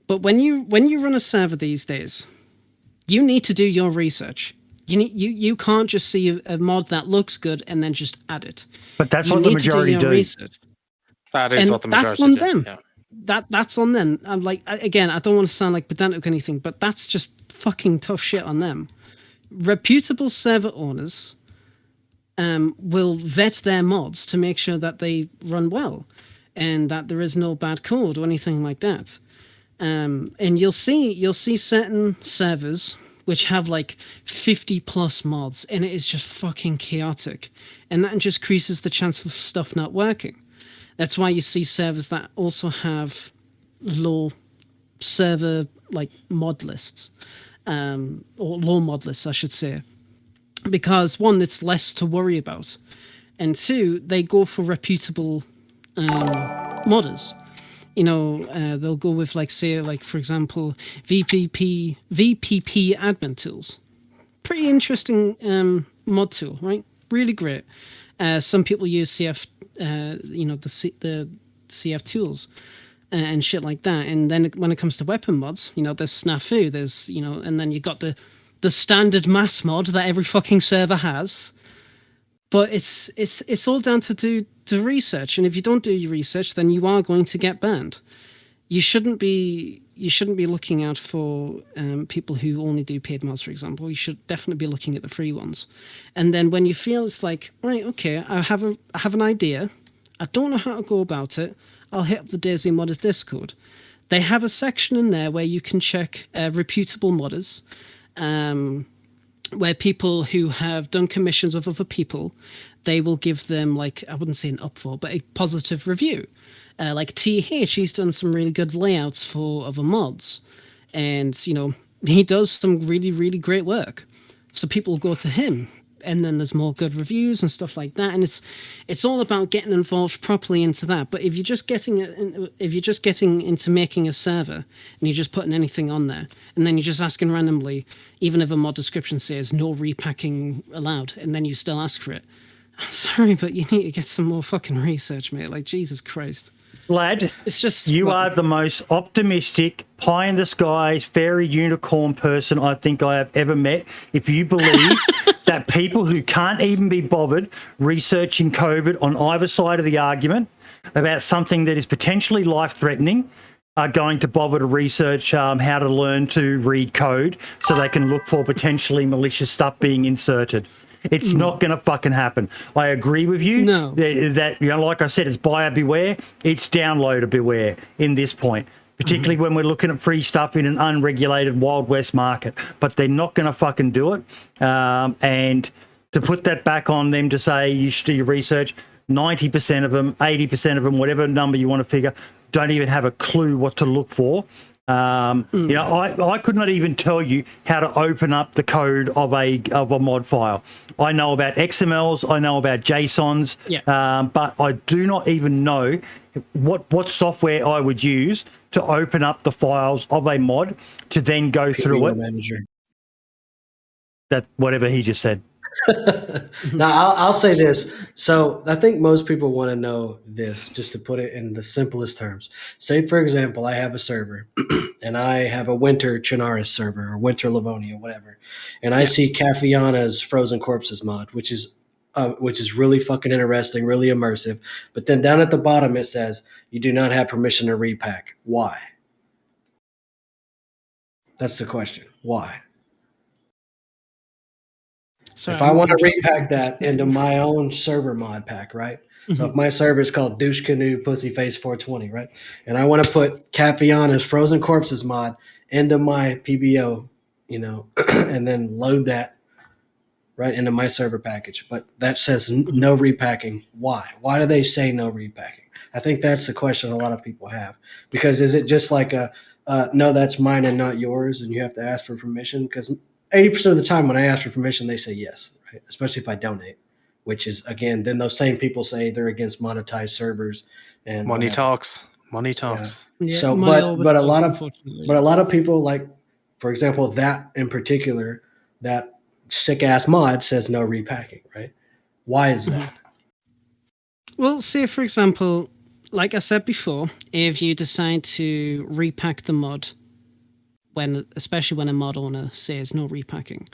but when you run a server these days, you need to do your research. You can't just see a mod that looks good and then just add it. But that's what the majority do. Research. That is what the majority that's on do. them. Yeah. That's on them. I'm like, again, I don't want to sound like pedantic or anything, but that's just fucking tough shit on them. Reputable server owners will vet their mods to make sure that they run well and that there is no bad code or anything like that. And you'll see certain servers which have like 50 plus mods, and it is just fucking chaotic, and that just increases the chance of stuff not working. That's why you see servers that also have low server like mod lists, or low mod lists, I should say, because one, it's less to worry about, and two, they go for reputable modders. They'll go with for example, VPP admin tools. Pretty interesting mod tool, right? Really great. Some people use CF. The CF tools and shit like that. And then when it comes to weapon mods, there's Snafu, there's, and then you got the standard mass mod that every fucking server has. But it's all down to do research. And if you don't do your research, then you are going to get banned. You shouldn't be looking out for people who only do paid mods, for example. You should definitely be looking at the free ones. And then when you feel it's like, right, okay, I have an idea. I don't know how to go about it. I'll hit up the DayZ Modders Discord. They have a section in there where you can check reputable modders, where people who have done commissions with other people, they will give them, I wouldn't say an upvote, but a positive review. Like TH, he's done some really good layouts for other mods. And, he does some really, really great work. So people go to him. And then there's more good reviews and stuff like that. And it's all about getting involved properly into that. But if you're just getting into making a server and you're just putting anything on there, and then you're just asking randomly, even if a mod description says no repacking allowed, and then you still ask for it, I'm sorry, but you need to get some more fucking research, mate. Like, Jesus Christ. Lad, it's just you are the most optimistic, pie in the skies, fairy unicorn person I think I have ever met. If you believe that people who can't even be bothered researching COVID on either side of the argument about something that is potentially life-threatening are going to bother to research how to learn to read code so they can look for potentially malicious stuff being inserted. It's not going to fucking happen. I agree with you. No. That like I said, it's buyer beware. It's downloader beware in this point, particularly when we're looking at free stuff in an unregulated Wild West market. But they're not going to fucking do it. And to put that back on them to say you should do your research, 90% of them, 80% of them, whatever number you want to figure, don't even have a clue what to look for. I could not even tell you how to open up the code of a mod file. I know about XMLs, I know about JSONs, but I do not even know what software I would use to open up the files of a mod to then go through it. Manager. That whatever he just said. Now, I'll say this. So I think most people want to know this, just to put it in the simplest terms. Say, for example, I have a server and I have a Winter Chinaris server or Winter Livonia, whatever. And I see Cafiana's Frozen Corpses mod, which is really fucking interesting, really immersive. But then down at the bottom, it says, you do not have permission to repack. Why? That's the question. Why? So if I want to repack that into my own server mod pack, right? So if my server is called Douche Canoe Pussyface 420, right? And I want to put Capiana's Frozen Corpses mod into my PBO, and then load that right into my server package. But that says no repacking. Why? Why do they say no repacking? I think that's the question a lot of people have. Because is it just like no, that's mine and not yours, and you have to ask for permission? Because 80% of the time when I ask for permission, they say yes, right? Especially if I donate, which is, again, then those same people say they're against monetized servers. And Money whatever. talks. Money talks. Yeah, So, money always but a talks, lot of unfortunately. but a lot of people, like, for example, that in particular, that sick ass mod says no repacking, right? Why is that? Well, say for example, like I said before, if you decide to repack the mod, especially when a mod owner says no repacking,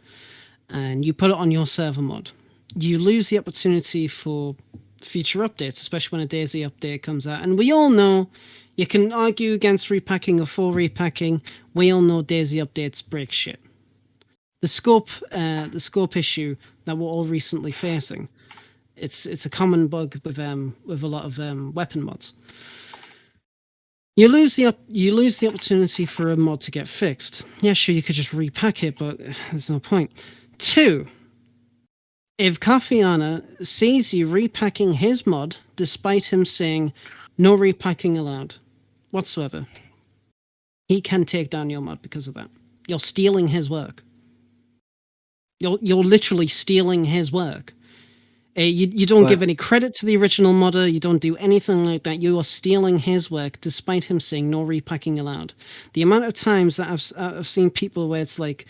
and you put it on your server mod, you lose the opportunity for future updates, especially when a DayZ update comes out. And we all know you can argue against repacking or for repacking. We all know DayZ updates break shit. The scope issue that we're all recently facing, it's a common bug with a lot of weapon mods. You lose the opportunity for a mod to get fixed. Yeah, sure, you could just repack it, but there's no point. 2, if Cafiana sees you repacking his mod, despite him saying no repacking allowed whatsoever, he can take down your mod because of that. You're stealing his work. You're literally stealing his work. You don't give any credit to the original modder. You don't do anything like that. You are stealing his work, despite him saying no repacking allowed. The amount of times that I've seen people where it's like,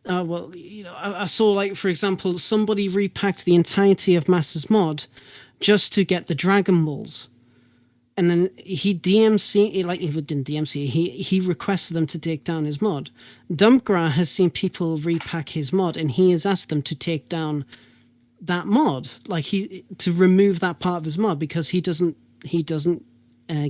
I saw, like, for example, somebody repacked the entirety of Master's mod just to get the Dragon Balls. And then he didn't DMC, he requested them to take down his mod. Dumpgra has seen people repack his mod, and he has asked them to take down that mod, to remove that part of his mod, because he doesn't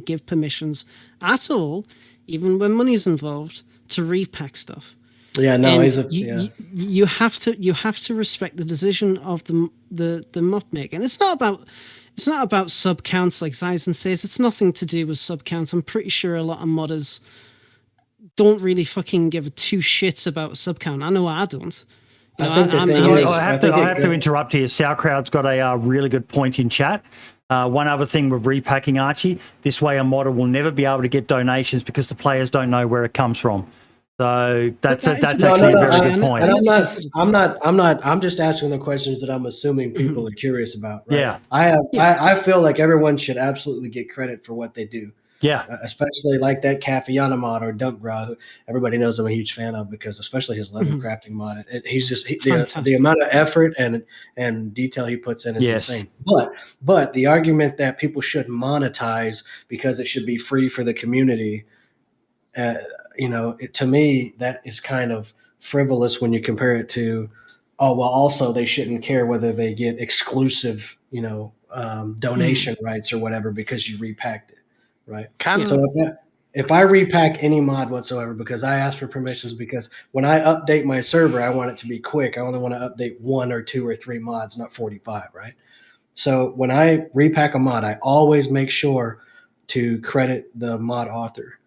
give permissions at all, even when money's involved, to repack stuff. Yeah, no, you have to respect the decision of the mod maker, and it's not about sub counts like Zyzen says. It's nothing to do with sub counts. I'm pretty sure a lot of modders don't really fucking give two shits about sub count. I know I don't. I have to interrupt here. Sauerkraut's got a really good point in chat. One other thing with repacking, Archie, this way a modder will never be able to get donations because the players don't know where it comes from. So that's actually a very good point. And I'm just asking the questions that I'm assuming people are curious about. Right? Yeah. I feel like everyone should absolutely get credit for what they do. Yeah. Especially like that Cafiana mod or Dumpgra, who everybody knows I'm a huge fan of, because especially his leather crafting mod. The amount of effort and detail he puts in is insane. But the argument that people should monetize because it should be free for the community, to me, that is kind of frivolous when you compare it to, also they shouldn't care whether they get exclusive, donation rights or whatever because you repacked it. Right. So if I repack any mod whatsoever because I ask for permissions, because when I update my server, I want it to be quick. I only want to update 1 or 2 or 3 mods, not 45. Right. So when I repack a mod, I always make sure to credit the mod author.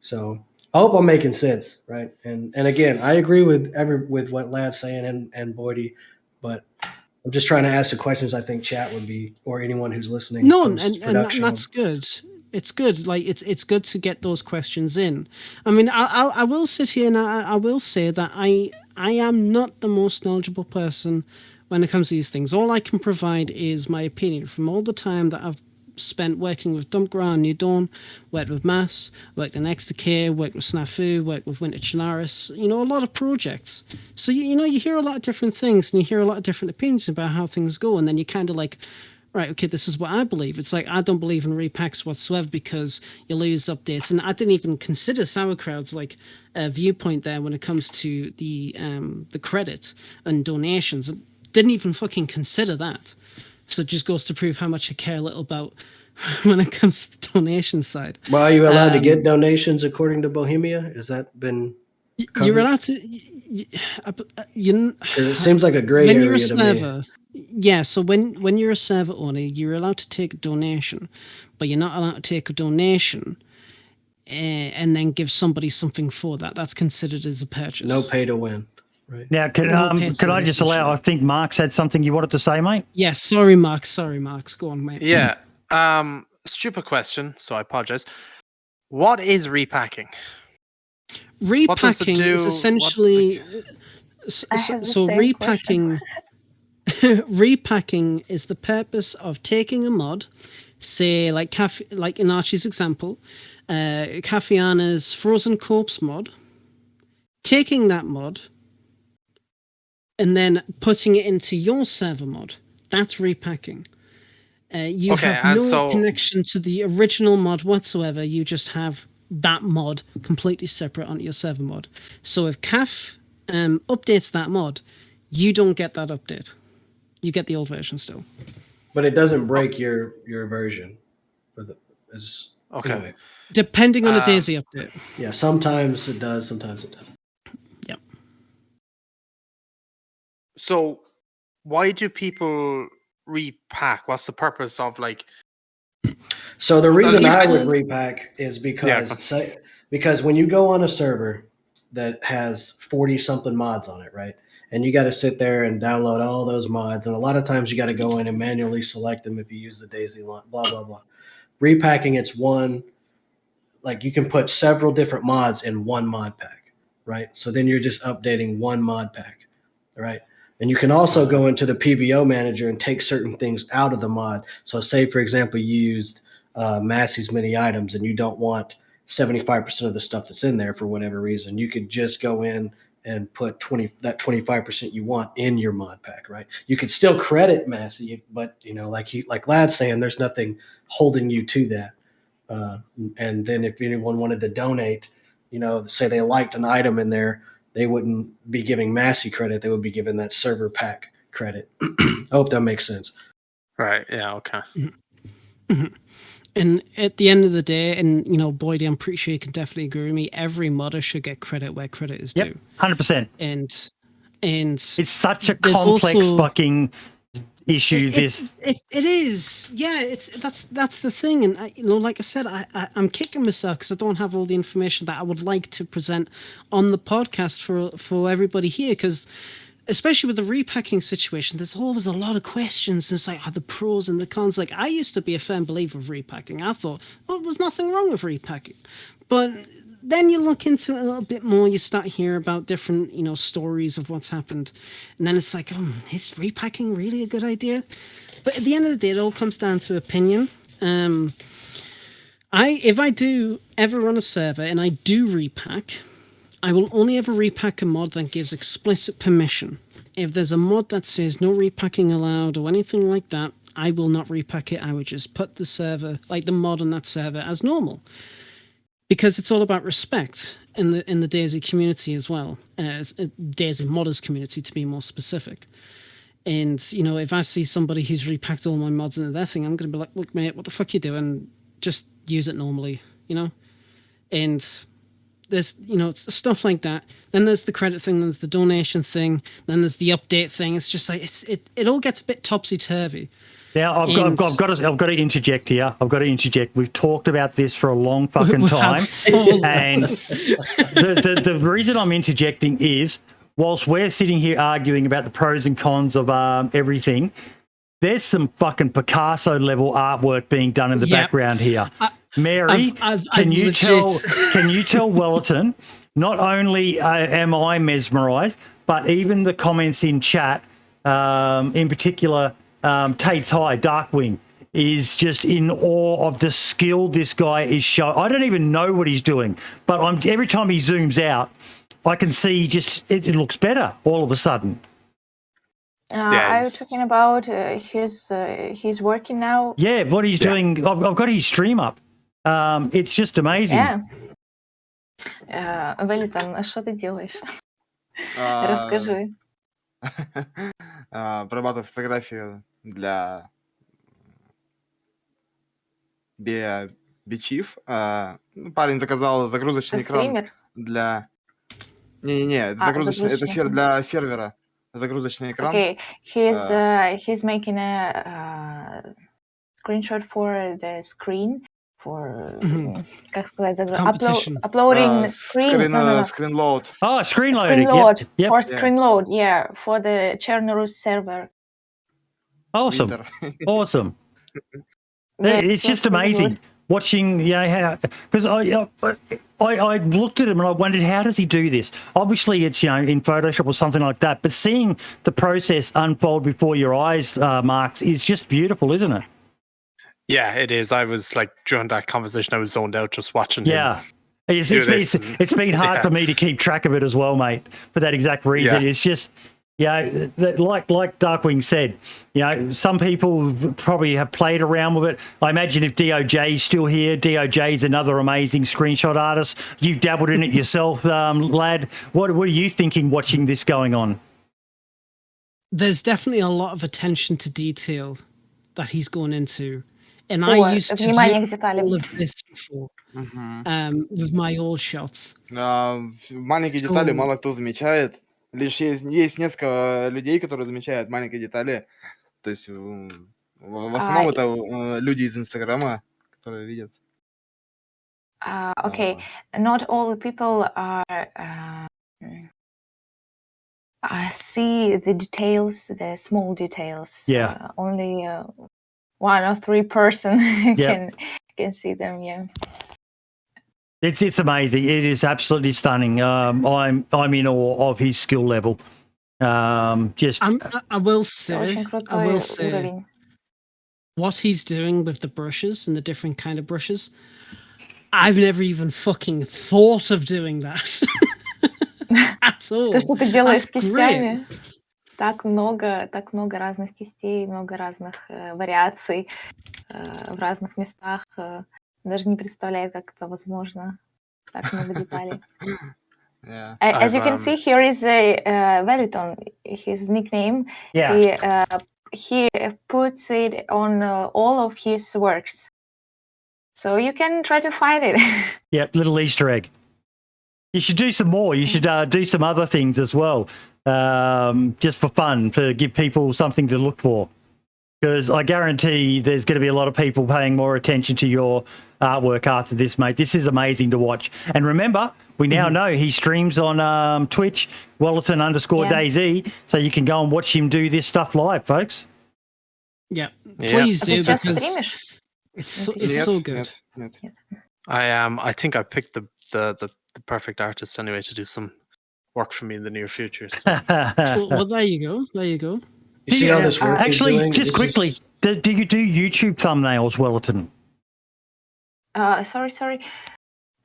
So I hope I'm making sense. Right. And again, I agree with what Lad's saying and Boydie, but I'm just trying to ask the questions I think chat would be, or anyone who's listening. No, and that's good. It's good. Like it's good to get those questions in. I mean, I will sit here and I will say that I am not the most knowledgeable person when it comes to these things. All I can provide is my opinion from all the time that I've spent working with Dumpgra and New Dawn, worked with Mass, worked in Extracare, worked with Snafu, worked with Winter Chinaris, a lot of projects. So, you hear a lot of different things and you hear a lot of different opinions about how things go. And then you kind of like, right, okay, this is what I believe. It's like, I don't believe in repacks whatsoever because you lose updates. And I didn't even consider Sauerkraut's viewpoint there when it comes to the credit and donations. I didn't even fucking consider that. So it just goes to prove how much I care a little about when it comes to the donation side. Well, are you allowed to get donations according to Bohemia? Has that been You're allowed to. It seems like a gray when area you're a to me. server, yeah. So when you're a server owner, you're allowed to take a donation, but you're not allowed to take a donation and then give somebody something for that. That's considered as a purchase. No pay to win. Right. Now, can I just allow? I think Mark's had something you wanted to say, mate. Yeah. Sorry, Mark. Go on, mate. Yeah. Stupid question, so I apologize. What is repacking? Repacking is essentially I have the so same repacking. Repacking is the purpose of taking a mod, say like in Archie's example, Cafiana's Frozen Corpse mod, taking that mod and then putting it into your server mod. That's repacking. You have no connection to the original mod whatsoever. You just have that mod completely separate onto your server mod. So if Caf updates that mod, you don't get that update. You get the old version still. But it doesn't break your version. Okay. Anyway. Depending on the DayZ update. Yeah, sometimes it does, sometimes it doesn't. Yep. So why do people repack? What's the purpose of like? So the reason I would repack is because when you go on a server that has 40 something mods on it, right? And you got to sit there and download all those mods, and a lot of times you got to go in and manually select them if you use the DayZ line, blah blah blah. Repacking, it's one, like you can put several different mods in one mod pack, right? So then you're just updating one mod pack, right? And you can also go into the PBO manager and take certain things out of the mod. So say, for example, you used Massey's mini items and you don't want 75% of the stuff that's in there for whatever reason. You could just go in and put 25% you want in your mod pack, right? You could still credit Massey, but like Lad's saying, there's nothing holding you to that. And then if anyone wanted to donate, say they liked an item in there, they wouldn't be giving Massey credit. They would be giving that server pack credit. I hope that makes sense. Right. Yeah. Okay. Mm-hmm. And at the end of the day, and Boydie, I'm pretty sure you can definitely agree with me. Every modder should get credit where credit is due. 100%. And it's such a complex fucking issue. It is. Yeah. That's the thing. And like I said, I'm kicking myself because I don't have all the information that I would like to present on the podcast for everybody here. Because especially with the repacking situation, there's always a lot of questions. It's like the pros and the cons. Like I used to be a firm believer of repacking. I thought, well, there's nothing wrong with repacking. But then you look into it a little bit more, you start hearing about different, stories of what's happened. And then it's like, is repacking really a good idea? But at the end of the day, it all comes down to opinion. If I do ever run a server and I do repack, I will only ever repack a mod that gives explicit permission. If there's a mod that says no repacking allowed or anything like that, I will not repack it. I would just put the server, like the mod on that server, as normal. Because it's all about respect in the DayZ community as well, as DayZ modders community to be more specific. And, if I see somebody who's repacked all my mods into their thing, I'm going to be like, look, mate, what the fuck you doing? Just use it normally, And there's, it's stuff like that. Then there's the credit thing, then there's the donation thing, then there's the update thing. It's just like, it all gets a bit topsy-turvy. Now, I've got to interject here. I've got to interject. We've talked about this for a long fucking time. And the reason I'm interjecting is, whilst we're sitting here arguing about the pros and cons of everything, there's some fucking Picasso-level artwork being done in the background here. Mary, can you tell Welliton, not only am I mesmerised, but even the comments in chat, in particular, Tate's High, Darkwing, is just in awe of the skill this guy is showing. I don't even know what he's doing, but every time he zooms out, I can see just it looks better all of a sudden. Are you talking about he's working now? Yeah, what he's doing. I've got his stream up. It's just amazing. Yeah. Welliton, что ты делаешь? Расскажи. Прорабатываю фотографии для бичив. Парень заказал загрузочный экран для... Не-не-не, это загрузочный, это загрузочный. для сервера. Загрузочный экран. Okay, he's making a screenshot for the screen for как сказать, Competition. uploading screen. No. Screen load. Oh, screen Screen loading. load Yep. for screen load, yeah, for the Chernerus server. Awesome. Winter. Awesome. Yeah, It's so just pretty amazing good. watching, how, because I looked at him and I wondered, how does he do this? Obviously, it's, in Photoshop or something like that, but seeing the process unfold before your eyes, Marks, is just beautiful, isn't it? Yeah, it is. I was like, during that conversation, I was zoned out just watching him. Yeah. It's been hard Yeah. for me to keep track of it as well, mate, for that exact reason. Yeah. It's just, like Darkwing said, some people probably have played around with it. I imagine if DOJ's still here, DOJ's another amazing screenshot artist. You've dabbled in it yourself, lad. What are you thinking watching this going on? There's definitely a lot of attention to detail that he's going into. And I used to внимание к do деталям. all of this before with my old shots. Маленькие детали мало кто замечает. Лишь есть несколько людей, которые замечают маленькие детали. То есть в основном это люди из Инстаграма, которые видят. Okay, not all people see the details, the small details. Yeah. Only 1 or 3 person Yeah. can see them. Yeah. It's amazing. It is absolutely stunning. I'm in awe of his skill level. I will Очень say, крутой уровень. what he's doing with the brushes and the different kind of brushes, I've never even fucking thought of doing that at all. То, что ты делаешь That's с кистями. Так много разных кистей, много разных вариаций в разных местах. Даже не представляю, как это возможно. Так много деталей. Yeah. As you can see, here is a Welliton, his nickname. Yeah. He puts it on all of his works. So you can try to find it. Yeah, little Easter egg. You should do some more. You should do some other things as well, just for fun, to give people something to look for. Because I guarantee there's going to be a lot of people paying more attention to your artwork after this, mate. This is amazing to watch. And remember, we now know he streams on Twitch, Welliton_DayZ, so you can go and watch him do this stuff live, folks. Yeah, Yeah. please Ты do, сейчас because стримишь? it's so good. Нет. I think I picked the perfect artist anyway to do some work for me in the near future. So. Well, there you go. There you go. You see how this work Actually, is doing? just This quickly, is- do you do YouTube thumbnails, Welliton? Sorry.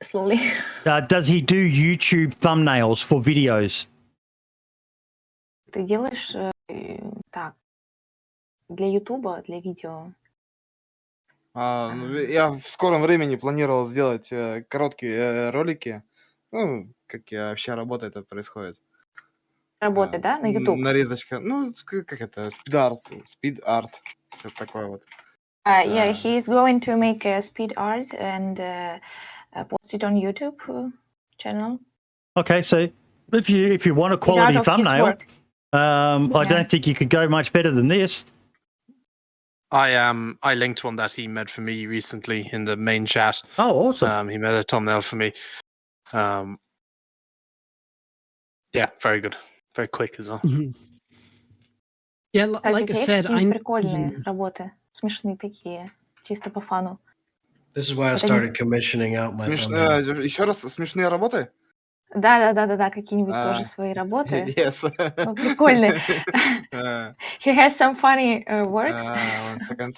Slowly. Does he do YouTube thumbnails for videos? Ты делаешь так для Ютуба, для видео. Я в скором времени планировал сделать короткие ролики. Ну, как вообще работа это происходит. Работы, да, на YouTube? Нарезочка. Ну, как это? Speed art. Что-то такое вот. Yeah, he's going to make a speed art and post it on YouTube channel. Okay, so if you want a quality Out of his thumbnail, work. I don't think you could go much better than this. I linked one that he made for me recently in the main chat. Oh, awesome. He made a thumbnail for me. Yeah, very good. Very quick as well. Yeah, Кстати, like I есть said, какие-нибудь I прикольные работы, смешные такие, чисто по фану. This is why I started commissioning out my thumbnails. Еще раз, смешные работы? Да, какие-нибудь тоже свои работы. Yes. Ну, прикольные. He has some funny works. 1 second.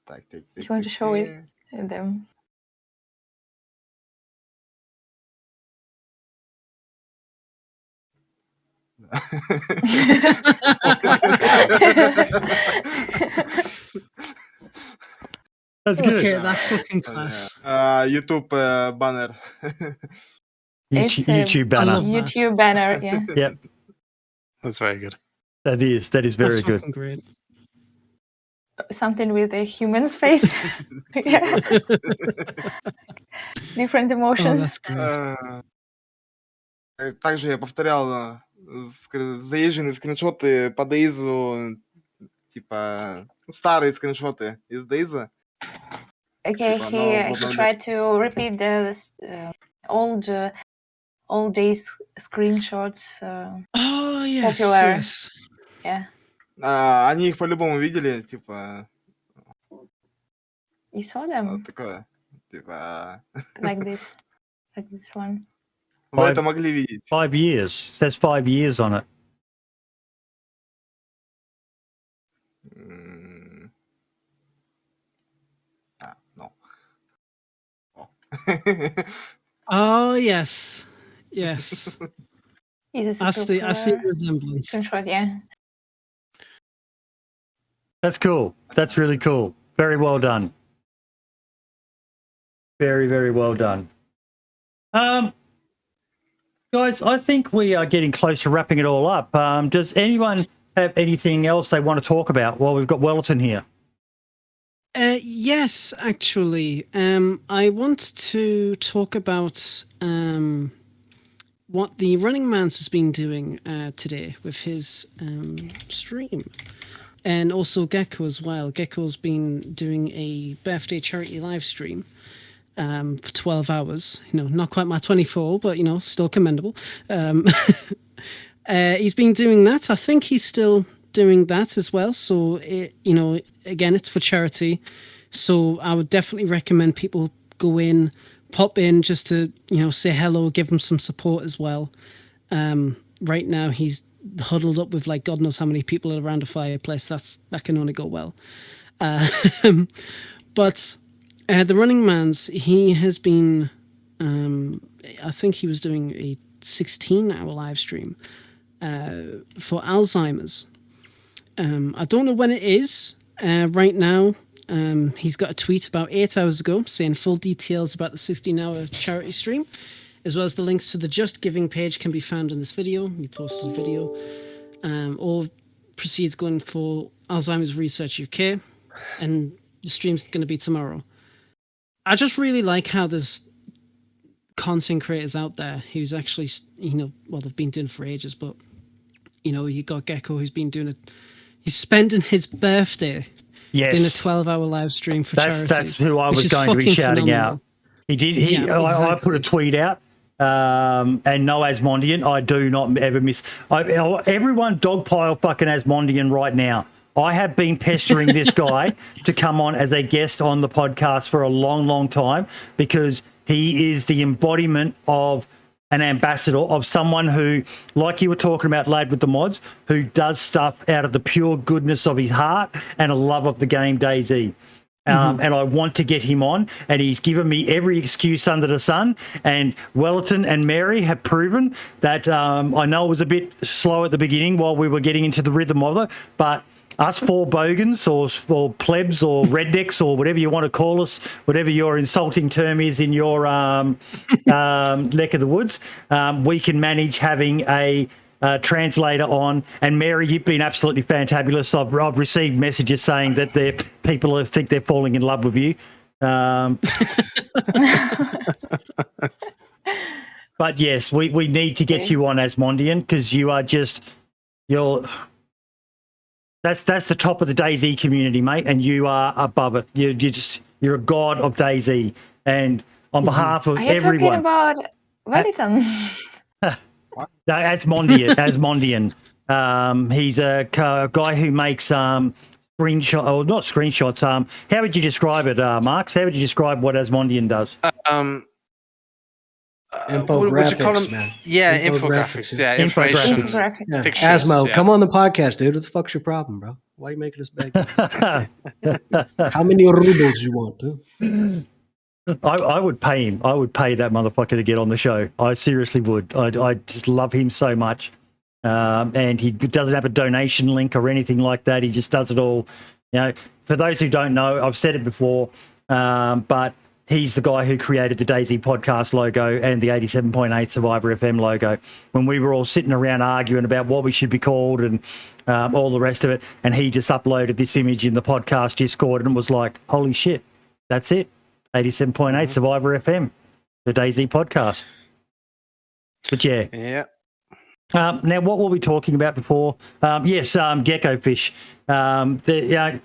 Так. You want to show it them? That's good. okay, that's fucking class. YouTube banner. It's a YouTube banner. love that. YouTube banner, yeah. Yep, That's very good. that is very That's good. fucking great. Something with a human's face. Yeah. Different Oh, emotions. that's great. Также я повторял заезженные скриншоты по DayZ, типа старые скриншоты из DayZ. Okay, Типа, he tried to repeat the old days screenshots. Oh yes, Popular. yes. Yeah, Они их по-любому видели, типа, you saw them такое, типа, like this one. вы это могли видеть. 5 years. It says 5 years on it. No. Oh yes, yes. Is I a see the popular resemblance. screenshot? Yeah. That's cool. That's really cool. Very well done. Very, very well done. Guys, I think we are getting close to wrapping it all up. Does anyone have anything else they want to talk about while we've got Welliton here? Yes, actually. I want to talk about what the Running Man's has been doing today with his stream. And also Gecko as well. Gecko's been doing a birthday charity live stream for 12 hours. You know, not quite my 24, but, you know, still commendable. He's been doing that. I think he's still doing that as well. So, you know, again, it's for charity. So I would definitely recommend people go in, pop in just to, you know, say hello, give him some support as well. Right now, he's huddled up with like God knows how many people around a fireplace. That can only go well. But the Running Man's, he has been, I think he was doing a 16-hour live stream for Alzheimer's. I don't know when it is right now. He's got a tweet about 8 hours ago saying full details about the 16-hour charity stream, as well as the links to the Just Giving page can be found in this video. We posted a video. All proceeds going for Alzheimer's Research UK, and the stream's going to be tomorrow. I just really like how there's content creators out there who's actually, you know, well, they've been doing it for ages, but, you know, you got Gecko who's been doing it. He's spending his birthday doing a 12-hour live stream for charity. That's who I was going to be shouting out. He did. I put a tweet out. And no Asmondian. I do not ever miss. Everyone dogpile fucking Asmondian right now. I have been pestering this guy to come on as a guest on the podcast for a long, long time because he is the embodiment of an ambassador, of someone who, like you were talking about, lad, with the mods, who does stuff out of the pure goodness of his heart and a love of the game DayZ. And I want to get him on, and he's given me every excuse under the sun. And Welliton and Mary have proven that I know it was a bit slow at the beginning while we were getting into the rhythm of it, but us four bogans or plebs or rednecks or whatever you want to call us, whatever your insulting term is in your neck of the woods, we can manage having a translator on. And Mary, you've been absolutely fantabulous. I've received messages saying that people think they're falling in love with you. But yes, we need to get you on Asmondian because you are just that's the top of the DayZ community, mate, and you are above it. You're a god of DayZ, and on behalf of everyone. Are you talking about Welliton? No, Asmondian. He's a guy who makes not screenshots. How would you describe it, Marks? How would you describe what Asmondian does? Infographics, man. Yeah, infographics. Yeah, information. Infographics. Pictures, Asmo, yeah. come on the podcast, dude. What the fuck's your problem, bro? Why are you making us beg? How many rubles you want, dude? I would pay him. I would pay that motherfucker to get on the show. I seriously would. I just love him so much. And he doesn't have a donation link or anything like that. He just does it all. You know, for those who don't know, I've said it before, but he's the guy who created the DayZ podcast logo and the 87.8 Survivor FM logo. When we were all sitting around arguing about what we should be called and all the rest of it, and he just uploaded this image in the podcast Discord and was like, holy shit, that's it. 87.8 Survivor FM, the DayZ podcast. But yeah. Yeah. Now, what were we talking about before? Yes, gecko fish. To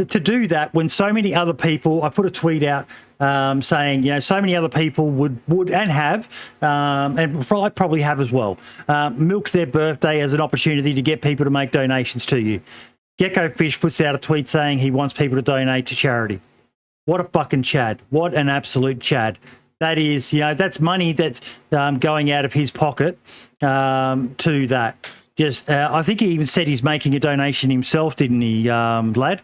do that when so many other people, I put a tweet out saying, so many other people would and have, and I probably have as well, milked their birthday as an opportunity to get people to make donations to you. Gecko Fish puts out a tweet saying he wants people to donate to charity. What a fucking Chad. What an absolute Chad. That is, that's money that's going out of his pocket to that. Just, I think he even said he's making a donation himself, didn't he, lad?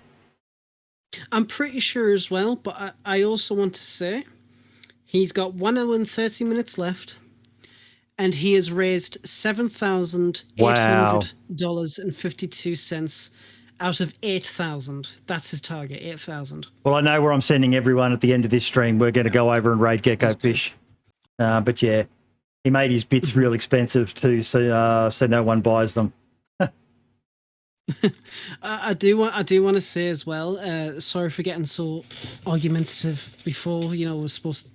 I'm pretty sure as well, but I also want to say he's got 1 hour and 30 minutes left, and he has raised $7,800.52 out of 8,000. That's his target, 8,000. Well, I know where I'm sending everyone at the end of this stream. We're going to go over and raid Gecko Fish. But yeah, he made his bits real expensive too, so no one buys them. I do want to say as well. Sorry for getting so argumentative before. We're supposed to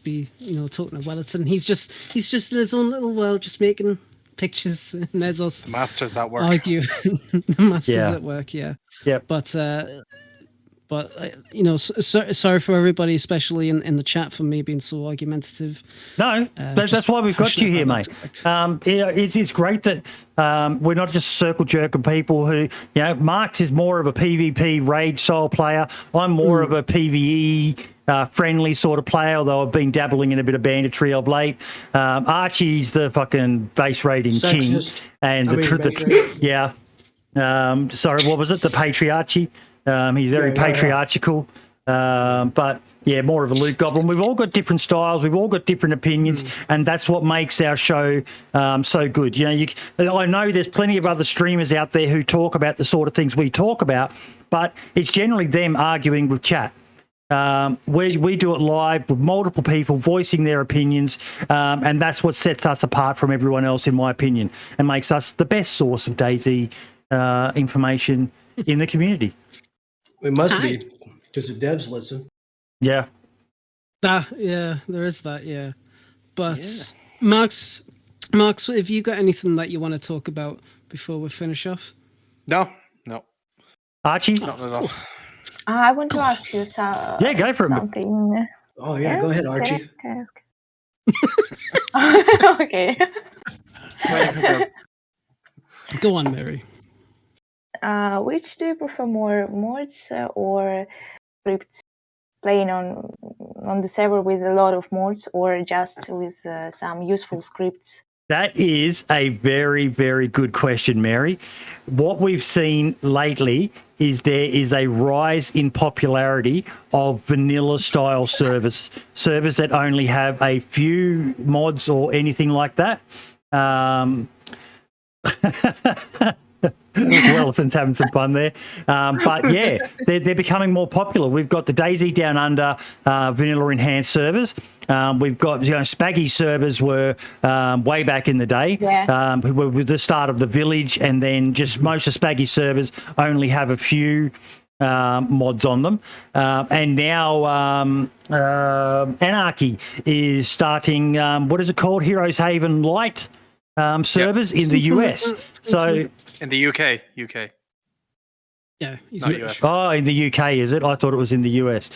be talking to Welliton. He's just in his own little world, just making pictures, and there's us. The master's at work. Argue. The master's at work. Yeah. Yeah. But sorry for everybody, especially in the chat, for me being so argumentative. No, that's why we've got you here, mate. It's great that we're not just circle jerking people who, Marx is more of a PvP raid style player. I'm more of a PvE friendly sort of player, although I've been dabbling in a bit of banditry of late. Archie's the fucking base raiding king, and sorry, what was it? The patriarchy. He's very patriarchal, but yeah, more of a loot goblin. We've all got different styles. We've all got different opinions, and that's what makes our show so good. I know there's plenty of other streamers out there who talk about the sort of things we talk about, but it's generally them arguing with chat. We do it live with multiple people voicing their opinions, and that's what sets us apart from everyone else, in my opinion, and makes us the best source of DayZ information in the community. We must be, because the devs listen. Yeah. Yeah, there is that, yeah. But, Max, have you got anything that you want to talk about before we finish off? No. Archie? Not at all. I want to ask you go for something. it. Oh, yeah, go ahead, Archie. Can I ask? Okay. Go on, Mary. Which do you prefer more, mods or scripts? Playing on the server with a lot of mods, or just with some useful scripts? That is a very, very good question, Mary. What we've seen lately is there is a rise in popularity of vanilla-style servers that only have a few mods or anything like that. Welliton's having some fun there. But yeah, they're becoming more popular. We've got the DayZ Down Under vanilla enhanced servers. We've got, Spaggy servers were way back in the day. Yeah. With the start of the village, and then just most of Spaggy servers only have a few mods on them. And now Anarchy is starting, what is it called? Heroes Haven Light servers in the US. So in the UK. Yeah, he's Not British. US. Oh, in the UK, is it? I thought it was in the US.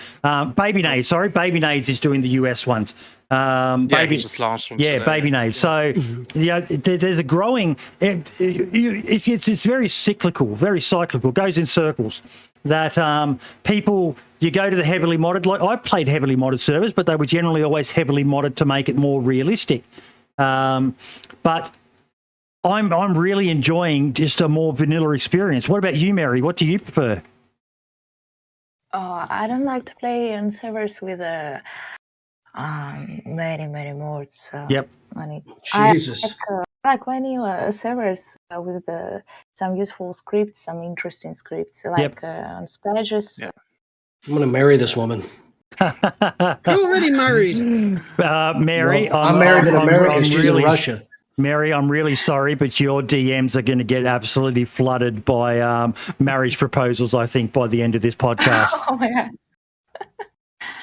Baby Nades is doing the US ones. He just launched them. Yeah, Baby Nades. So, there's a growing. It's very cyclical, It goes in circles. That people, you go to the heavily modded. Like I played heavily modded servers, but they were generally always heavily modded to make it more realistic. But I'm really enjoying just a more vanilla experience. What about you, Mary? What do you prefer? I don't like to play on servers with many mods. Yep. Jesus. I like vanilla servers with some useful scripts, some interesting scripts, like on Spages. Yeah. I'm going to marry this woman. You're already married. Mary, Well, I'm married in America. She's in Russia. Mary, I'm really sorry, but your DMs are going to get absolutely flooded by marriage proposals, I think, by the end of this podcast. Oh my god.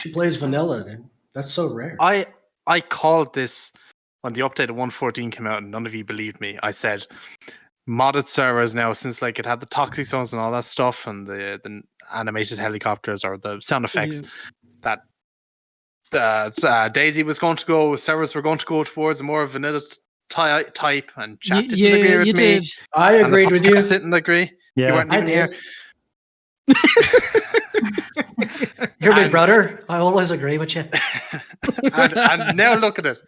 She plays vanilla, dude. That's so rare. I called this when the update of 1.14 came out, and none of you believed me. I said modded servers now, since like it had the toxic zones and all that stuff, and the animated helicopters or the sound effects, that DayZ was going to go, servers were going to go towards a more vanilla type, and chat didn't agree with me. I agreed with you. Didn't agree. Yeah. You weren't even here. You're my brother. I always agree with you. and now look at it.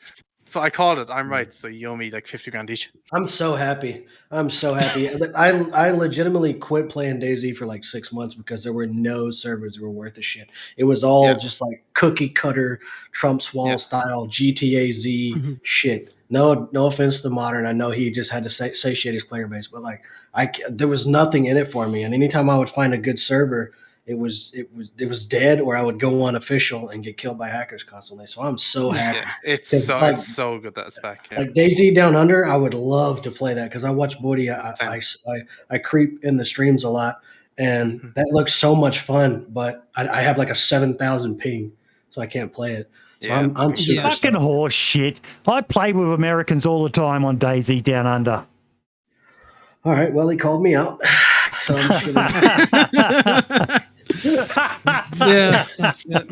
So I called it. I'm right. So you owe me like 50 grand each. I'm so happy. I legitimately quit playing DayZ for like 6 months because there were no servers that were worth a shit. It was all just like cookie cutter, Trump's wall style, GTA Z shit. No offense to Modern. I know he just had to satiate his player base, but like there was nothing in it for me. And anytime I would find a good server, it was dead, or I would go on official and get killed by hackers constantly. So I'm so happy. Yeah, it's so good that it's back. Yeah. Like DayZ Down Under, I would love to play that because I watch Bodhi. I creep in the streams a lot, and that looks so much fun. But I have like a 7,000 ping, so I can't play it. So I'm super fucking horse shit. I play with Americans all the time on DayZ Down Under. All right, well, he called me out. So I'm just gonna... Yeah, that's it.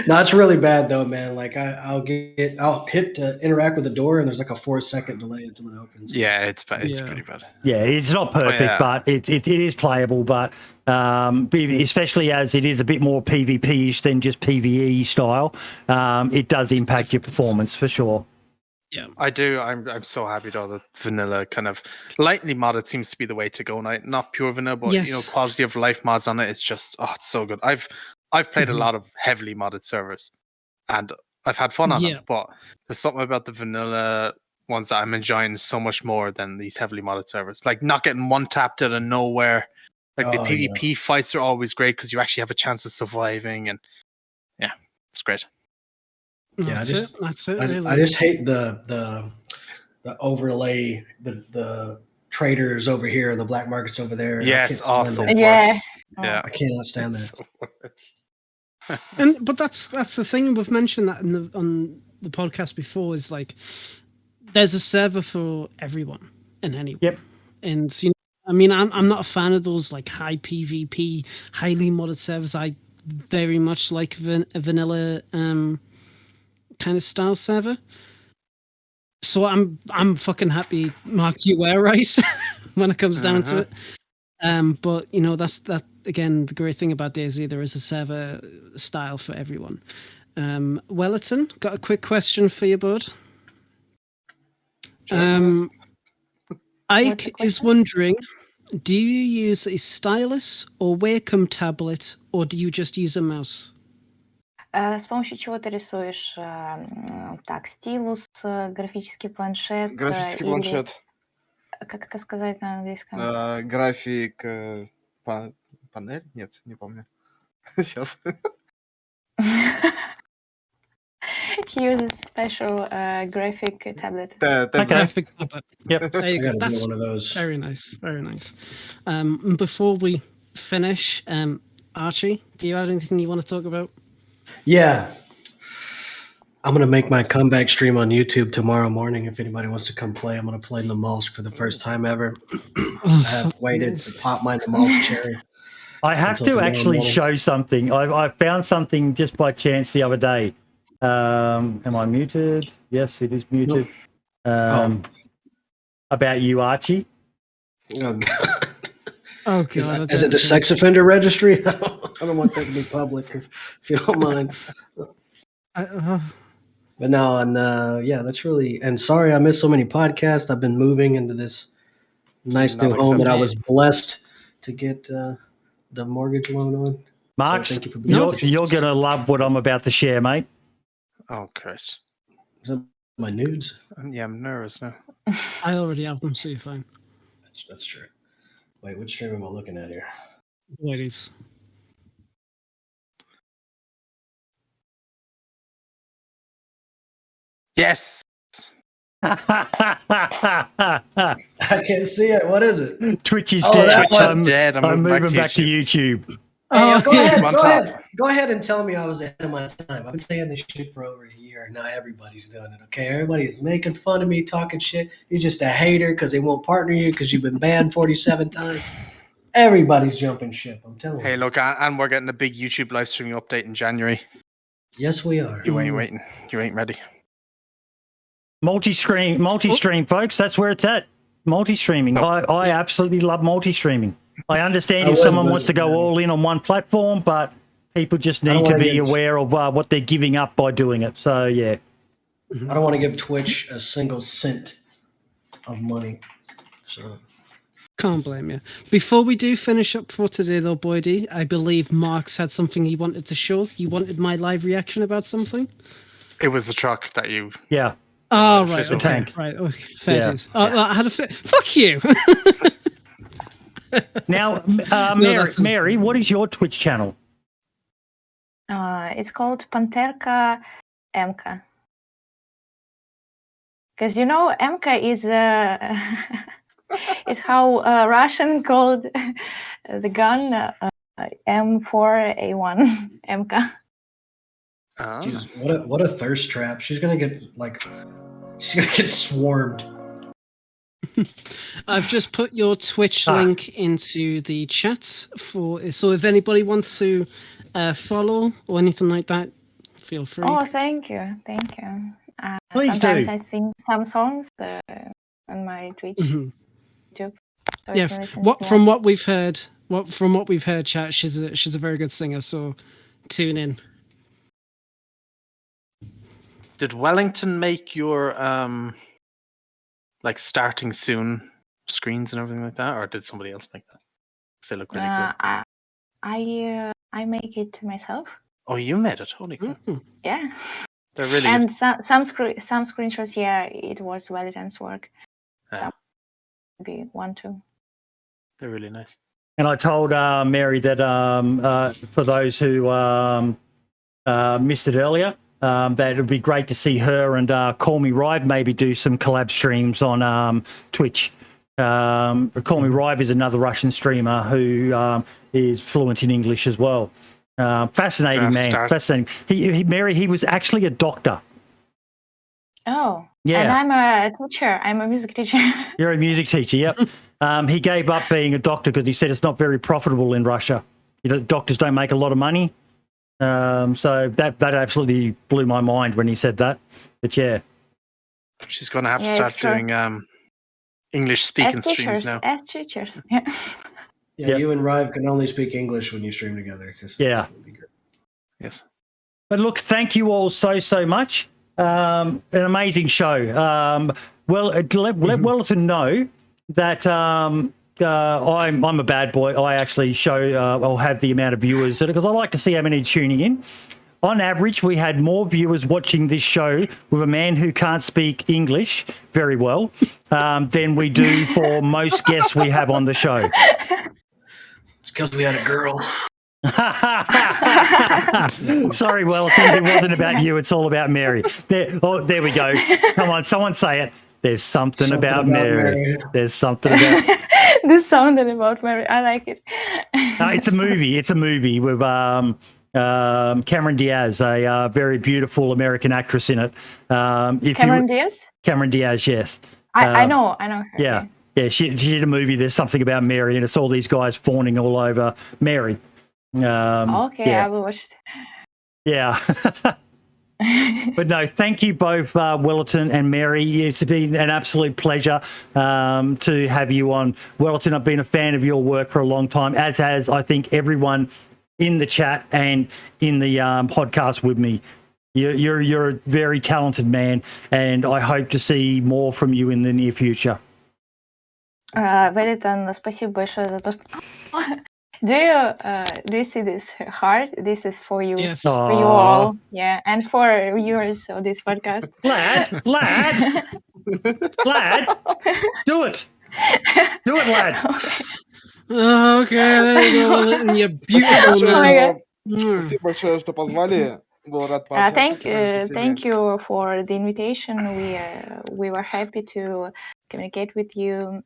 No, it's really bad though, man. Like I'll hit to interact with the door, and there's like a 4-second delay until it opens. Yeah, it's pretty bad. Yeah, it's not perfect, but it is playable. But especially as it is a bit more PvP-ish than just PvE style, it does impact your performance for sure. Yeah, I do. I'm so happy though that vanilla kind of lightly modded seems to be the way to go. Not pure vanilla, but you know, quality of life mods on it. It's just it's so good. I've played a lot of heavily modded servers, and I've had fun on them. But there's something about the vanilla ones that I'm enjoying so much more than these heavily modded servers. Like not getting one tapped out of nowhere. Like the PvP fights are always great because you actually have a chance of surviving, and yeah, it's great. Yeah, that's it. Really. I just hate the overlay, the traders over here, the black markets over there. Yes, awesome. Yeah. I cannot stand that. But that's the thing. We've mentioned that on the podcast before. Is like there's a server for everyone and anyone. Yep. And you know, I mean, I'm not a fan of those like high PvP, highly modded servers. I very much like a vanilla kind of style server. So I'm fucking happy, Mark, you were right when it comes down to it. But you know, that's again the great thing about DayZ. There is a server style for everyone. Welliton, got a quick question for you, bud. Ike is wondering, do you use a stylus or Wacom tablet, or do you just use a mouse? С помощью чего ты рисуешь? Так, стилус, графический планшет. Графический планшет. Как это сказать на английском? График... Панель? Нет, не помню. Сейчас. He uses special graphic tablet. Graphic tablet. Yep. There you go. That's one of those. Very nice. Very nice. Before we finish, Archie, do you have anything you want to talk about? Yeah. I'm going to make my comeback stream on YouTube tomorrow morning. If anybody wants to come play, I'm going to play in the Molsk for the first time ever. I have waited to pop my Molsk cherry. I have to actually show something. I found something just by chance the other day. Am I muted? Yes, it is muted. About you, Archie. Oh, God. Oh, God. Is it the sex offender registry? I don't want that to be public, if you don't mind. But no, and yeah, that's really. And sorry, I missed so many podcasts. I've been moving into this nice new home that I was blessed to get the mortgage loan on. Marks, so thank you for being you're going to love what I'm about to share, mate. Oh, Chris. Is that my nudes? Yeah, I'm nervous now. I already have them, so you're fine. That's true. Wait, which stream am I looking at here? Ladies. Yes. I can't see it. What is it? Twitch is Oh, dead. that Twitch is dead. I'm moving back to YouTube. Oh, Go yeah. ahead, on go top. ahead. Go ahead and tell me I was ahead of my time. I've been saying this shit for over a year, and now everybody's doing it, okay? Everybody is making fun of me, talking shit. You're just a hater because they won't partner you because you've been banned 47 times. Everybody's jumping ship, I'm telling Hey, you. look, and we're getting a big YouTube live streaming update in January. Yes, we are. You ain't waiting. You ain't ready. Multi-stream, folks. That's where it's at. Multi-streaming. I absolutely love multi-streaming. I understand I if would, someone but, wants to go all in on one platform, but people just don't need to wanna be get- aware of what they're giving up by doing it. So, yeah. I don't want to give Twitch a single cent of money. So Can't blame you. Before we do finish up for today, though, Boydie, I believe Mark's had something he wanted to show. He wanted my live reaction about something. It was the truck that you. Yeah. Oh, right. The Okay. tank. Right. Okay. Fair Yeah. dues. I had a fit. Fuck you. Now, that's Mary, what is your Twitch channel? It's called Panterka Emka. Because you know, Emka is is how Russian called the gun M4A1 Emka. Oh. Jesus, what a thirst trap. She's gonna get swarmed. I've just put your Twitch link into the chat so if anybody wants to follow or anything like that, feel free. Oh, thank you. Please sometimes do. I sing some songs on my Twitch, Mhm. YouTube. So Yeah. you can listen if you From want. what we've heard, chat, she's a very good singer. So tune in. Did Wellington make your like starting soon screens and everything like that, or did somebody else make that? 'Cause they look really cool. I make it myself. Oh, you made it! Holy crap! Mhm. Yeah. They're really And good. some screenshots, yeah, it was Welliton's work. Some maybe 1, 2. They're really nice. And I told Mary that for those who missed it earlier, that it would be great to see her and Call Me Rive maybe do some collab streams on Twitch. Call Me Rive is another Russian streamer who is fluent in English as well. Fascinating man, fascinating. Mary, he was actually a doctor. Oh, Yeah. and I'm a teacher. I'm a music teacher. You're a music teacher, yep. He gave up being a doctor because he said it's not very profitable in Russia. You know, doctors don't make a lot of money. So that absolutely blew my mind when he said that. But yeah. She's going to have to Yeah, start it's true. doing English speaking streams now. As teachers, yeah. Yeah, Yep. you and Rive can only speak English when you stream together. Yeah. That would be great. Yes. But look, thank you all so much. An amazing show. Let Welliton know that I'm a bad boy. I actually I'll have the amount of viewers because I like to see how many tuning in. On average, we had more viewers watching this show with a man who can't speak English very well than we do for most guests we have on the show. It's because we had a girl. Sorry, Welliton, it wasn't about you. It's all about Mary. There we go. Come on, someone say it. There's something about Mary. There's something about... There's something about Mary. I like it. It's a movie. It's a movie with Cameron Diaz, a very beautiful American actress in it. Cameron Diaz? Cameron Diaz, yes. I know her. Yeah. Yeah, she did a movie, There's Something About Mary, and it's all these guys fawning all over Mary. Okay, yeah. I will watch it. Yeah. But no, thank you both, Welliton and Mary. It's been an absolute pleasure to have you on. Welliton, I've been a fan of your work for a long time, as has, I think, everyone in the chat and in the podcast with me. You're a very talented man, and I hope to see more from you in the near future. Welliton, спасибо большое за то, что... Do you see this heart? This is for you, Yes. for you all, yeah, and for viewers of this podcast. Lad, do it, lad. Okay, there you go, Welliton, you beautiful Oh my man. God. Спасибо большое, что позвали. Был рад пообщаться с вами со всеми. Thank you for the invitation. We were happy to communicate with you.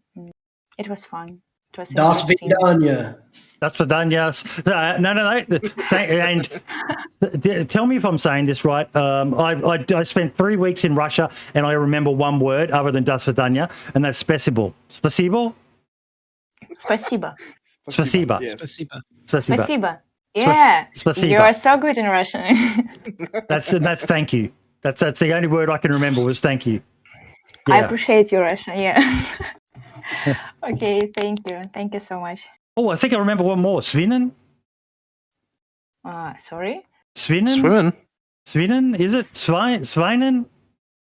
It was fun. It was Das interesting. Vidania. That's for Danyas. And tell me if I'm saying this right. I spent 3 weeks in Russia, and I remember one word other than Das Vidania, and that's spasibo. Spasibo? Спасибо. Spasiba. Yes. Спасибо. Spasiba. Спасибо. Yeah, Spasiba. you are so good in Russian. That's thank you. That's the only word I can remember was thank you. I Yeah. appreciate your Russian. Yeah. Okay, thank you. Thank you so much. Oh, I think I remember one more. Svinen? Sorry? Svinen? Swimming. Svinen? Is it? Svinen?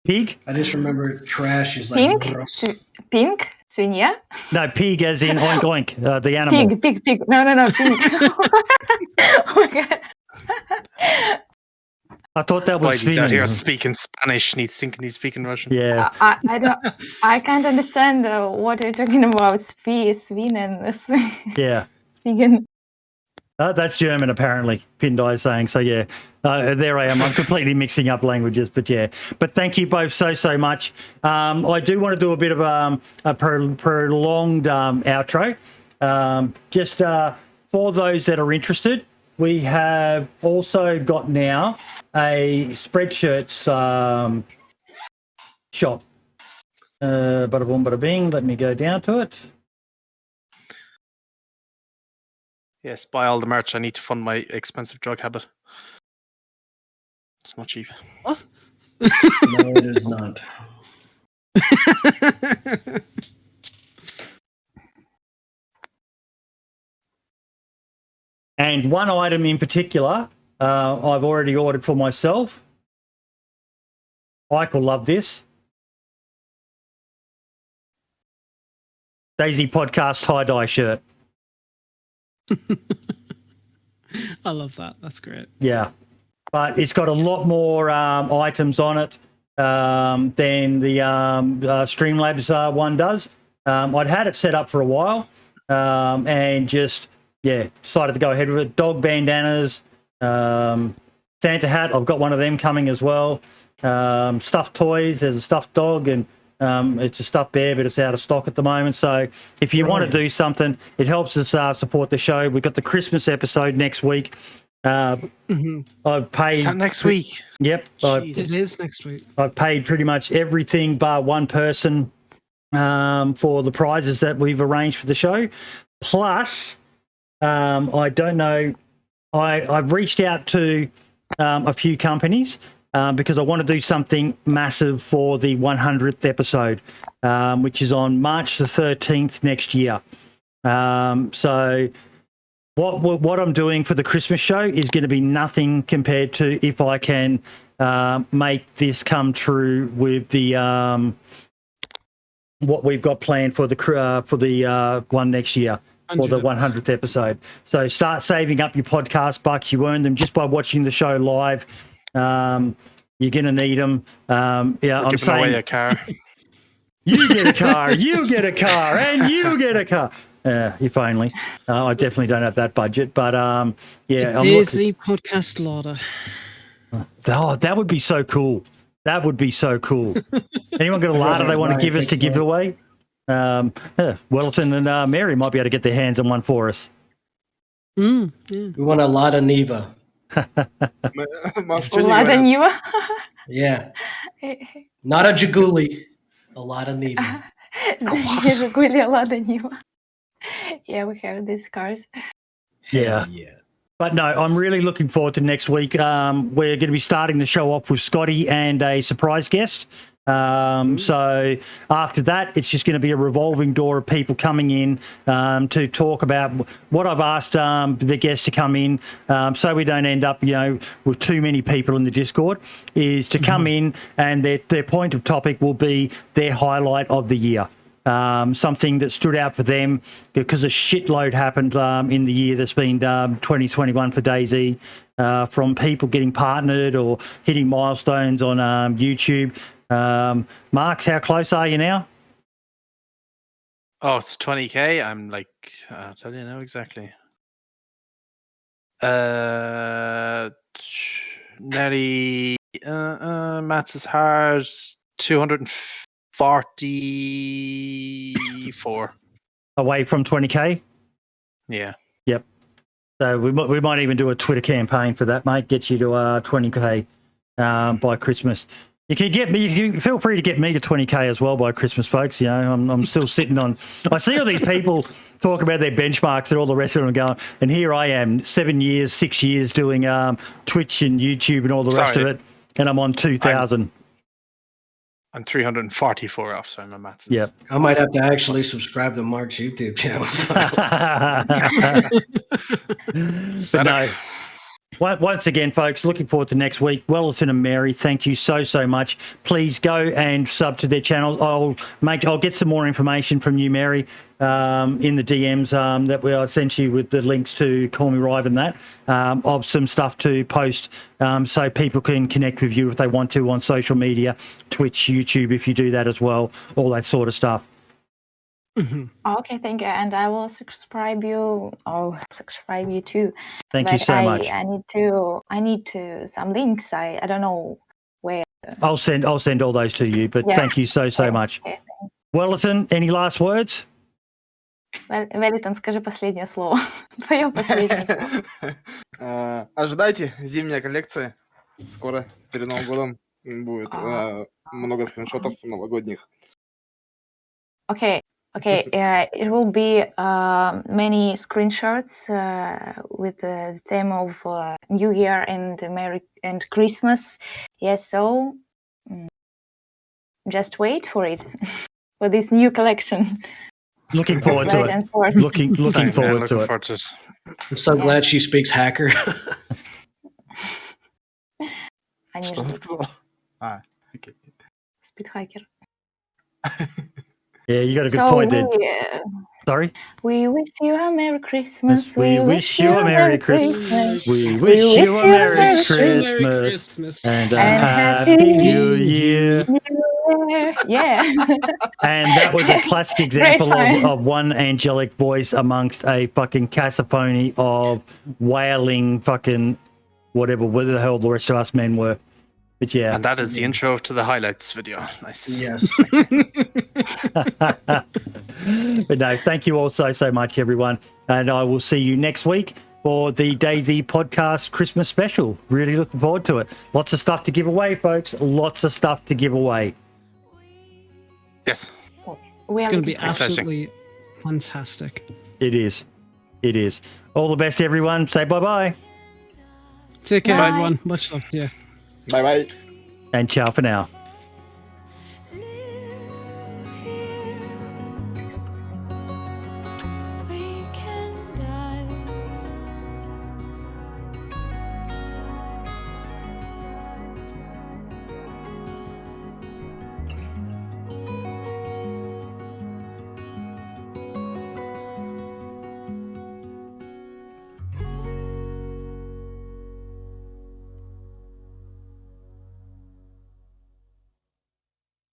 Pig? I just remember trash is like Pink? gross. Pink? Свинья? No, pig as in oink oink, the animal. Pig. No, pink. Oh my god. I thought that was Boy, he's out here Svinen. speaking Spanish and he's thinking he's speaking Russian. Yeah. I don't. I can't understand what you're talking about. Swinen. Yeah. Vegan. That's German, apparently, Pindai is saying. So, yeah, there I am. I'm completely mixing up languages, but yeah. But thank you both so much. I do want to do a bit of a prolonged outro. Just for those that are interested, we have also got now a Spreadshirts shop. Bada boom, bada bing. Let me go down to it. Yes, buy all the merch. I need to fund my expensive drug habit. It's not cheap. What? No, it is not. And one item in particular, I've already ordered for myself. Ike will love this. DayZ Podcast tie-dye shirt. I love that. That's great. Yeah. But it's got a lot more items on it than the Streamlabs one does. I'd had it set up for a while and just, decided to go ahead with it. Dog bandanas, Santa hat. I've got one of them coming as well. Stuffed toys. There's a stuffed dog and it's a stuffed bear, but it's out of stock at the moment. So if you want to do something, it helps us support the show. We've got the Christmas episode next week. I've paid... Is that next week? Yep. It is next week. I've paid pretty much everything bar one person for the prizes that we've arranged for the show. Plus, I don't know, I've reached out to a few companies because I want to do something massive for the 100th episode, which is on March the 13th next year. So what I'm doing for the Christmas show is going to be nothing compared to if I can make this come true with the what we've got planned for the one next year. For the 100th episode. So start saving up your podcast bucks. You earn them just by watching the show live. You're going to need them. I'm Giving saying away a car. you get a car, you get a car, and you get a car. If only. I definitely don't have that budget, but DayZ podcast ladder. Oh, that would be so cool. That would be so cool. Anyone got a ladder they want to give us to give away? Welliton and Mary might be able to get their hands on one for us. We want a lot of Neva. Lada Niva? Yeah. Not a Jaguli. A lot of Neva. Жигули, Lada Niva. Yeah, we have these cars. Yeah. But no, I'm really looking forward to next week. We're going to be starting the show off with Scotty and a surprise guest. So after that, it's just going to be a revolving door of people coming in to talk about what I've asked the guests to come in, so we don't end up, with too many people in the Discord, is to come in and their point of topic will be their highlight of the year. Something that stood out for them because a shitload happened in the year that's been 2021 for DayZ, from people getting partnered or hitting milestones on YouTube. Marks, how close are you now? Oh, it's 20k. I'm like, I'll tell you now exactly. Nearly, maths is hard. 244. away from 20K. Yeah. Yep. So we might even do a Twitter campaign for that, mate. Get you to 20K by Christmas. You can feel free to get me to 20K as well by Christmas, folks. You know, I'm still sitting on. I see all these people talk about their benchmarks and all the rest of them going, and here I am, 6 years doing Twitch and YouTube and all the rest of it, and I'm on 2,000. I'm 344 off, so my maths is... Yep. I might have to actually subscribe to Mark's YouTube channel. But no. Once again, folks, looking forward to next week. Welliton and Mary, thank you so much. Please go and sub to their channel. I'll get some more information from you, Mary, in the DMs that I sent you with the links to Call Me Rive and that, of some stuff to post so people can connect with you if they want to on social media, Twitch, YouTube, if you do that as well, all that sort of stuff. Okay, thank you, and I will subscribe you. Subscribe you too. Thank you so much. I need to some links. I don't know where. I'll send all those to you. But thank you so much. Okay, Welliton, any last words? Welliton, скажи последнее слово. Твое последнее слово. Ожидайте, зимняя коллекция. Скоро, перед Новым годом, будет много скриншотов новогодних. Okay, it will be many screenshots with the theme of New Year and Merry and Christmas. Yes, so just wait for it, for this new collection. Looking forward to it. Looking forward to it. I'm so glad she speaks hacker. Что он сказал? Окей. Speedhacker. Yeah, you got a good point there. Sorry? We wish you a Merry Christmas. We wish you a Merry Christmas. We wish you a Merry Christmas. And a Happy New Year. Yeah. And that was a classic example of one angelic voice amongst a fucking cacophony of wailing fucking whatever the hell the rest of us men were. But yeah. And that is the intro to the highlights video. Nice. Yes. But no, thank you all so much, everyone. And I will see you next week for the DayZ podcast Christmas special. Really looking forward to it. Lots of stuff to give away, folks. Lots of stuff to give away. Yes. It's going to be absolutely fantastic. It is. It is. All the best, everyone. Say bye-bye. Take care, everyone. Much love to you. Bye-bye. And ciao for now.